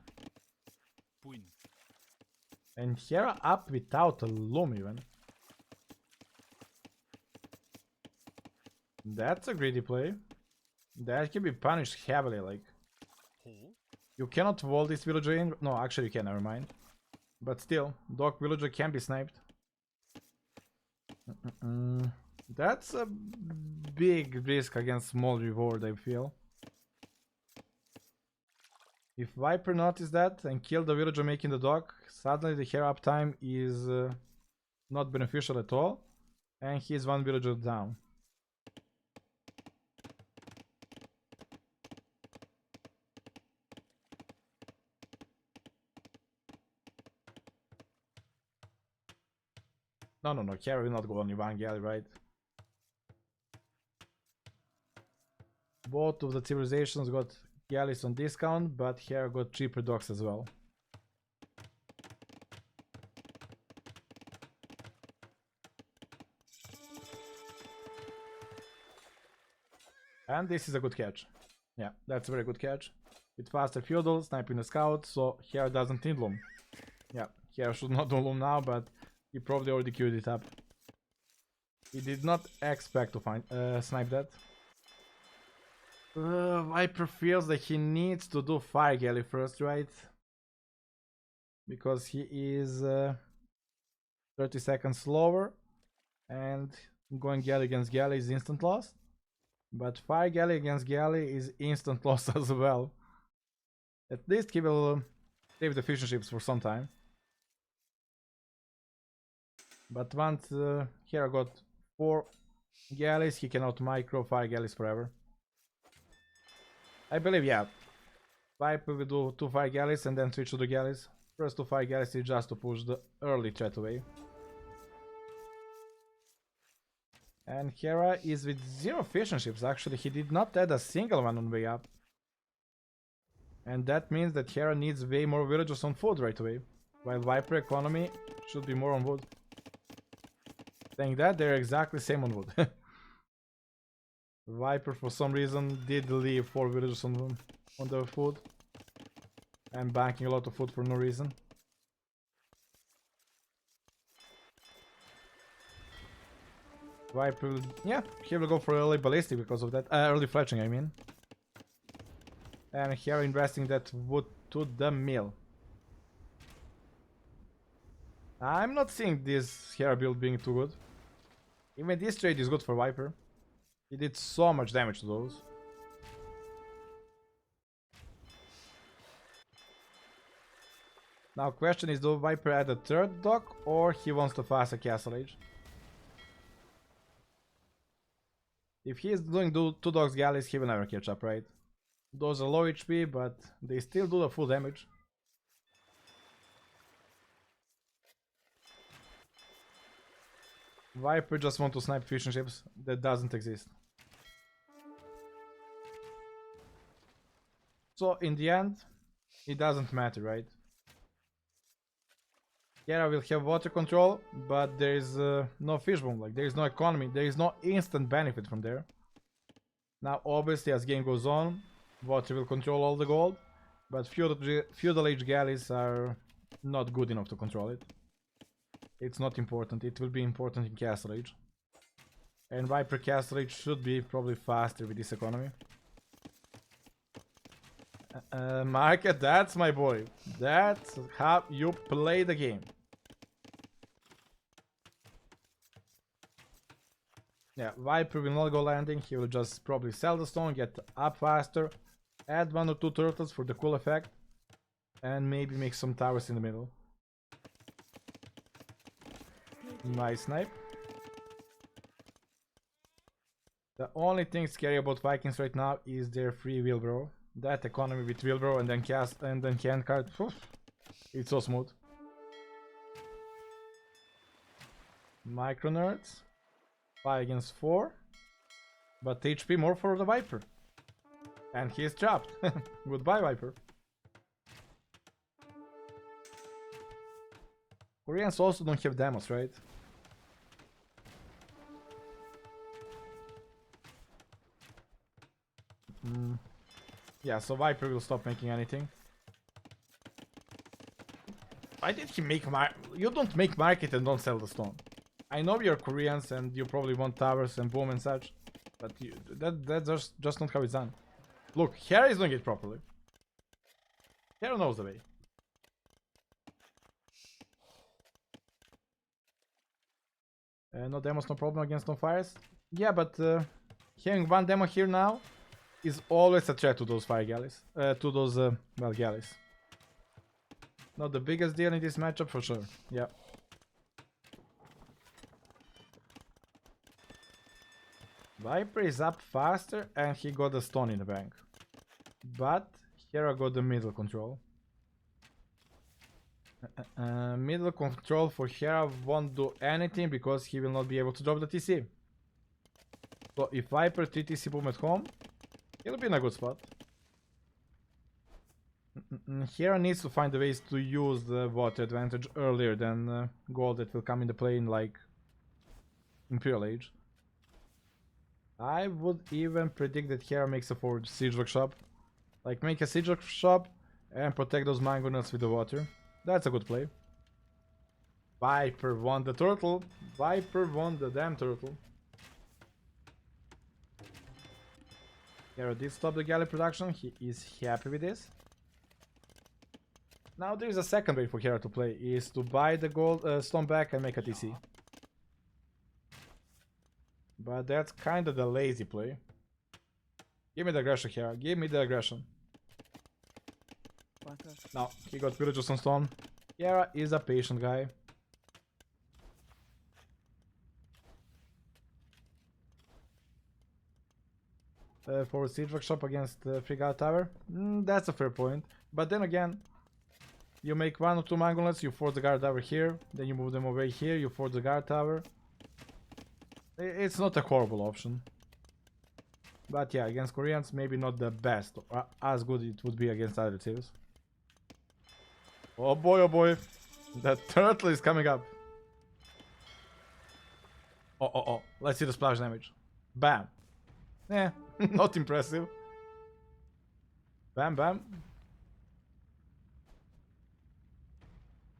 Point. And Hera up without a loom even. That's a greedy play. That can be punished heavily, like. Hole. You cannot wall this villager in. No, actually you can, never mind. But still, dog villager can be sniped. That's a big risk against small reward, I feel. If Viper noticed that and killed the villager making the dog, suddenly the Hera uptime is not beneficial at all. And he's one villager down. No, Hera will not go only one galley, right? Both of the civilizations got galleys on discount, but Hera got cheaper docks as well. And this is a good catch. Yeah, that's a very good catch. With faster feudal, sniping the scout, so Hera doesn't need loom. Yeah, Hera should not do loom now, but he probably already queued it up. He did not expect to find snipe that. Viper feels that he needs to do fire galley first, right? Because he is 30 seconds slower, and going galley against galley is instant loss. But fire galley against galley is instant loss as well. At least he will save the fishing ships for some time. But once Hera got 4 galleys, he cannot micro fire galleys forever. I believe, yeah. Viper will do 2 fire galleys and then switch to the galleys. First 2 fire galleys is just to push the early threat away. And Hera is with 0 fishing ships, actually. He did not add a single one on way up. And that means that Hera needs way more villagers on food right away. While Viper economy should be more on wood. Saying that, they're exactly same on wood. Viper for some reason did leave 4 villagers on the food. And banking a lot of food for no reason. Viper will, yeah, he will go for early ballistic because of that. Early fletching, I mean. And here investing that wood to the mill. I'm not seeing this Hera build being too good. Even this trade is good for Viper. He did so much damage to those. Now question is, do Viper add a third dock or he wants to fast a castle age? If he is doing 2 docks galleys, he will never catch up, right? Those are low HP, but they still do the full damage. Viper just want to snipe fishing ships. That doesn't exist. So in the end, it doesn't matter, right? Hera will have water control, but there is no fish boom, like there is no economy, there is no instant benefit from there. Now obviously as game goes on, water will control all the gold, but feudal age galleys are not good enough to control it. It's not important, it will be important in castle age. And Viper castle age should be probably faster with this economy. Market, that's my boy. That's how you play the game. Yeah, Viper will not go landing. He will just probably sell the stone, get up faster, add 1 or 2 turtles for the cool effect, and maybe make some towers in the middle. Nice snipe. The only thing scary about Vikings right now is their free wheelbarrow. That economy with wheelbarrow and then cast and then hand card, it's so smooth. Micro nerds, 5 against 4, but HP more for the Viper, and he is trapped. Goodbye, Viper. Koreans also don't have demos, right? Yeah, so Viper will stop making anything. Why did he make You don't make market and don't sell the stone. I know you're Koreans and you probably want towers and boom and such, but that's just not how it's done. Look, Hera is doing it properly. Hera knows the way. No demos, no problem against no fires. Yeah, but having one demo here now is always a threat to those fire galleys. To those, well, galleys. Not the biggest deal in this matchup for sure. Yeah. Viper is up faster and he got the stone in the bank. But Hera got the middle control. Middle control for Hera won't do anything because he will not be able to drop the TC. So if Viper 3 TC boom at home, he'll be in a good spot. Hera needs to find the ways to use the water advantage earlier than gold that will come into play in like Imperial Age. I would even predict that Hera makes a forward siege workshop. Like make a siege workshop and protect those mango nuts with the water. That's a good play. Viper won the turtle. Viper won the damn turtle. Hera did stop the galley production. He is happy with this. Now there is a second way for Hera to play, is to buy the gold stone back and make a TC. But that's kind of the lazy play. Give me the aggression, Hera. Give me the aggression. No, he got villages on stone. Hera is a patient guy. For a siege workshop against the Frigate Tower. That's a fair point. But then again, you make 1 or 2 mangolets, you force the guard tower here, then you move them away here, you force the guard tower. It's not a horrible option. But yeah, against Koreans, maybe not the best. As good it would be against other teams. Oh boy, oh boy. That turtle is coming up. Oh. Let's see the splash damage. Bam. Not impressive. Bam.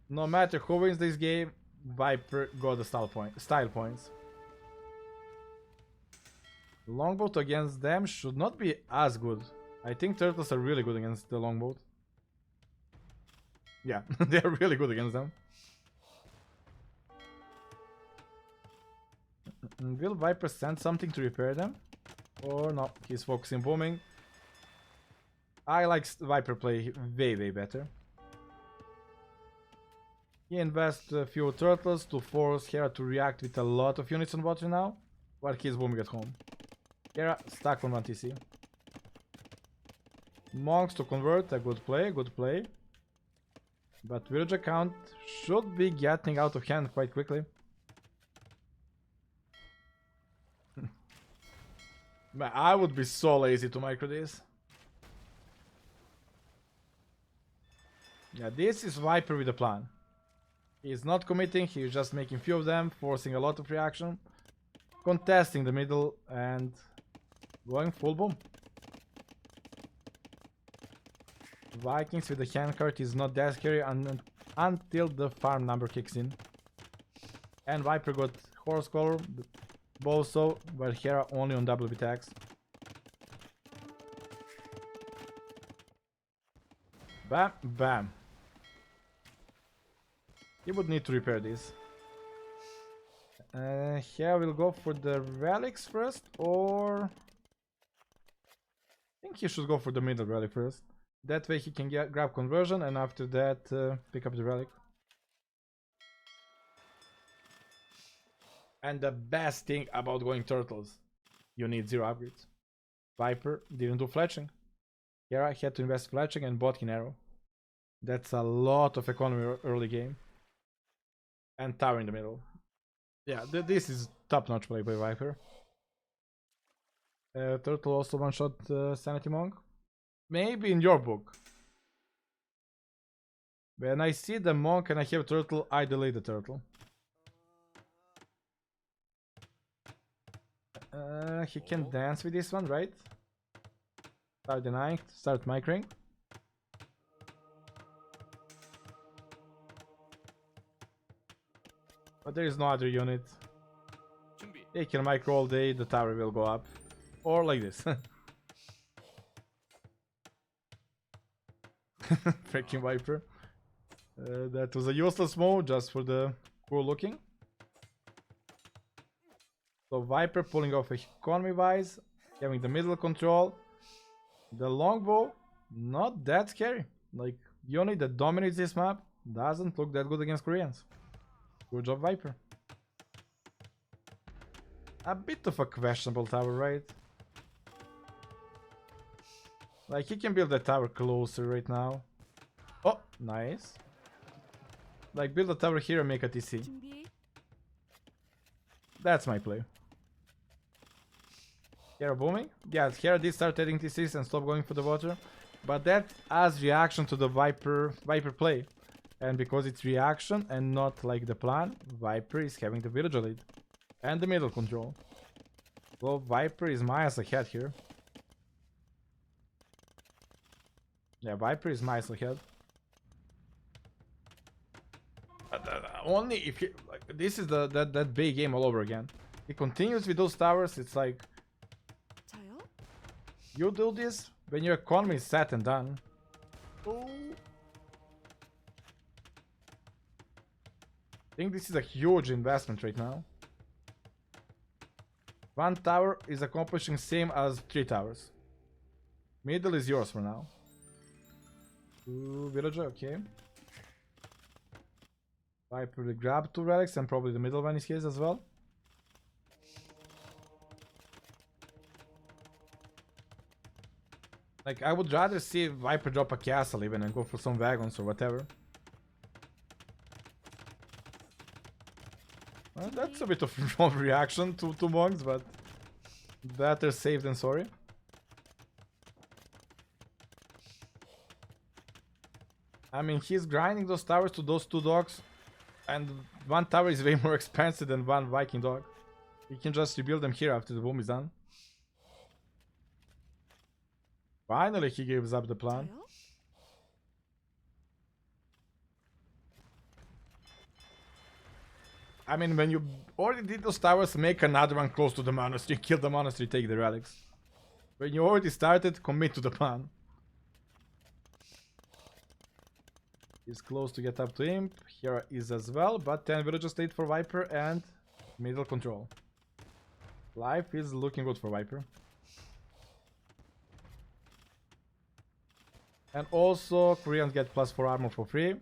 No matter who wins this game, Viper got the style points. Longboat against them should not be as good. I think turtles are really good against the longboat. Yeah, they're really good against them. Will Viper send something to repair them? Or no, he's focusing booming. I like Viper play way better. He invests a few turtles to force Hera to react with a lot of units on water now, while he's booming at home. Hera stuck on 1 TC. Monks to convert, a good play. But villager count should be getting out of hand quite quickly. Man, I would be so lazy to micro this. Yeah, this is Viper with a plan. He's not committing, he's just making few of them, forcing a lot of reaction, contesting the middle and going full boom. Vikings with the handcart is not that scary until the farm number kicks in. And Viper got horse color, Boso, while Hera only on double attacks. Bam. He would need to repair this. Hera will go for the relics first, or I think he should go for the middle relic first. That way he can grab conversion and after that pick up the relic. And the best thing about going turtles, you need 0 upgrades. Viper didn't do fletching. Hera had to invest fletching and bought arrow. That's a lot of economy early game. And tower in the middle. Yeah, this is top-notch play by Viper. Turtle also one-shot Sanity Monk. Maybe in your book. When I see the monk and I have turtle, I delete the turtle. He can dance with this one, right? Start denying, start micring. But there is no other unit. 준비. They can micro all day, the tower will go up. Or like this. Freaking Viper. That was a useless move just for the cool looking. So Viper pulling off economy wise, having the middle control. The longbow, not that scary. Like, unit that dominates this map doesn't look that good against Koreans. Good job, Viper. A bit of a questionable tower, right? Like, he can build that tower closer right now. Oh, nice. Like, build a tower here and make a TC. 준비. That's my play. Hera booming? Yeah, Hera did start adding TCs and stop going for the water. But that as reaction to the Viper play. And because it's reaction and not like the plan, Viper is having the villager lead. And the middle control. Well, Viper is miles ahead here. Yeah, Viper is miles ahead. Only if he, like, this is that big game all over again. He continues with those towers. It's like, 저요? you do this when your economy is set and done. Oh. I think this is a huge investment right now. One tower is accomplishing same as 3 towers. Middle is yours for now. Ooh, villager, okay. Viper will grab 2 relics and probably the middle one is his as well. Like, I would rather see Viper drop a castle even and go for some wagons or whatever. Well, that's a bit of overreaction to 2 monks, but better safe than sorry. I mean, he's grinding those towers to those 2 dogs, and 1 tower is way more expensive than 1 Viking dog. He can just rebuild them here after the boom is done. Finally, he gives up the plan. 저요? I mean, when you already did those towers, make another one close to the monastery, kill the monastery, take the relics. When you already started, commit to the plan. He's close to get up to Imp. Hera is as well, but 10 villages stayed for Viper and middle control. Life is looking good for Viper. And also, Koreans get +4 armor for free.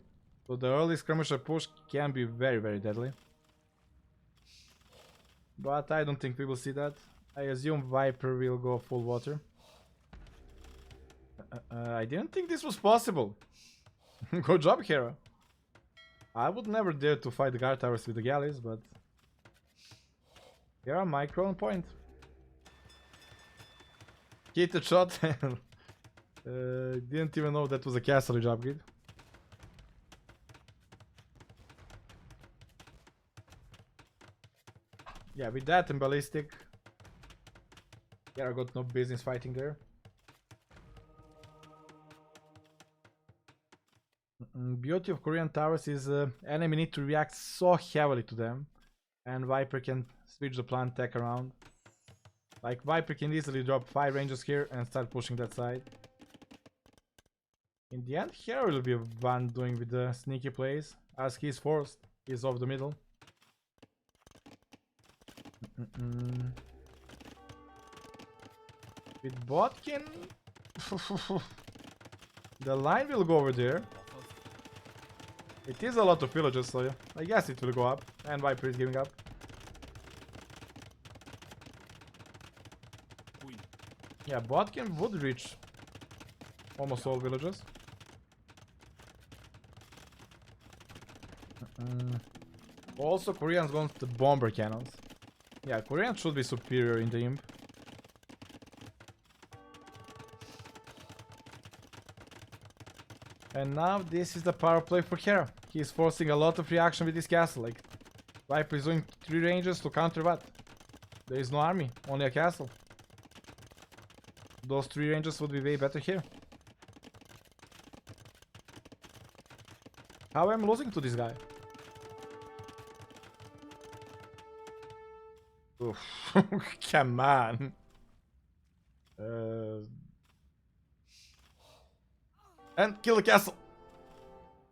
So the early skirmisher push can be very, very deadly. But I don't think we will see that. I assume Viper will go full water. I didn't think this was possible. Good job, Hera. I would never dare to fight the guard towers with the galleys, but Hera micro on point. Hit the shot. Didn't even know that was a castle upgrade. Yeah, with that and ballistic, Hera got no business fighting there. Beauty of Korean towers is enemy need to react so heavily to them, and Viper can switch the plan, tech around. Like, Viper can easily drop 5 rangers here and start pushing that side. In the end, Hera will be one doing with the sneaky plays, as he's forced. He's off the middle. With Botkin, the line will go over there. It is a lot of villages, so I guess it will go up. And Viper is giving up. 부인. Yeah, Botkin would reach almost all villages. Also, Koreans want the bomber cannons. Yeah, Koreans should be superior in the imp. And now this is the power play for Hera. He's forcing a lot of reaction with this castle. Like, Viper is doing 3 ranges to counter what? There is no army, only a castle. Those 3 ranges would be way better here. How am I losing to this guy? Oof. Come on. And kill the castle.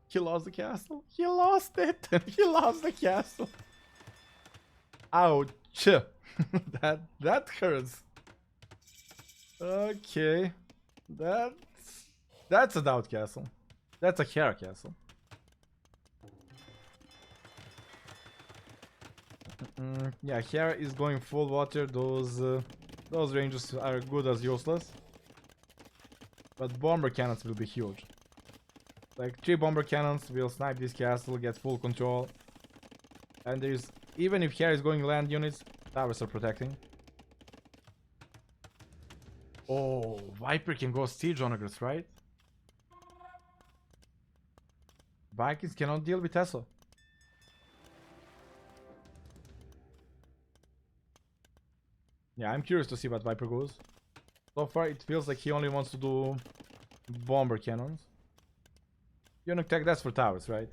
He lost the castle. He lost it. He lost the castle. Ouch. that hurts. Okay. That's a Daut castle. That's a Hera castle. Yeah, Hera is going full water. Those ranges are good as useless. But bomber cannons will be huge. Like 3 bomber cannons will snipe this castle, get full control. And there's, even if Hera is going land units, towers are protecting. Oh, Viper can go siege on Ogres, right? Vikings cannot deal with Tesla. Yeah, I'm curious to see what Viper goes. So far, it feels like he only wants to do bomber cannons. Unit tech, that's for towers, right?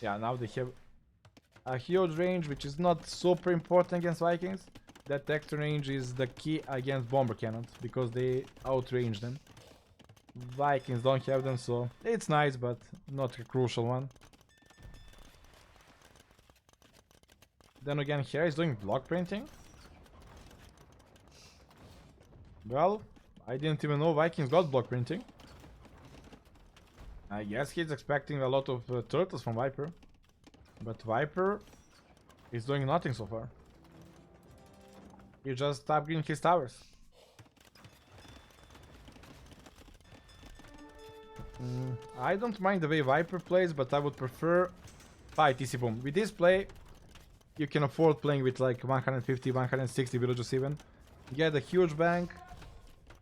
Yeah, now they have a huge range, which is not super important against Vikings. That extra range is the key against bomber cannons, because they outrange them. Vikings don't have them, so it's nice, but not a crucial one. Then again, here is doing block printing. Well, I didn't even know Vikings got block printing. I guess he's expecting a lot of turtles from Viper. But Viper is doing nothing so far. He just upgrading his towers. I don't mind the way Viper plays, but I would prefer 5 TC boom. With this play, you can afford playing with like 150, 160 villages even. Get a huge bank.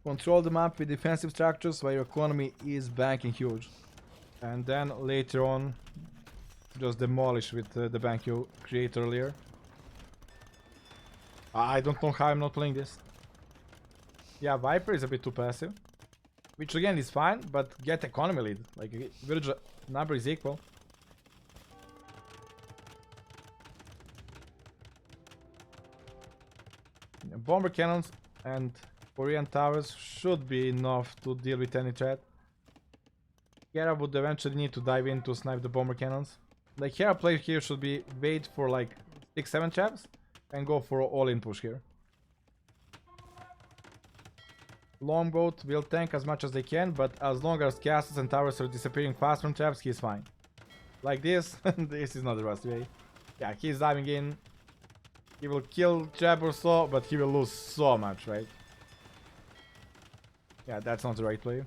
Control the map with defensive structures where your economy is banking huge. And then later on, just demolish with the bank you create earlier. I don't know how I'm not playing this. Yeah, Viper is a bit too passive. Which again is fine, but get economy lead. Like, village number is equal. Bomber cannons and Korean towers should be enough to deal with any threat. Hera would eventually need to dive in to snipe the bomber cannons. Like, Hera play here should be wait for like 6-7 traps and go for all-in push here. Longboat will tank as much as they can, but as long as castles and towers are disappearing fast from traps, he's fine. Like this, this is not the best way. Yeah, he's diving in. He will kill trap or so, but he will lose so much, right? Yeah, that's not the right play.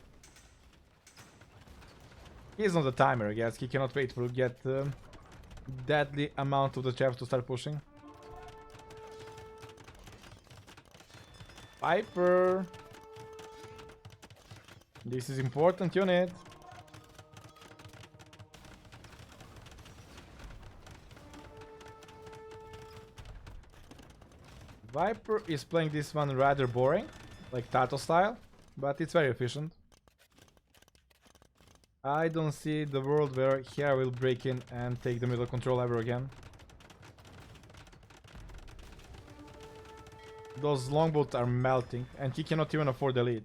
He's not a timer, I guess. He cannot wait for get deadly amount of the traps to start pushing. Viper. This is important unit. Viper is playing this one rather boring, like Tato style, but it's very efficient. I don't see the world where Hera will break in and take the middle control ever again. Those longboats are melting, and he cannot even afford the lead.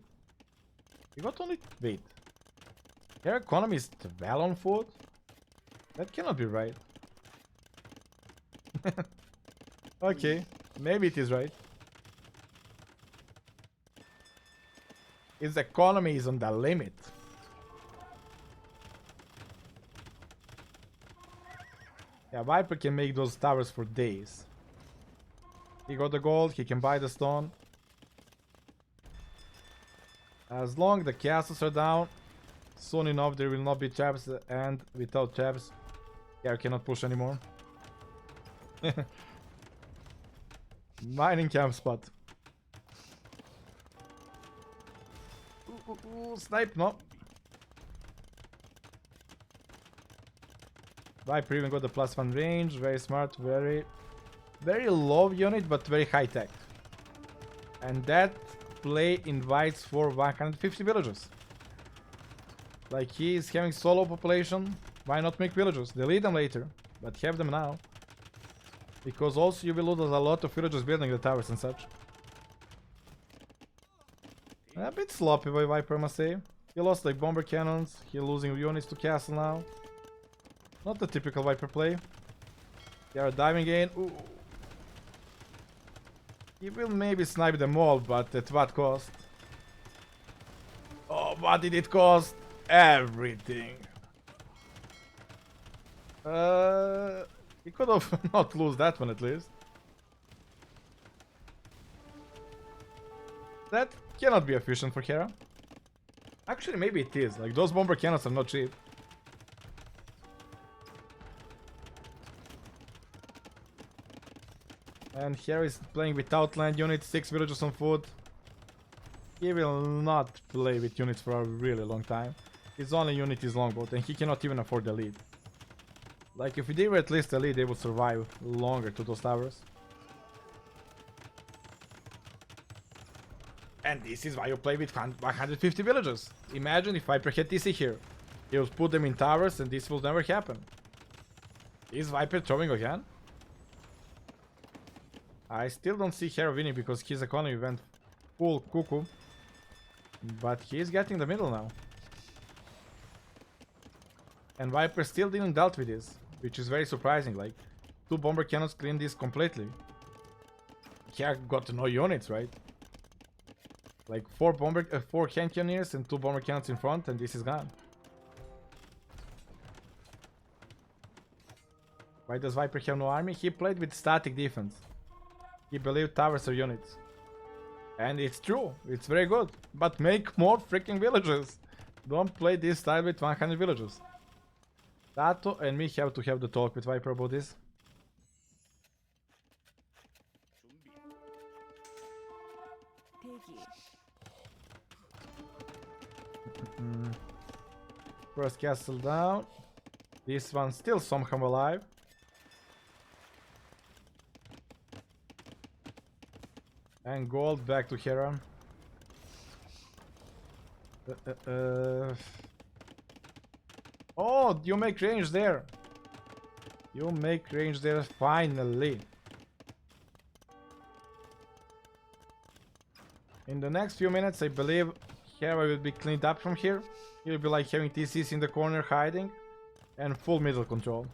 He got only... Wait. Hera economy is well on foot? That cannot be right. Okay, maybe it is right. His economy is on the limit. Yeah, Viper can make those towers for days. He got the gold, he can buy the stone. As long as the castles are down, soon enough there will not be traps, and without traps, Hera cannot push anymore. Mining camp spot. Ooh, snipe, no. Viper even got the +1 range. Very smart, very low unit, but very high tech. And that play invites for 150 villagers. Like, he is having solo population. Why not make villagers? Delete them later, but have them now. Because also you will lose a lot of villagers building the towers and such. A bit sloppy by Viper, I must say. He lost like bomber cannons. He's losing units to castle now. Not the typical Viper play. They are diving in. Ooh. He will maybe snipe them all, but at what cost? Oh, what did it cost? Everything. He could have not lose that one at least. That cannot be efficient for Hera. Actually, maybe it is. Like, those bomber cannons are not cheap. And Hera is playing without land units, 6 villagers on foot. He will not play with units for a really long time. His only unit is longboat, and he cannot even afford the lead. Like, if they were at least a lead, they would survive longer to those towers. And this is why you play with 150 villagers. Imagine if Viper had TC here. He would put them in towers and this will never happen. Is Viper throwing again? I still don't see Hera winning because his economy went full cuckoo. But he is getting the middle now. And Viper still didn't dealt with this, which is very surprising. Like, 2 bomber cannons clean this completely. Hera got no units, right? Like 4 hand cannoneers and 2 bomber cannons in front, and this is gone. Why does Viper have no army? He played with static defense. He believed towers are units. And it's true, it's very good. But make more freaking villagers. Don't play this style with 100 villagers. Tato and me have to have the talk with Viper about this. First castle down. This one still somehow alive. And gold back to Hera. Oh, you make range there. You make range there finally. In the next few minutes, I believe Hera will be cleaned up from here. He'll be like having TCs in the corner hiding. And full middle control.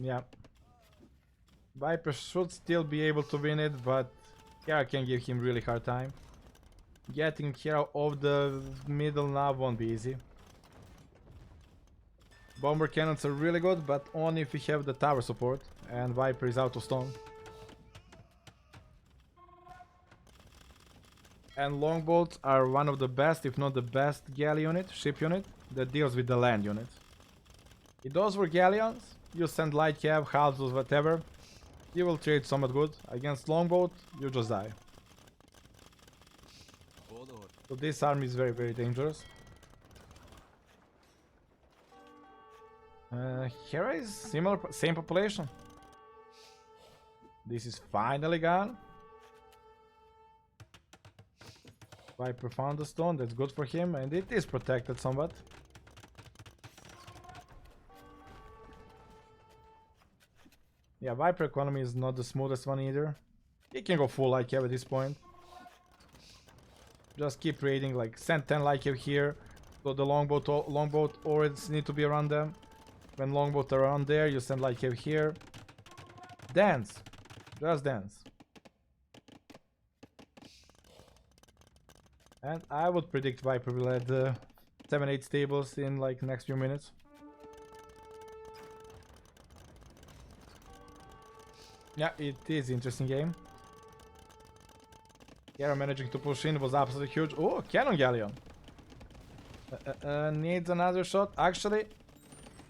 Yeah. Viper should still be able to win it, but Hera can give him really hard time. Getting Hera off the middle now won't be easy. Bomber cannons are really good, but only if we have the tower support, and Viper is out of stone. And longboats are one of the best, if not the best, galley unit, ship unit, that deals with the land unit. If those were galleons, you send light cab, houses, whatever, you will trade somewhat good. Against longboat, you just die. So this army is very, very dangerous. Hera is similar, same population. This is finally gone. Viper found the stone, that's good for him, and it is protected somewhat. Yeah, Viper economy is not the smoothest one either. He can go full light cab at this point. Just keep raiding, like send 10 light cab here. So the longboat always need to be around them. When longboat are around there, you send light cab here. Dance. Just dance. And I would predict Viper will add 7-8 stables in like next few minutes. Yeah, it is interesting game. Hera managing to push in was absolutely huge. Oh, cannon galleon. Needs another shot. Actually,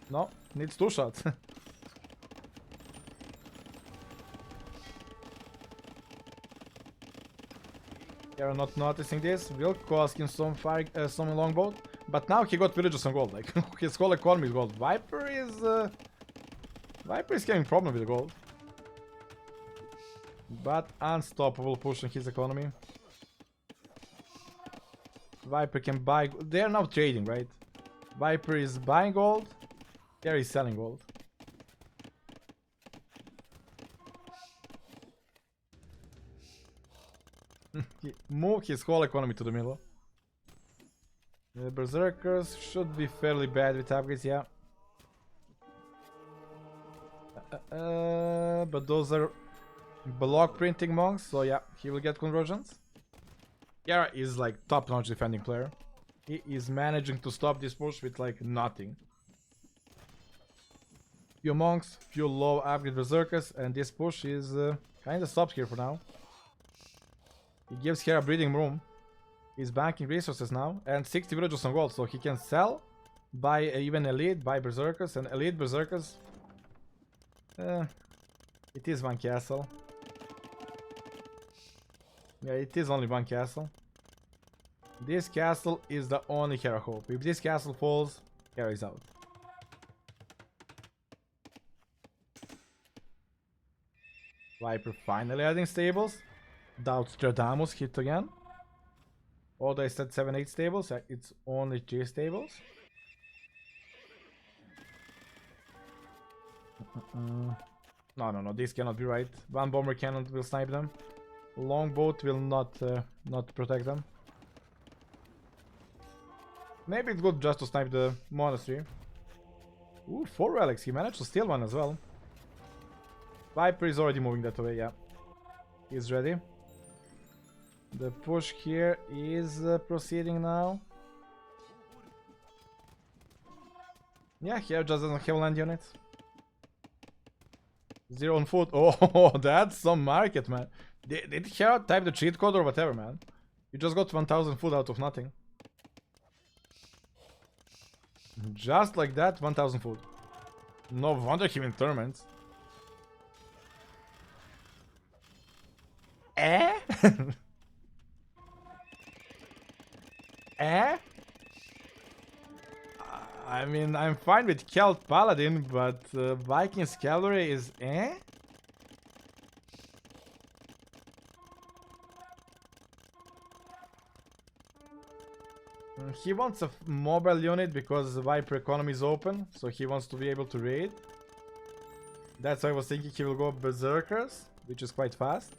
no, needs 2 shots. Hera not noticing this will cost him some fire, some longboat, but now he got villagers on gold. Like his whole economy is gold. Viper is having problem with gold, but unstoppable pushing his economy. Viper can buy. They are now trading, right? Viper is buying gold. Hera is selling gold. He moved his whole economy to the middle. The berserkers should be fairly bad with upgrades, yeah. But those are block printing monks, so yeah, he will get conversions. Hera is like top-notch defending player. He is managing to stop this push with like nothing. Few monks, few low upgrade berserkers, and this push is kinda stopped here for now. He gives Hera breathing room. He's banking resources now, and 60 villagers on gold, so he can sell, buy even elite, buy berserkers, and elite berserkers. It is one castle. Yeah, it is only one castle. This castle is the only Hera hope. If this castle falls, Hera is out. Viper finally adding stables. Daut Stradamus hit again. Although I said 7-8 stables, it's only 3 stables. No, this cannot be right. One bomber cannon will snipe them. Longboat will not protect them. Maybe it's good just to snipe the monastery. Ooh, 4 relics. He managed to steal one as well. Viper is already moving that way, yeah. He's ready. The push here is proceeding now. Yeah, here just doesn't have land units. 0 on foot. Oh, that's some market, man. Did Hera type the cheat code or whatever, man? You just got 1000 food out of nothing. Just like that, 1000 food. No wonder he wins tournaments. Eh? Eh? I mean, I'm fine with Celt Paladin, but Viking's Cavalry is eh? He wants a mobile unit because the Viper economy is open, so he wants to be able to raid. That's why I was thinking he will go Berserkers, which is quite fast.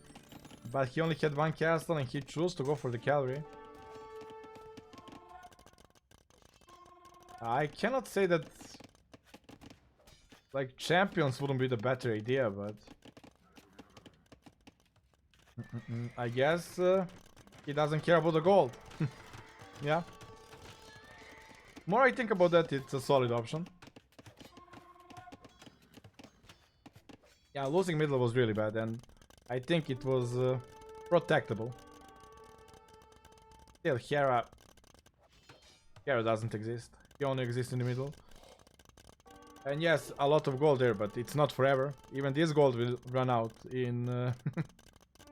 But he only had one castle and he chose to go for the cavalry. I cannot say that like champions wouldn't be the better idea, but I guess he doesn't care about the gold. Yeah. More I think about that, it's a solid option. Yeah, losing middle was really bad, and I think it was protectable. Still, Hera doesn't exist. He only exists in the middle. And yes, a lot of gold there, but it's not forever. Even this gold will run out in...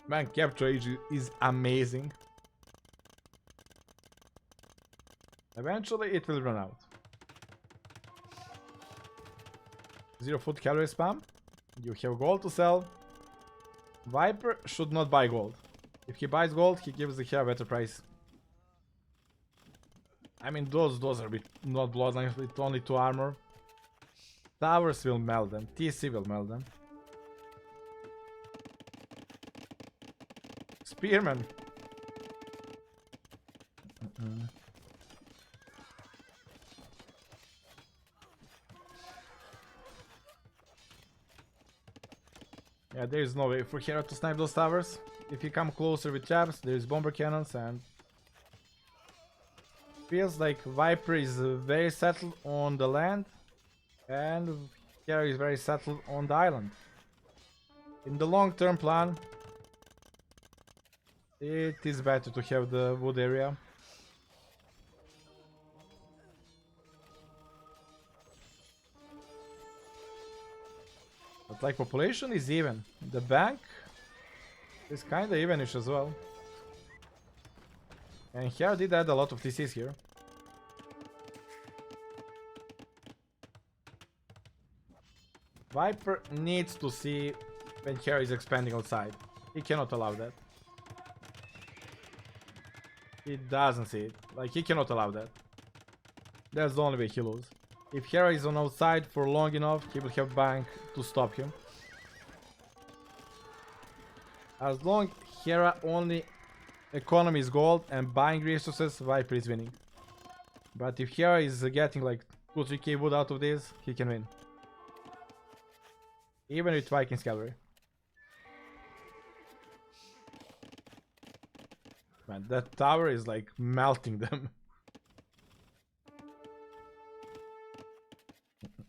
Man, capture age is amazing. Eventually it will run out. 0 foot calorie spam. You have gold to sell. Viper should not buy gold. If he buys gold, he gives the Hera better price. I mean, those are a bit not bloodlines with only 2 armor. Towers will melt them. TC will melt them. Spearman. Yeah, there is no way for Hera to snipe those towers. If you come closer with traps, there is bomber cannons, and feels like Viper is very settled on the land, and Hera is very settled on the island. In the long-term plan, it is better to have the wood area. But like population is even. The bank is kinda evenish as well. And Hera did add a lot of TCs here. Viper needs to see when Hera is expanding outside. He cannot allow that. He doesn't see it. Like, he cannot allow that. That's the only way he loses. If Hera is on outside for long enough, he will have bank to stop him. As long Hera only economies gold and buying resources, Viper is winning. But if Hera is getting like 2-3k wood out of this, he can win. Even with Vikings cavalry. Man, that tower is like melting them.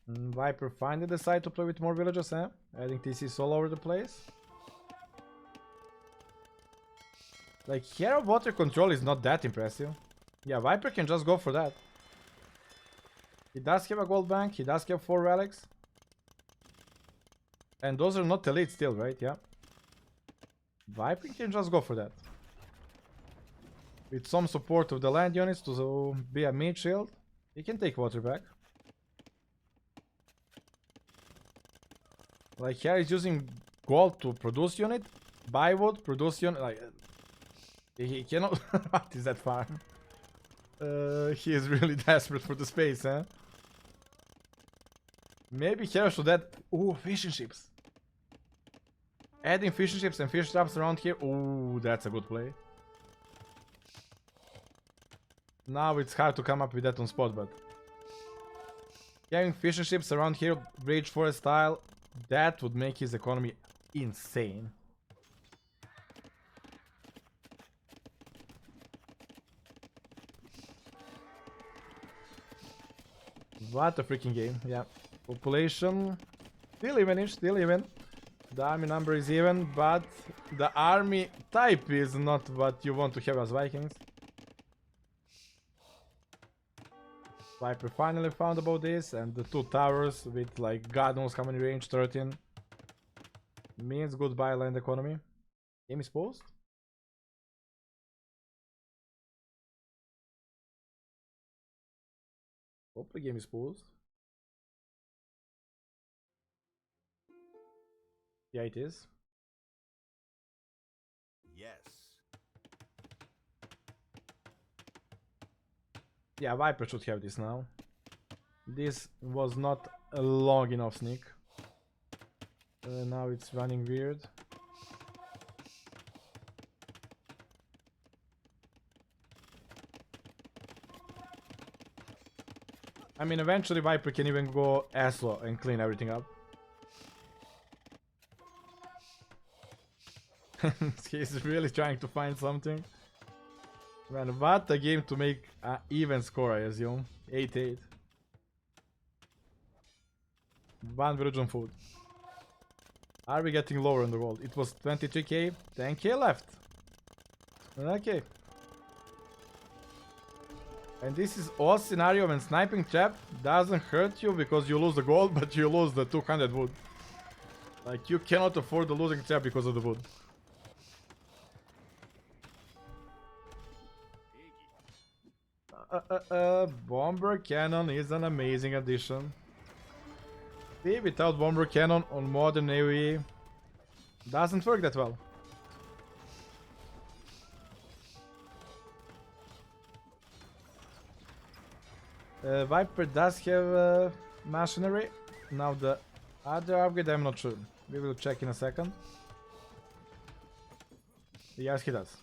Viper finally decided to play with more villagers, eh? Adding TCs all over the place. Like, Hera water control is not that impressive. Yeah, Viper can just go for that. He does have a gold bank, he does have 4 relics. And those are not elite still, right? Yeah. Viper can just go for that. With some support of the land units to be a mid shield, he can take water back. Like, Hera is using gold to produce unit, buy wood, produce unit. Like, he cannot. What is that farm? He is really desperate for the space, huh? Maybe Hera should add. Ooh, fishing ships. Adding fishing ships and fish traps around here. Ooh, that's a good play. Now it's hard to come up with that on spot, but having fishing ships around here, Rage Forest style, that would make his economy insane. What a freaking game, yeah. Population, still even-ish, still even. The army number is even, but the army type is not what you want to have as Vikings. Viper finally found about this, and the 2 towers with like god knows how many range, 13. Means goodbye land economy. Game is paused? Hopefully game is paused. Yeah, it is. Yes. Yeah, Viper should have this now. This was not a long enough sneak. Now it's running weird. I mean, eventually Viper can even go ASLO and clean everything up. He's really trying to find something. Man, what a game to make an even score, I assume. 8-8. 1 village on food. Are we getting lower in the world? It was 23k, 10k left. Okay. And this is all scenario when sniping trap doesn't hurt you because you lose the gold, but you lose the 200 wood. Like, you cannot afford the losing trap because of the wood. Bomber cannon is an amazing addition. See, without bomber cannon on modern AoE, doesn't work that well. Viper does have machinery. Now the other upgrade, I'm not sure. We will check in a second. Yes, he does.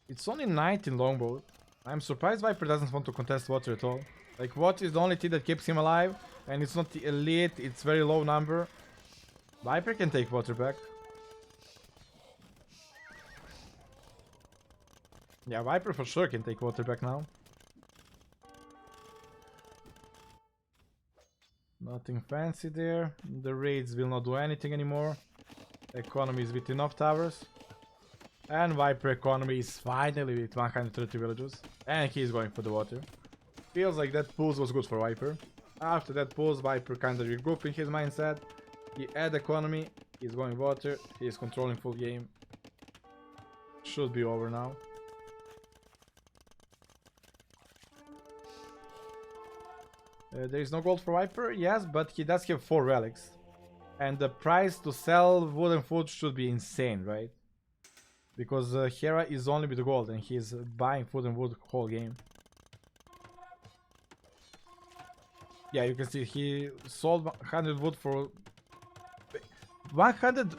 It's only 19 longbow. I'm surprised Viper doesn't want to contest water at all. Like, water is the only thing that keeps him alive, and it's not the elite, it's very low number. Viper can take water back. Yeah, Viper for sure can take water back now. Nothing fancy there. The raids will not do anything anymore. Economy is with enough towers. And Viper economy is finally with 130 villages. And he is going for the water. Feels like that pulse was good for Viper. After that pulse, Viper kind of regrouping his mindset. He add economy He's going water. He's controlling full game. Should be over now. There is no gold for Viper, yes, but he does have 4 relics. And the price to sell wooden food should be insane, right? Because Hera is only with gold and he's buying food and wood whole game. Yeah, you can see he sold 100 wood for 100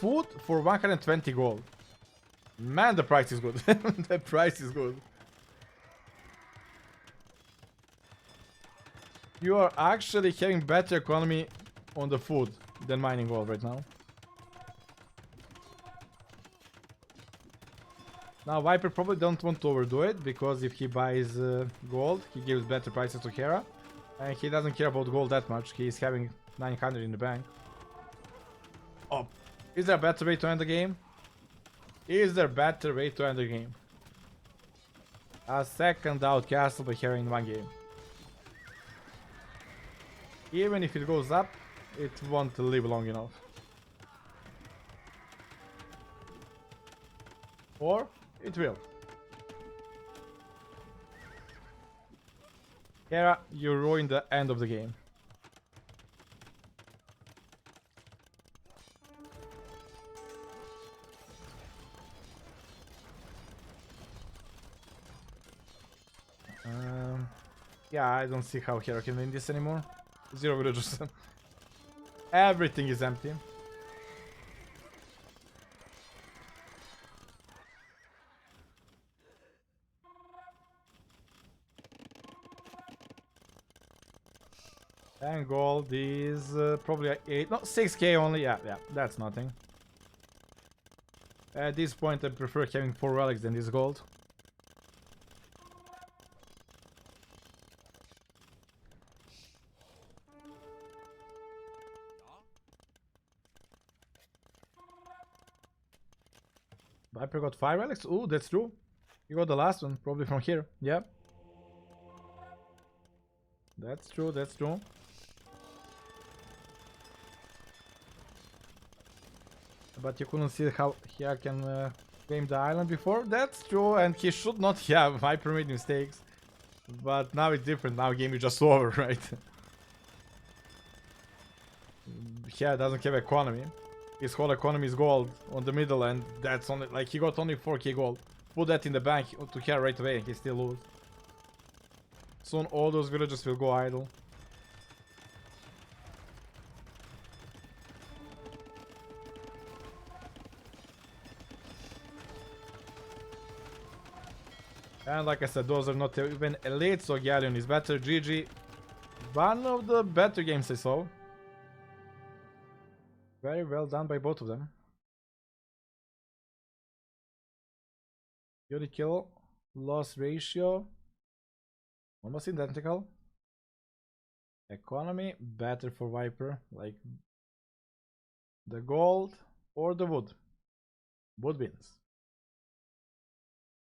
food for 120 gold. Man, the price is good. The price is good. You are actually having better economy on the food than mining gold right now. Now Viper probably don't want to overdo it, because if he buys gold, he gives better prices to Hera. And he doesn't care about gold that much. He's having 900 in the bank. Oh, is there a better way to end the game? Is there a better way to end the game? A second Daut castle by Hera in one game. Even if it goes up, it won't live long enough. Or it will. Hera, you ruined the end of the game. Yeah, I don't see how Hera can win this anymore. 0 villagers. Everything is empty. And gold is probably 8, no, 6k only. Yeah, that's nothing. At this point, I prefer having 4 relics than this gold. Viper got 5 relics? Ooh, that's true. You got the last one, probably from here. Yeah. That's true, that's true. But you couldn't see how he can claim the island before. That's true, and he should not have. Viper made mistakes. But now it's different. Now game is just over, right? Yeah, doesn't have economy. His whole economy is gold on the middle, and that's only like he got only 4k gold. Put that in the bank to Hera right away, and he still lose. Soon all those villages will go idle. And like I said, those are not even elite, so Galleon is better. GG. One of the better games I saw. Very well done by both of them. Unit kill loss ratio almost identical. Economy better for Viper, like the gold or the wood. Wood wins.